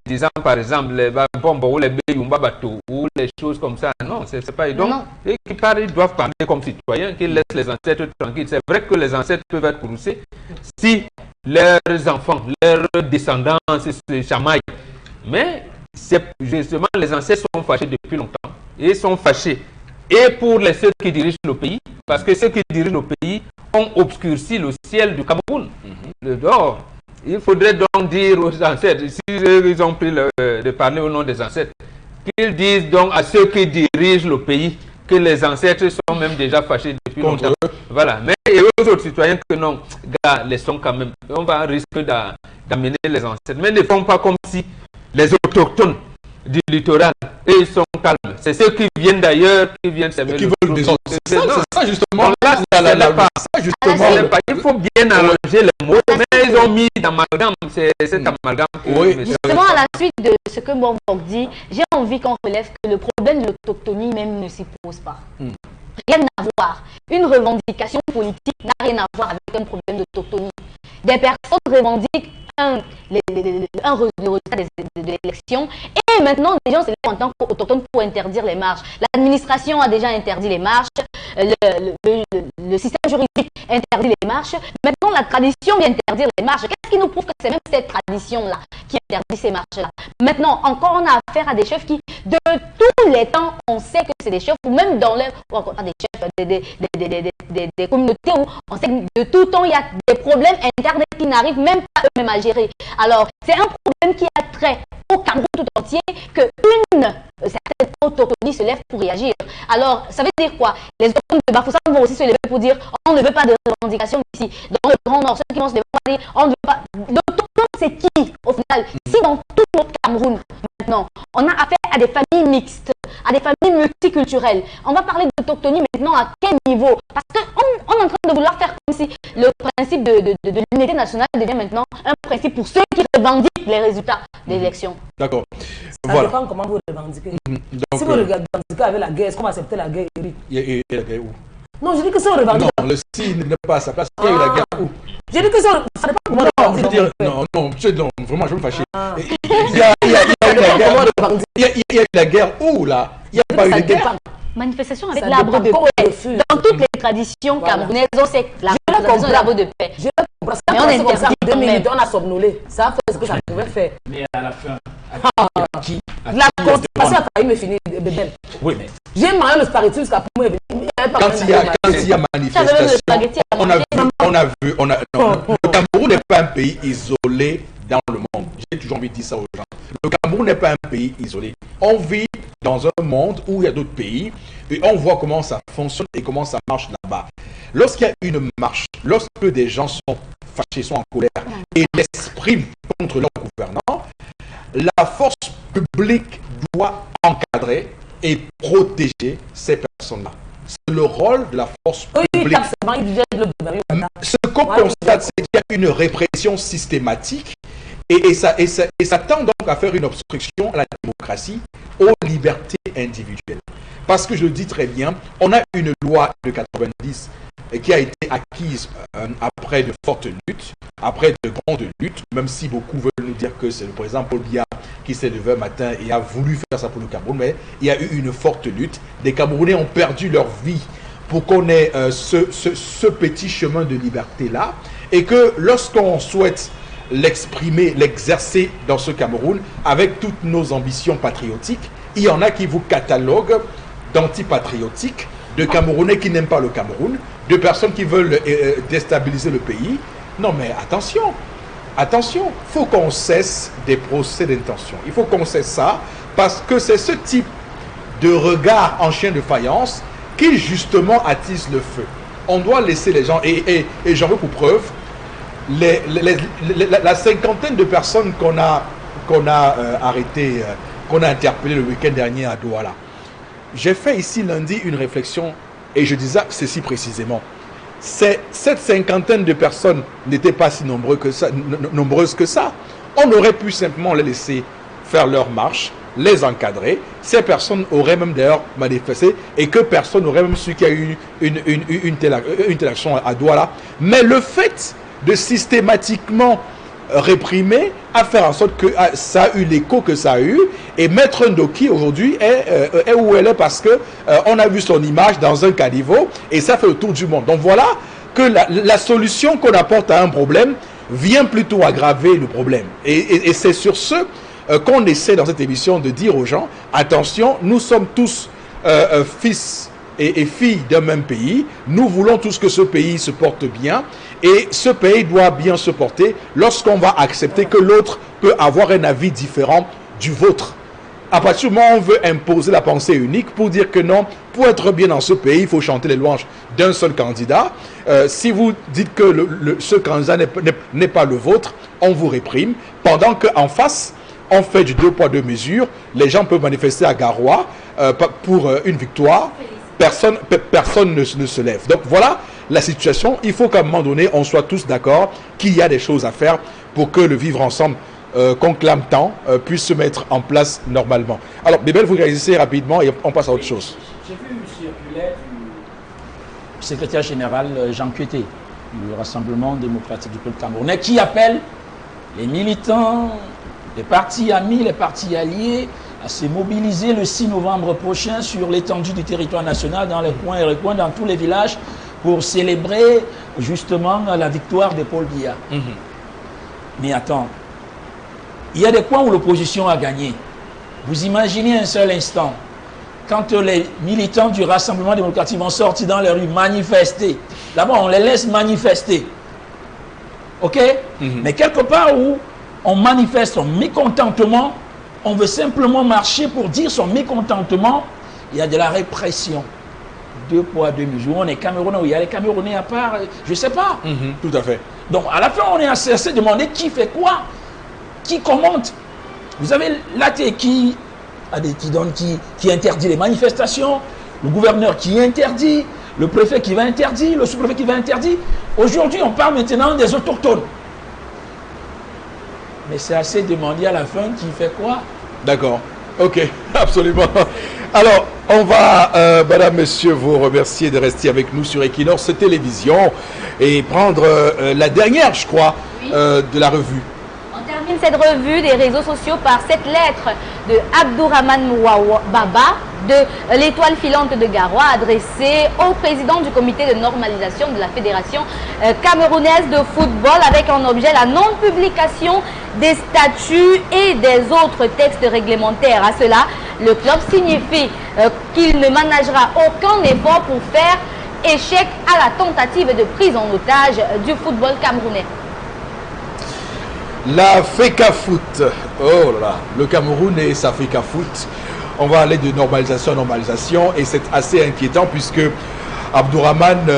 disant par exemple, les bombes ou les béyumba bateau, ou les choses comme ça. Non, c'est pas évident. Et qui parlent, ils doivent parler comme citoyens, qu'ils laissent les ancêtres tranquilles. C'est vrai que les ancêtres peuvent être courroucés si leurs enfants, leurs descendants se chamaillent. Mais justement, les ancêtres sont fâchés depuis longtemps. Et ils sont fâchés. Et pour ceux qui dirigent le pays, parce que ceux qui dirigent le pays ont obscurci le ciel du Cameroun. Dehors. Il faudrait donc dire aux ancêtres, si ils ont pris de parler au nom des ancêtres, qu'ils disent donc à ceux qui dirigent le pays que les ancêtres sont même déjà fâchés depuis longtemps. Voilà. Mais et aux autres citoyens que non, gars, laissons quand même. On va risquer d'amener les ancêtres. Mais ne font pas comme si les autochtones du littoral, et ils sont calmes. C'est ceux qui viennent d'ailleurs, qui viennent s'aimer. Qui veulent des autres. C'est ça justement. Il faut bien arranger les mots, mais ils ont mis d'amalgame, c'est cet amalgame. Justement, à la suite de ce que Bombok dit, j'ai envie qu'on relève que le problème de l'autochtonie même ne s'y pose pas. Rien à voir. Une revendication politique n'a rien à voir avec un problème d'autochtonie. Des personnes revendiquent le résultat de l'élection et maintenant les gens se lèvent en tant qu'autochtones pour interdire les marches. L'administration a déjà interdit les marches, le système juridique interdit les marches. Maintenant la tradition vient interdire les marches. Qu'est-ce qui nous prouve que c'est même cette tradition-là qui interdit ces marches-là? Maintenant encore on a affaire à des chefs qui de tous les temps on sait que c'est des chefs, ou même dans les des chefs des communautés où on sait que de tout temps il y a des problèmes internes qui n'arrivent même pas eux-mêmes à gérer. Alors c'est un problème qui a trait au Cameroun tout entier que certaines autochtonie se lèvent pour réagir. Alors ça veut dire quoi? Les autochtones de Bafoussam vont aussi se lever pour dire on ne veut pas de revendications ici. Dans le Grand Nord, ceux qui vont se lever pour dire on ne veut pas. L'autochtone c'est qui au final? Si dans tout notre Cameroun maintenant on a affaire à des familles mixtes, à des familles multiculturelles, on va parler d'autochtonie maintenant à quel niveau? Parce qu'on est en train de vouloir faire comme si le principe de l'unité nationale devient maintenant un principe pour ceux qui revendiquent les résultats des élections. D'accord. Ça dépend comment vous revendiquez. Si vous revendiquez avec la guerre, est-ce qu'on va accepter la guerre, Eric? Il y a la guerre où? Non, je dis que si on revendique... Non, le signe n'est pas à sa place. Il y a eu la guerre où? Je dis que ça dépend comment on revendique. Non, vraiment, je veux me fâcher. Il y a eu la guerre où, là? Il n'y a pas eu de guerre. Manifestation avec l'arbre de paix. Dans toutes les traditions camerounaises, on sait que l'arbre de paix. Je comprends ça. Mais on est interdit quand même. On a somnolé. Ça a fait ce que ça pouvait faire. Mais à la fin, la constipation a failli me finir de belle. Oui, mais... J'ai mangé le spaghetti jusqu'à pour moi. Quand il y a manifestation, le Cameroun n'est pas un pays isolé dans le monde. J'ai toujours envie de dire ça aux gens. Le Cameroun n'est pas un pays isolé. On vit dans un monde où il y a d'autres pays et on voit comment ça fonctionne et comment ça marche là-bas. Lorsqu'il y a une marche, lorsque des gens sont fâchés, sont en colère et l'expriment contre leur gouvernant, la force publique doit encadrer et protéger ces personnes-là. C'est le rôle de la force publique. Ce qu'on constate, c'est qu'il y a une répression systématique Et ça tend donc à faire une obstruction à la démocratie, aux libertés individuelles. Parce que je le dis très bien, on a une loi de 90 qui a été acquise après de fortes luttes, après de grandes luttes, même si beaucoup veulent nous dire que c'est le président Paul Biya qui s'est levé un matin et a voulu faire ça pour le Cameroun, mais il y a eu une forte lutte. Des Camerounais ont perdu leur vie pour qu'on ait ce petit chemin de liberté-là, et que lorsqu'on souhaite l'exprimer, l'exercer dans ce Cameroun, avec toutes nos ambitions patriotiques, il y en a qui vous cataloguent d'antipatriotiques, de Camerounais qui n'aiment pas le Cameroun, de personnes qui veulent déstabiliser le pays. Non mais attention, attention, il faut qu'on cesse des procès d'intention. Il faut qu'on cesse ça, parce que c'est ce type de regard en chien de faïence qui justement attise le feu. On doit laisser les gens, et j'en veux pour preuve, la cinquantaine de personnes qu'on a arrêtées, qu'on a interpellées le week-end dernier à Douala. J'ai fait ici lundi une réflexion et je disais ceci précisément. Cette cinquantaine de personnes n'étaient pas si nombreuses que ça. On aurait pu simplement les laisser faire leur marche, les encadrer. Ces personnes auraient même d'ailleurs manifesté et que personne n'aurait même su qu'il y a eu une telle action à Douala. Mais le fait de systématiquement réprimer, à faire en sorte que ça a eu l'écho que ça a eu, et Maître Ndoki aujourd'hui est où elle est, parce que on a vu son image dans un caniveau et ça fait le tour du monde. Donc voilà que la solution qu'on apporte à un problème vient plutôt aggraver le problème, et c'est sur ce qu'on essaie dans cette émission de dire aux gens, attention, nous sommes tous fils et filles d'un même pays, nous voulons tous que ce pays se porte bien, et ce pays doit bien se porter lorsqu'on va accepter que l'autre peut avoir un avis différent du vôtre. À partir du moment où on veut imposer la pensée unique pour dire que non, pour être bien dans ce pays, il faut chanter les louanges d'un seul candidat. Si vous dites que ce candidat n'est pas le vôtre, on vous réprime, pendant qu'en face, on fait du 2 poids 2 mesures. Les gens peuvent manifester à Garoua pour une victoire. Personne ne se lève. Donc voilà la situation. Il faut qu'à un moment donné, on soit tous d'accord qu'il y a des choses à faire pour que le vivre ensemble qu'on clame tant puisse se mettre en place normalement. Alors, Bébel, vous réagissez rapidement et on passe à autre chose. J'ai vu une circulaire du secrétaire général Jean Kueté, du Rassemblement démocratique du peuple camerounais, qui appelle les militants, les partis amis, les partis alliés à se mobiliser le 6 novembre prochain sur l'étendue du territoire national, dans les coins et recoins, dans tous les villages, pour célébrer justement la victoire de Paul Biya. Mais attends, il y a des points où l'opposition a gagné. Vous imaginez un seul instant, quand les militants du Rassemblement démocratique vont sortir dans les rues manifester, d'abord on les laisse manifester, ok? Mais quelque part où on manifeste son mécontentement, on veut simplement marcher pour dire son mécontentement, il y a de la répression. 2 poids 2 mesures. On est Camerounais, où il y a les Camerounais à part, je ne sais pas. Tout à fait. Donc à la fin, on est à se demander qui fait quoi, qui commente. Vous avez l'AT qui interdit les manifestations, le gouverneur qui interdit, le préfet qui va interdire, le sous-préfet qui va interdire. Aujourd'hui, on parle maintenant des autochtones. Mais c'est assez demandé à la fin qui fait quoi. D'accord. Ok, absolument. Alors, on va, madame, monsieur, vous remercier de rester avec nous sur Equinox Télévision et prendre la dernière, je crois, de la revue. On termine cette revue des réseaux sociaux par cette lettre de Abdourahmane Baba de l'Étoile filante de Garoua adressée au président du comité de normalisation de la Fédération camerounaise de football, avec en objet la non-publication des statuts et des autres textes réglementaires. À cela, le club signifie qu'il ne managera aucun effort pour faire échec à la tentative de prise en otage du football camerounais. La FECA Foot, oh là là, le Cameroun et sa FECA Foot. On va aller de normalisation à normalisation et c'est assez inquiétant puisque Abdourahmane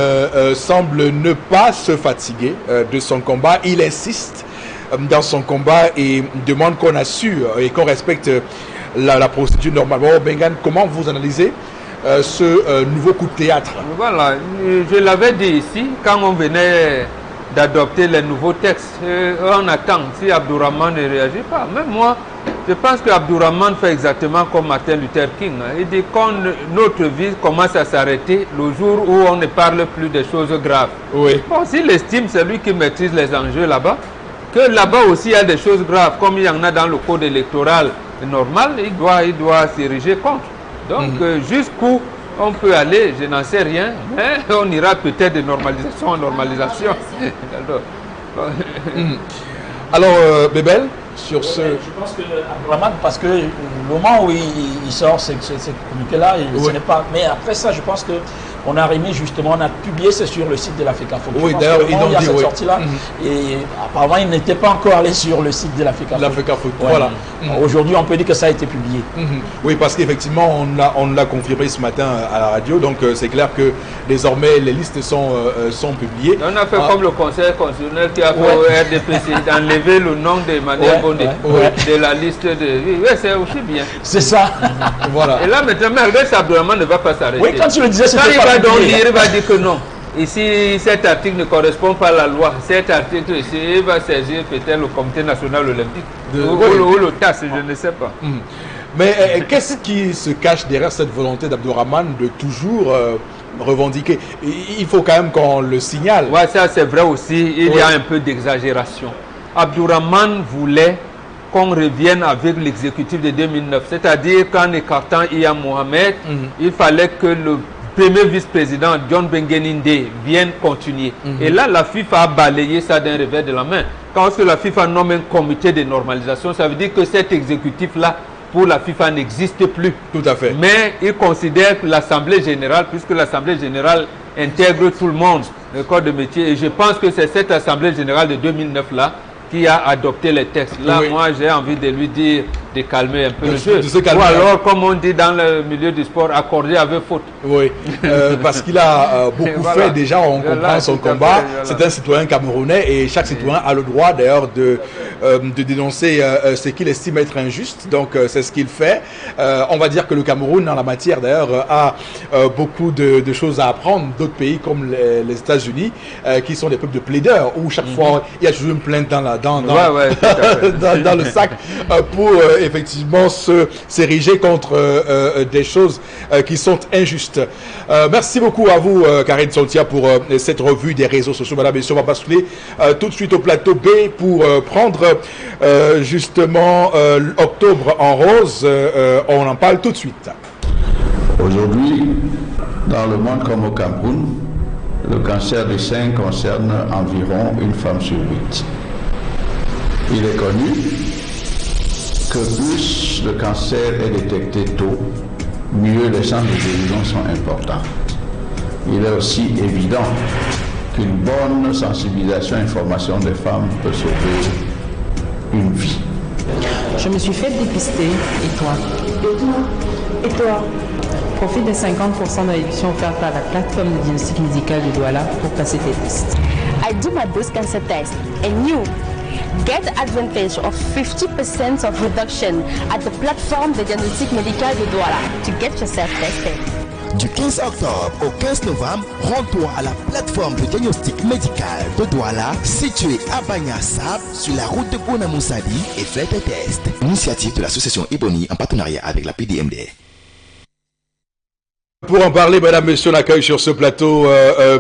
semble ne pas se fatiguer de son combat. Il insiste dans son combat et demande qu'on assure et qu'on respecte la procédure normale. Bon, Bengan, comment vous analysez ce nouveau coup de théâtre? Voilà, je l'avais dit ici, quand on venait d'adopter les nouveaux textes. On attend si Abdourahmane ne réagit pas. Même moi, je pense que Abdourahmane fait exactement comme Martin Luther King. Il dit quand notre vie commence à s'arrêter le jour où on ne parle plus des choses graves. Oui. Bon, s'il estime, c'est lui qui maîtrise les enjeux là-bas, que là-bas aussi il y a des choses graves, comme il y en a dans le code électoral normal, il doit s'ériger contre. Donc, jusqu'où on peut aller, je n'en sais rien, mais on ira peut-être de normalisation en normalisation. Alors, Bébel, sur ce... Je pense que Abdourahmane, parce que le moment où il sort ces communiqués-là, ce n'est pas... Mais après ça, je pense que on a remis justement, on a publié, c'est sur le site de la FECAFO. Oui, d'ailleurs, il y a cette sortie-là. Et apparemment, il n'était pas encore allé sur le site de la FECAFO. La FECAFO, voilà. Aujourd'hui, on peut dire que ça a été publié. Oui, parce qu'effectivement, on l'a confirmé ce matin à la radio. Donc, c'est clair que désormais, les listes sont publiées. On a fait comme le Conseil constitutionnel qui a fait au RDPC, d'enlever le nom d'Emmanuel Bondé de la liste de... Oui, c'est aussi bien. C'est ça. Voilà. Et là, maintenant, malgré ça, Abdourahmane ne va pas s'arrêter. Oui, quand tu le disais, c'était pas... Donc, il va dire que non. Ici, cet article ne correspond pas à la loi. Cet article ici, il va saisir peut-être le Comité national olympique ou le TAS, je ne sais pas. Mais qu'est-ce qui se cache derrière cette volonté d'Abdourahmane de toujours revendiquer? Il faut quand même qu'on le signale. Oui, ça c'est vrai aussi. Il y a un peu d'exagération. Abdourahmane voulait qu'on revienne avec l'exécutif de 2009. C'est-à-dire qu'en écartant Iya Mohamed, il fallait que le premier vice-président John Bengeninde vienne continuer. Et là, la FIFA a balayé ça d'un revers de la main. Quand la FIFA nomme un comité de normalisation, ça veut dire que cet exécutif-là, pour la FIFA, n'existe plus. Tout à fait. Mais il considère que l'Assemblée générale, puisque l'Assemblée générale intègre tout le monde, le corps de métier, et je pense que c'est cette Assemblée générale de 2009-là qui a adopté les textes. Là, moi, j'ai envie de lui dire de calmer un peu le jeu. Ou alors, comme on dit dans le milieu du sport, accorder avec faute. Oui, parce qu'il a beaucoup fait déjà, on comprend son combat. C'est un citoyen camerounais et chaque citoyen a le droit d'ailleurs de dénoncer ce qu'il estime être injuste. Donc, c'est ce qu'il fait. On va dire que le Cameroun, en la matière d'ailleurs, a beaucoup de choses à apprendre d'autres pays comme les États-Unis, qui sont des peuples de plaideurs, où chaque fois, il y a toujours une plainte dans le sac pour effectivement s'ériger contre des choses qui sont injustes. Merci beaucoup à vous, Karine Sontia, pour cette revue des réseaux sociaux. Madame, messieurs, on va basculer tout de suite au plateau B pour prendre justement Octobre en rose. On en parle tout de suite. Aujourd'hui, dans le monde comme au Cameroun, le cancer du sein concerne environ une femme sur 8. Il est connu que plus le cancer est détecté tôt, mieux les chances de guérison sont importantes. Il est aussi évident qu'une bonne sensibilisation et information des femmes peut sauver une vie. Je me suis fait dépister, et toi? Et toi? Profite des 50% de réduction offerte par la plateforme de diagnostic médical de Douala pour passer tes tests. I do my breast cancer test, and you get advantage of 50% of reduction at the platform de diagnostic médical de Douala to get yourself tested. Du 15 octobre au 15 novembre, rends-toi à la plateforme de diagnostic médical de Douala, située à Banyasab, sur la route de Bonamoussadi, et fais tes tests. Initiative de l'association Ebony en partenariat avec la PDMD. Pour en parler, madame, monsieur, on accueille sur ce plateau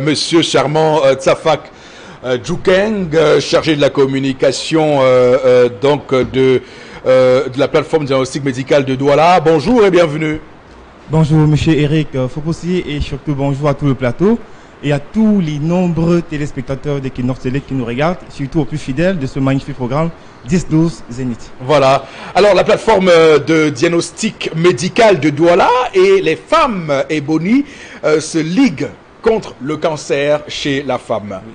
monsieur charmant Tsafak Djoukeng, chargé de la communication donc de la plateforme diagnostic médical de Douala. Bonjour et bienvenue. Bonjour monsieur Eric Fopossi et surtout bonjour à tout le plateau et à tous les nombreux téléspectateurs d'Equinox Télé qui nous regardent, surtout aux plus fidèles de ce magnifique programme 10-12 Zénith. Voilà. Alors la plateforme de diagnostic médical de Douala et les femmes Ebony se liguent contre le cancer chez la femme. Oui.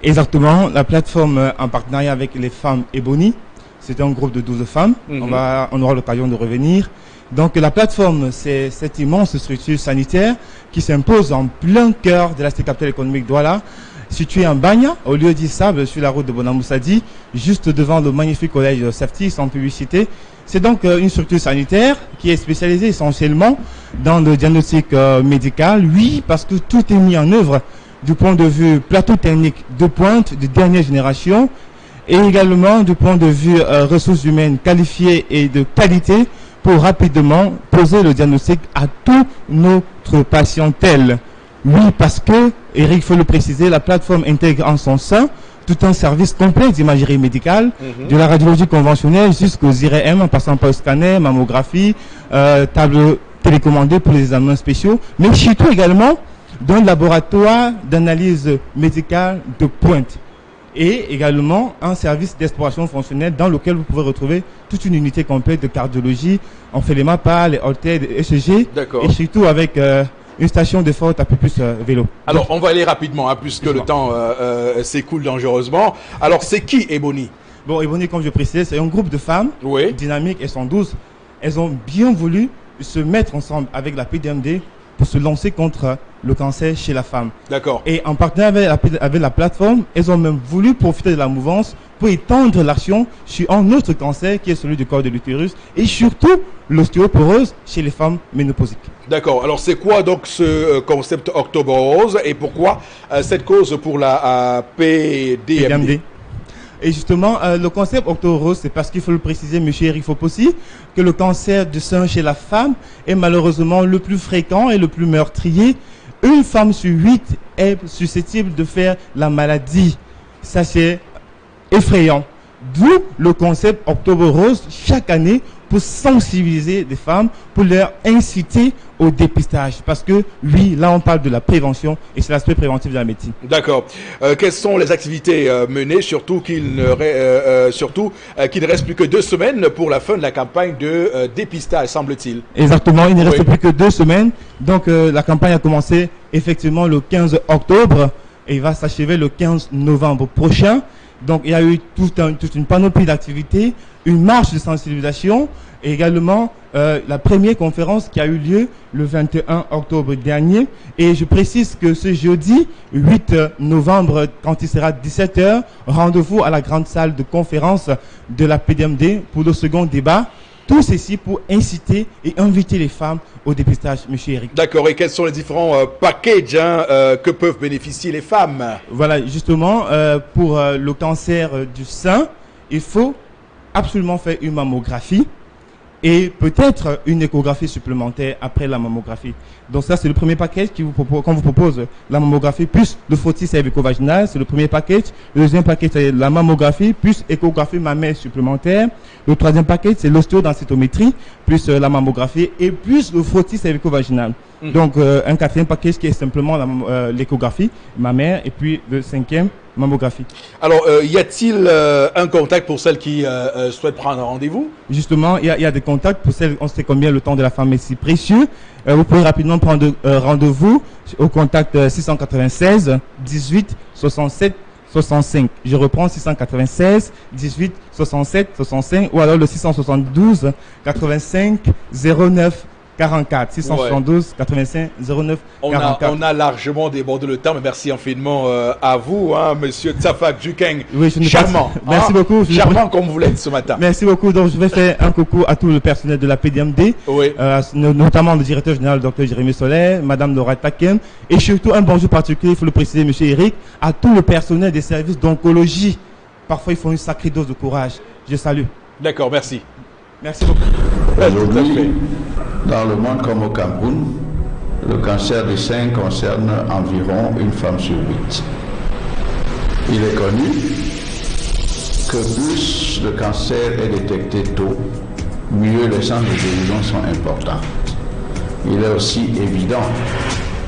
Exactement. La plateforme en partenariat avec les femmes Ebony, c'est un groupe de 12 femmes. On aura l'occasion de revenir. Donc la plateforme, c'est cette immense structure sanitaire qui s'impose en plein cœur de la capitale économique Douala, située en Bagna, au lieu dit Sable, sur la route de Bonamoussadi, juste devant le magnifique collège de Safety, sans publicité. C'est donc une structure sanitaire qui est spécialisée essentiellement dans le diagnostic médical. Oui, parce que tout est mis en œuvre du point de vue plateau technique de pointe de dernière génération et également du point de vue ressources humaines qualifiées et de qualité pour rapidement poser le diagnostic à toute notre patientèle. Oui, parce que, Eric, il faut le préciser, la plateforme intègre en son sein tout un service complet d'imagerie médicale, de la radiologie conventionnelle jusqu'aux IRM, en passant par le scanner, mammographie, table télécommandée pour les examens spéciaux, mais surtout également d'un laboratoire d'analyse médicale de pointe. Et également un service d'exploration fonctionnelle dans lequel vous pouvez retrouver toute une unité complète de cardiologie. On fait les MAPA, les haltères, les ECG, et surtout avec une station de forte à peu plus vélo. Alors, on va aller rapidement, hein, puisque le temps s'écoule dangereusement. Alors, c'est qui Ebony? Bon, Ebony, comme je précisais, c'est un groupe de femmes dynamiques, elles sont 12. Elles ont bien voulu se mettre ensemble avec la PDMD pour se lancer contre le cancer chez la femme. D'accord. Et en partenariat avec la plateforme, elles ont même voulu profiter de la mouvance pour étendre l'action sur un autre cancer qui est celui du corps de l'utérus et surtout l'ostéoporose chez les femmes ménopausiques. D'accord. Alors c'est quoi donc ce concept Octobre Rose et pourquoi cette cause pour la PDMD? Et justement, le concept Octobre Rose, c'est parce qu'il faut le préciser, M. Eric Fopossi, que le cancer du sein chez la femme est malheureusement le plus fréquent et le plus meurtrier. Une femme sur 8 est susceptible de faire la maladie. Ça, c'est effrayant. D'où le concept Octobre Rose chaque année pour sensibiliser des femmes, pour leur inciter au dépistage. Parce que, oui, là, on parle de la prévention et c'est l'aspect préventif de la médecine. D'accord. Quelles sont les activités menées, surtout qu'il ne reste plus que 2 semaines pour la fin de la campagne de dépistage, semble-t-il? Exactement, il ne reste plus que 2 semaines. Donc, la campagne a commencé effectivement le 15 octobre et va s'achever le 15 novembre prochain. Donc, il y a eu toute une panoplie d'activités, une marche de sensibilisation et également la première conférence qui a eu lieu le 21 octobre dernier. Et je précise que ce jeudi 8 novembre, quand il sera 17h, rendez-vous à la grande salle de conférence de la PDMD pour le second débat. Tout ceci pour inciter et inviter les femmes au dépistage, M. Eric. D'accord. Et quels sont les différents packages que peuvent bénéficier les femmes? Voilà, justement, pour le cancer du sein, il faut absolument faire une mammographie et peut-être une échographie supplémentaire après la mammographie. Donc ça, c'est le premier package qu'on vous propose, la mammographie plus le frottis cervico-vaginal, c'est le premier package. Le deuxième package, c'est la mammographie plus échographie mammaire supplémentaire. Le troisième package, c'est l'ostéodensitométrie plus la mammographie et plus le frottis cervico-vaginal. Donc un quatrième package qui est simplement l'échographie mammaire et puis le cinquième, mammographie. Alors, y a-t-il un contact pour celles qui souhaitent prendre un rendez-vous? Justement, il y a des contacts pour celles, on sait combien le temps de la femme est si précieux. Vous pouvez rapidement prendre rendez-vous au contact 696 18 67 65. Je reprends 696 18 67 65 ou alors le 672 85 09 44, 672 85 09 44. On a largement débordé le temps, mais merci infiniment à vous, hein, Monsieur Tsafak Djukeng. Oui, charmant. Merci beaucoup. Charmant comme vous l'êtes ce matin. Merci beaucoup. Donc, je vais faire un coucou à tout le personnel de la PDMD, notamment le directeur général, Dr Jérémy Soler, Madame Laura Taken, et surtout un bonjour particulier, il faut le préciser, Monsieur Eric, à tout le personnel des services d'oncologie. Parfois, ils font une sacrée dose de courage. Je salue. D'accord, merci. Merci beaucoup. Aujourd'hui, dans le monde comme au Cameroun, le cancer du sein concerne environ une femme sur 8. Il est connu que plus le cancer est détecté tôt, mieux les chances de guérison sont importantes. Il est aussi évident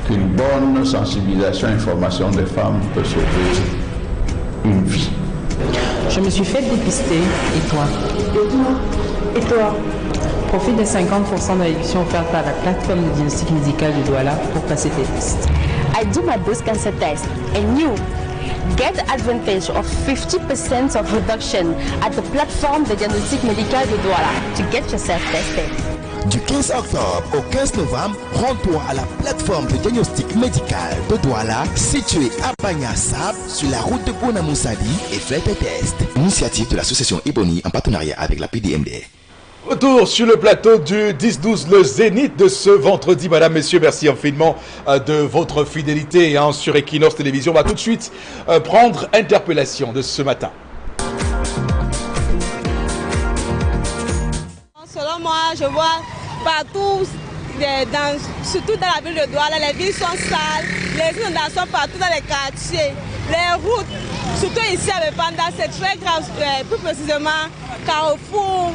qu'une bonne sensibilisation et information des femmes peut sauver une vie. Je me suis fait dépister, et toi? Et toi? Profite des 50% de réduction offerte par la plateforme de diagnostic médical de Douala pour passer tes tests. I do my breast cancer test and you get advantage of 50% of reduction at the platform de diagnostic médical de Douala to get yourself tested. Du 15 octobre au 15 novembre, rends-toi à la plateforme de diagnostic médical de Douala, située à Bagnassab, sur la route de Bonamoussadi, et fais tes tests. Initiative de l'association Ebony en partenariat avec la PDMD. Retour sur le plateau du 10-12, le Zénith de ce vendredi. Madame, messieurs, merci infiniment de votre fidélité sur Equinox Télévision. On va tout de suite prendre interpellation de ce matin. Selon moi, je vois partout, surtout dans la ville de Douala, les villes sont sales, les inondations partout dans les quartiers, les routes, surtout ici à Bepanda, c'est très grave, plus précisément Carrefour,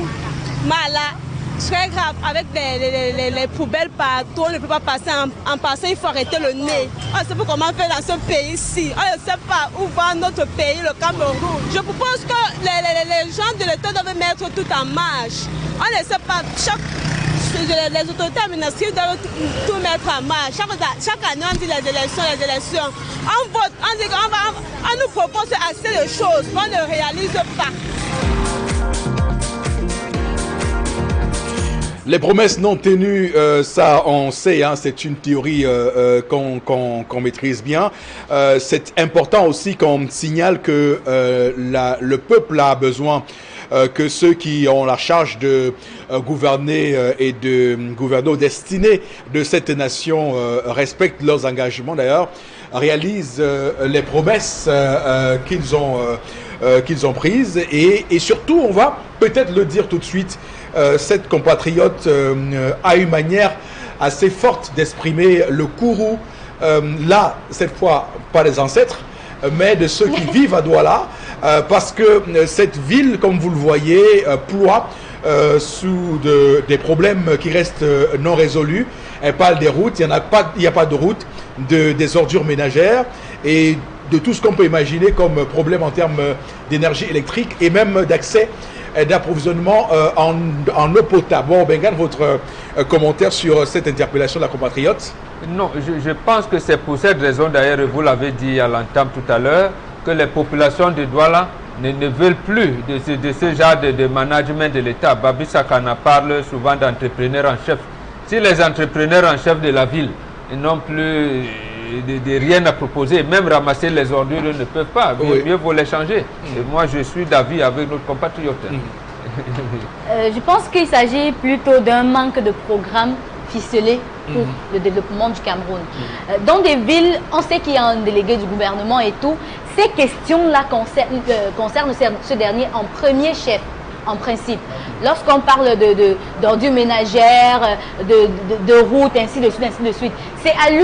Mala, très grave, avec les poubelles partout, on ne peut pas passer, en passant il faut arrêter le nez. On ne sait pas comment faire dans ce pays-ci, on ne sait pas où va notre pays, le Cameroun. Je propose que les gens de l'État doivent mettre tout en marche. On ne sait pas, les autorités administratives doivent tout mettre en marche. Chaque année on dit les élections. On vote, on dit on nous propose assez de choses qu'on ne réalise pas. Les promesses non tenues, ça on sait, c'est une théorie qu'on maîtrise bien. C'est important aussi qu'on signale que le peuple a besoin que ceux qui ont la charge de gouverner et de gouverner aux destinées de cette nation respectent leurs engagements d'ailleurs, réalisent les promesses qu'ils ont prises et surtout, on va peut-être le dire tout de suite, cette compatriote a une manière assez forte d'exprimer le courroux, là, cette fois, pas des ancêtres, mais de ceux qui vivent à Douala, parce que cette ville, comme vous le voyez, ploie sous des problèmes qui restent non résolus. Elle parle des routes, il n'y a pas de route, des ordures ménagères et de tout ce qu'on peut imaginer comme problème en termes d'énergie électrique et même d'accès d'approvisionnement en eau potable. Bon, Bengan, votre commentaire sur cette interpellation de la compatriote? Non, je pense que c'est pour cette raison, d'ailleurs, vous l'avez dit à l'entame tout à l'heure, que les populations de Douala ne veulent plus de ce genre de management de l'État. Babi Sakana parle souvent d'entrepreneurs en chef. Si les entrepreneurs en chef de la ville n'ont plus de rien à proposer, même ramasser les ordures, ne peuvent pas. Mieux vaut les changer. Et moi, je suis d'avis avec notre compatriote. Je pense qu'il s'agit plutôt d'un manque de programme ficelé pour le développement du Cameroun. Dans des villes, on sait qu'il y a un délégué du gouvernement et tout. Ces questions-là concernent ce dernier en premier chef, en principe. Lorsqu'on parle d'ordures ménagères, de routes, ainsi de suite, c'est à lui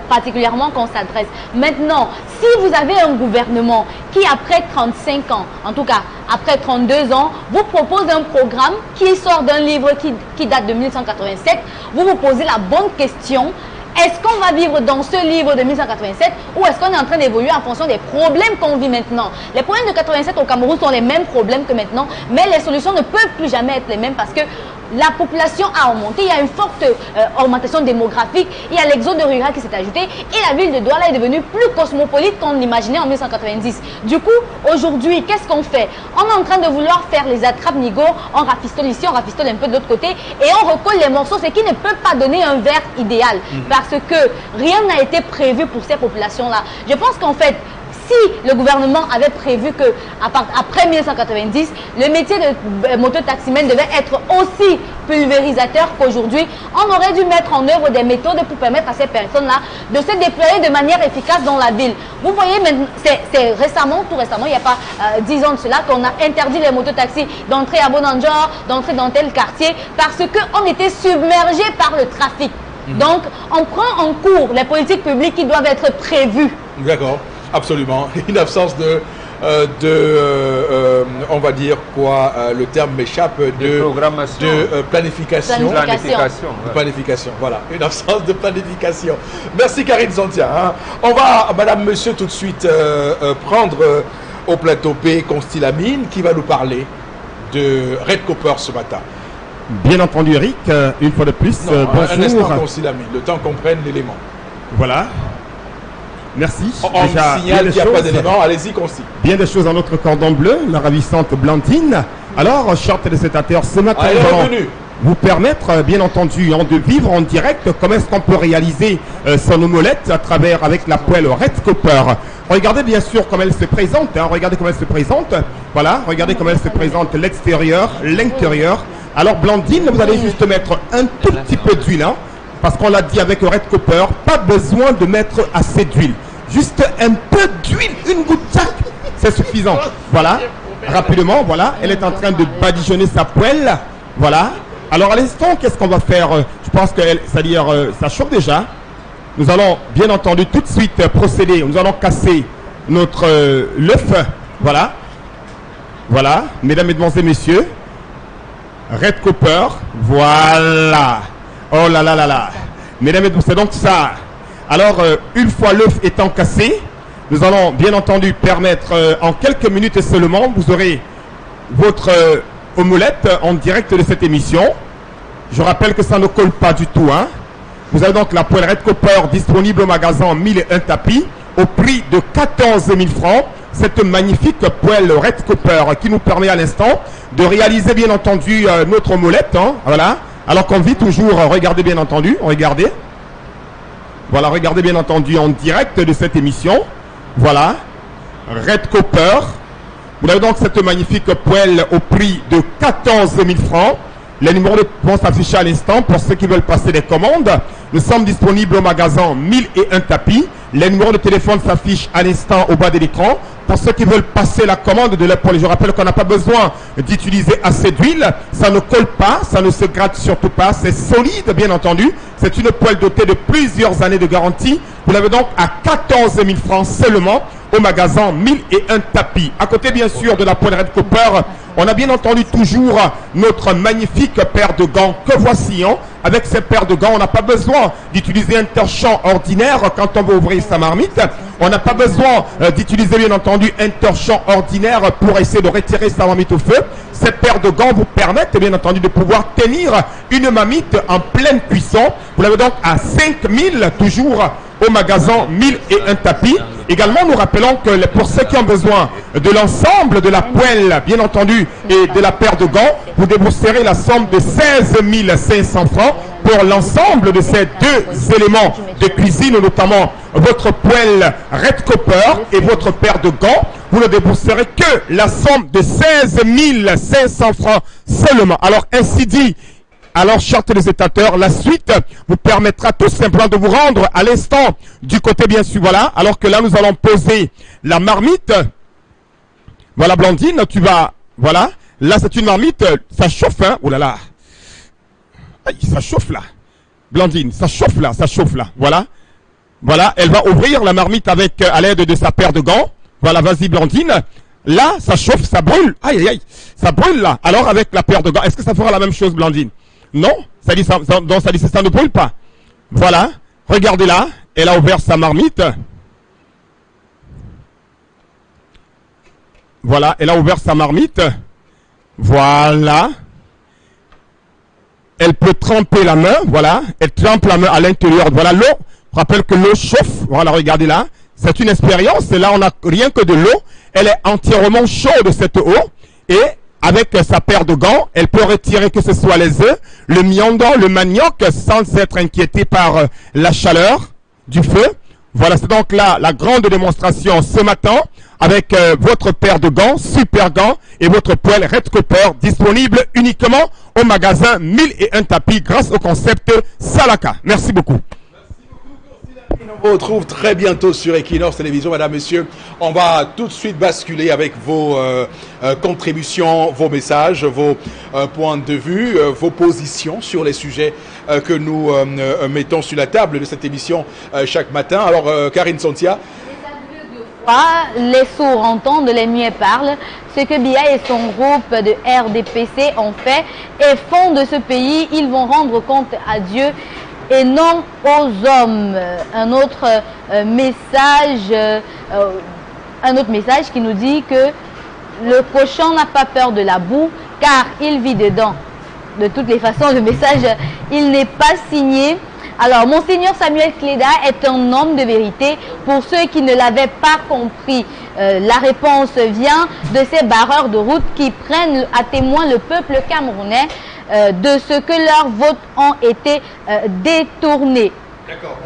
particulièrement qu'on s'adresse. Maintenant, si vous avez un gouvernement qui, après 35 ans, en tout cas après 32 ans, vous propose un programme qui sort d'un livre qui date de 1987, vous vous posez la bonne question. Est-ce qu'on va vivre dans ce livre de 1987 ou est-ce qu'on est en train d'évoluer en fonction des problèmes qu'on vit maintenant? Les problèmes de 87 au Cameroun sont les mêmes problèmes que maintenant, mais les solutions ne peuvent plus jamais être les mêmes parce que la population a augmenté, il y a une forte augmentation démographique, il y a l'exode rural qui s'est ajouté et la ville de Douala est devenue plus cosmopolite qu'on l'imaginait en 1990. Du coup, aujourd'hui, qu'est-ce qu'on fait? On est en train de vouloir faire les attrapes-nigo, on rafistole ici, on rafistole un peu de l'autre côté et on recolle les morceaux, ce qui ne peut pas donner un verre idéal parce que rien n'a été prévu pour ces populations-là. Je pense qu'en fait, si le gouvernement avait prévu que après 1990, le métier de mototaximène devait être aussi pulvérisateur qu'aujourd'hui, on aurait dû mettre en œuvre des méthodes pour permettre à ces personnes-là de se déployer de manière efficace dans la ville. Vous voyez, c'est récemment, tout récemment, il n'y a pas 10 ans de cela, qu'on a interdit les mototaxis d'entrer à Bonanjor, d'entrer dans tel quartier, parce qu'on était submergé par le trafic. Donc, on prend en cours les politiques publiques qui doivent être prévues. D'accord. Absolument. Une absence on va dire quoi, le terme m'échappe, de planification. Planification, voilà. Une absence de planification. Merci Karine Zontia. On va, madame, monsieur, tout de suite prendre au plateau P Constilamine qui va nous parler de Red Copper ce matin. Bien entendu, Eric, une fois de plus, bonjour. Un instant, Constilamine, le temps qu'on prenne l'élément. Voilà. Merci. On signale qu'il n'y a pas d'éléments. Allez-y, Consti. Bien des choses dans notre cordon bleu, la ravissante Blandine. Alors, chers téléspectateurs, ce matin, vous permettre, bien entendu, de vivre en direct comment est-ce qu'on peut réaliser son omelette à travers avec la poêle Red Copper. Regardez bien sûr comment elle se présente. Regardez comment elle se présente. Voilà, regardez comment elle se présente l'extérieur, l'intérieur. Alors Blandine, vous allez juste mettre un tout petit peu d'huile, hein, parce qu'on l'a dit avec Red Copper, pas besoin de mettre assez d'huile. Juste un peu d'huile, une goutte, c'est suffisant. Voilà, rapidement, voilà, elle est en train de badigeonner sa poêle. Voilà. Alors à l'instant, qu'est-ce qu'on va faire? Je pense que ça chauffe déjà. Nous allons bien entendu tout de suite procéder. Nous allons casser notre l'œuf. Voilà. Voilà, mesdames, mesdemoiselles, messieurs. Red Copper. Voilà. Oh là là là là. Mesdames, mesdemoiselles, c'est donc ça. Alors, une fois l'œuf étant cassé, nous allons bien entendu permettre en quelques minutes seulement, vous aurez votre omelette en direct de cette émission. Je rappelle que ça ne colle pas du tout, hein. Vous avez donc la poêle Red Copper disponible au magasin 1001 tapis au prix de 14 000 francs. Cette magnifique poêle Red Copper qui nous permet à l'instant de réaliser bien entendu notre omelette, hein. Voilà. Alors qu'on vit toujours, regardez bien entendu, regardez. Voilà, regardez bien entendu en direct de cette émission. Voilà. Red Copper. Vous avez donc cette magnifique poêle au prix de 14 000 francs. Les numéros vont s'afficher à l'instant pour ceux qui veulent passer des commandes. Nous sommes disponibles au magasin 1001 tapis. Les numéros de téléphone s'affichent à l'instant au bas de l'écran. Pour ceux qui veulent passer la commande de la poêle, je rappelle qu'on n'a pas besoin d'utiliser assez d'huile. Ça ne colle pas, ça ne se gratte surtout pas. C'est solide, bien entendu. C'est une poêle dotée de plusieurs années de garantie. Vous l'avez donc à 14 000 francs seulement au magasin 1001 tapis. À côté, bien sûr, de la poêle Red Copper, on a bien entendu toujours notre magnifique paire de gants que voici. Hein. Avec ces paires de gants, on n'a pas besoin d'utiliser un torchon ordinaire quand on veut ouvrir sa marmite. On n'a pas besoin d'utiliser, bien entendu, un torchon ordinaire pour essayer de retirer sa marmite au feu. Ces paires de gants vous permettent, bien entendu, de pouvoir tenir une marmite en pleine cuisson. Vous l'avez donc à 5 000 toujours au magasin 1001 tapis. Également, nous rappelons que pour ceux qui ont besoin de l'ensemble de la poêle, bien entendu, et de la paire de gants, vous débourserez la somme de 16 500 francs pour l'ensemble de ces deux éléments de cuisine, notamment votre poêle Red Copper et votre paire de gants. Vous ne débourserez que la somme de 16 500 francs seulement. Alors, ainsi dit, alors, chers téléspectateurs, la suite vous permettra tout simplement de vous rendre à l'instant du côté, bien sûr, voilà. Alors que là, nous allons poser la marmite. Voilà, Blandine, tu vas, voilà. Là, c'est une marmite, ça chauffe, hein. Oh là là. Aïe, ça chauffe là. Blandine, ça chauffe là, voilà. Voilà, elle va ouvrir la marmite avec, à l'aide de sa paire de gants. Voilà, vas-y, Blandine. Là, ça chauffe, ça brûle. Aïe, aïe, aïe. Ça brûle là. Alors, avec la paire de gants, est-ce que ça fera la même chose, Blandine? Non, ça dit ça ne brûle pas. Voilà, regardez là, elle a ouvert sa marmite. Voilà, elle a ouvert sa marmite. Voilà. Elle peut tremper la main, voilà. Elle trempe la main à l'intérieur. Voilà l'eau. Je rappelle que l'eau chauffe. Voilà, regardez là. C'est une expérience. Et là, on n'a rien que de l'eau. Elle est entièrement chaude, cette eau. Et avec sa paire de gants, elle peut retirer que ce soit les œufs, le miandon, le manioc, sans être inquiété par la chaleur du feu. Voilà, c'est donc là la grande démonstration ce matin avec votre paire de gants, super gants, et votre poêle Red Copper disponible uniquement au magasin 1001 tapis grâce au concept Salaka. Merci beaucoup. On vous retrouve très bientôt sur Equinox Télévision, mesdames, messieurs. On va tout de suite basculer avec vos contributions, vos messages, vos points de vue, vos positions sur les sujets que nous mettons sur la table de cette émission chaque matin. Alors, Karine Sontia. Les sourds entendent, les muets parlent. Ce que Biya et son groupe de RDPC ont fait et font de ce pays, ils vont rendre compte à Dieu et non aux hommes. Un autre message qui nous dit que le cochon n'a pas peur de la boue car il vit dedans. De toutes les façons, le message, il n'est pas signé. Alors, Monseigneur Samuel Cléda est un homme de vérité. Pour ceux qui ne l'avaient pas compris, la réponse vient de ces barreurs de route qui prennent à témoin le peuple camerounais de ce que leurs votes ont été détournés. D'accord.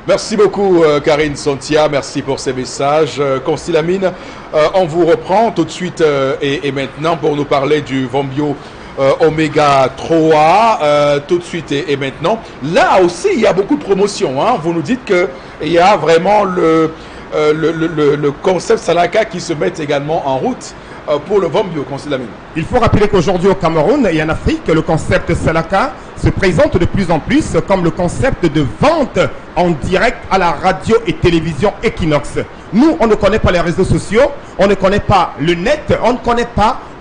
Merci beaucoup, Karine Sontia. Merci pour ces messages. Consti Lamine, on vous reprend tout de suite et maintenant pour nous parler du Vombio Oméga 3 tout de suite et maintenant. Là aussi, il y a beaucoup de promotions. Hein. Vous nous dites qu'il y a vraiment le concept Salaka qui se met également en route pour le Vombio, conseil Lamine. Il faut rappeler qu'aujourd'hui au Cameroun et en Afrique, le concept Salaka se présente de plus en plus comme le concept de vente en direct à la radio et télévision Equinox. Nous, on ne connaît pas les réseaux sociaux, on ne connaît pas le net, on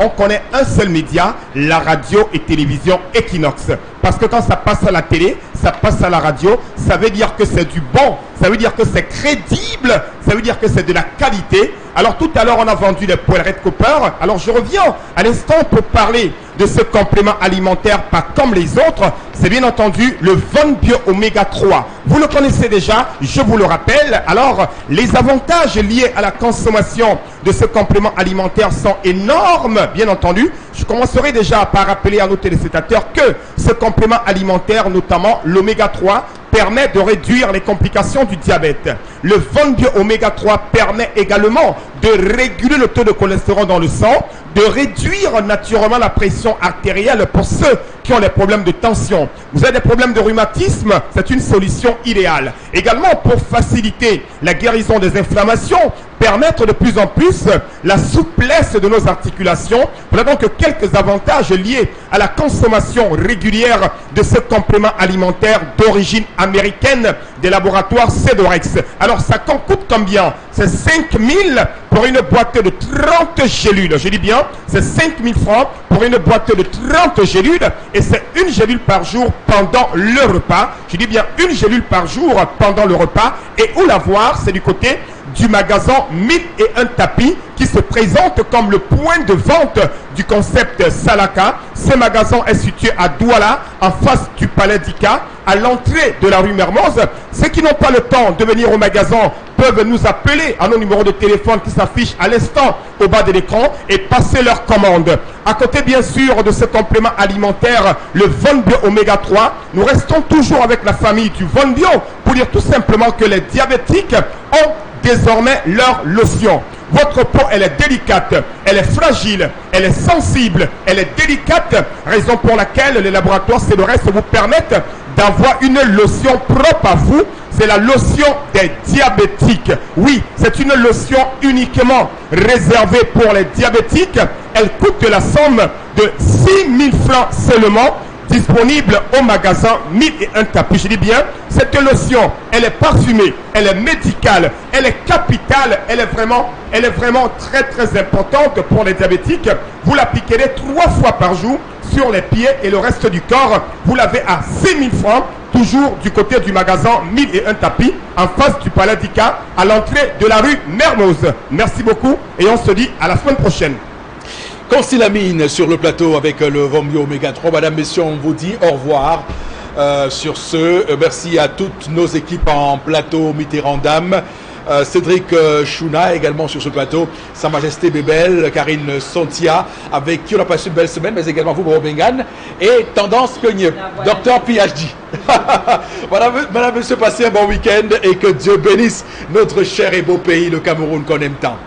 connaît un seul média, la radio et télévision Equinox. Parce que quand ça passe à la télé, ça passe à la radio, ça veut dire que c'est du bon, ça veut dire que c'est crédible, ça veut dire que c'est de la qualité. Alors tout à l'heure, on a vendu les poêles Red Copper. Alors je reviens à l'instant pour parler de ce complément alimentaire pas comme les autres. C'est bien entendu le Vombio Oméga 3. Vous le connaissez déjà, je vous le rappelle. Alors, les avantages liés à la consommation de ce complément alimentaire sont énormes, bien entendu. Je commencerai déjà par rappeler à nos téléspectateurs que ce complément alimentaire, notamment l'Oméga 3, permet de réduire les complications du diabète. Le Vombio Oméga 3 permet également de réguler le taux de cholestérol dans le sang, de réduire naturellement la pression artérielle pour ceux qui ont des problèmes de tension. Vous avez des problèmes de rhumatisme, c'est une solution idéale. Également pour faciliter la guérison des inflammations, permettre de plus en plus la souplesse de nos articulations. Voilà donc quelques avantages liés à la consommation régulière de ce complément alimentaire d'origine américaine des laboratoires Cedorex. Alors ça coûte combien? C'est 5 000 pour une boîte de 30 gélules. Je dis bien, c'est 5 000 francs pour une boîte de 30 gélules et c'est une gélule par jour pendant le repas. Je dis bien une gélule par jour pendant le repas. Et où la voir? C'est du côté du magasin 1001 tapis qui se présente comme le point de vente du concept Salaka. Ce magasin est situé à Douala, en face du Palais d'Ika, à l'entrée de la rue Mermoz. Ceux qui n'ont pas le temps de venir au magasin peuvent nous appeler à nos numéros de téléphone qui s'affichent à l'instant au bas de l'écran et passer leur commande. À côté bien sûr de ce complément alimentaire, le Vombio Oméga 3, nous restons toujours avec la famille du Vombio pour dire tout simplement que les diabétiques ont désormais leur lotion. Votre peau, elle est délicate, elle est fragile, elle est sensible, elle est délicate, raison pour laquelle les laboratoires Cedorex vous permettent d'avoir une lotion propre à vous. C'est la lotion des diabétiques. Oui, c'est une lotion uniquement réservée pour les diabétiques. Elle coûte la somme de 6 000 francs seulement, disponible au magasin 1001 tapis. Je dis bien, cette lotion, elle est parfumée, elle est médicale, elle est capitale, elle est vraiment très très importante pour les diabétiques. Vous l'appliquerez 3 fois par jour sur les pieds et le reste du corps. Vous l'avez à 6 000 francs, toujours du côté du magasin 1001 tapis, en face du Palais d'Ika, à l'entrée de la rue Mermoz. Merci beaucoup et on se dit à la semaine prochaine. Constance Lamine sur le plateau avec le Vombio Oméga 3. Madame, messieurs, on vous dit au revoir. Sur ce, merci à toutes nos équipes en plateau, Mitterrand Dame, Cédric Chouna également sur ce plateau, Sa Majesté Bébel, Karine Sontia, avec qui on a passé une belle semaine, mais également vous, Bengan, et Tendance Peunier, Docteur PhD. Madame, monsieur, passez un bon week-end et que Dieu bénisse notre cher et beau pays, le Cameroun qu'on aime tant.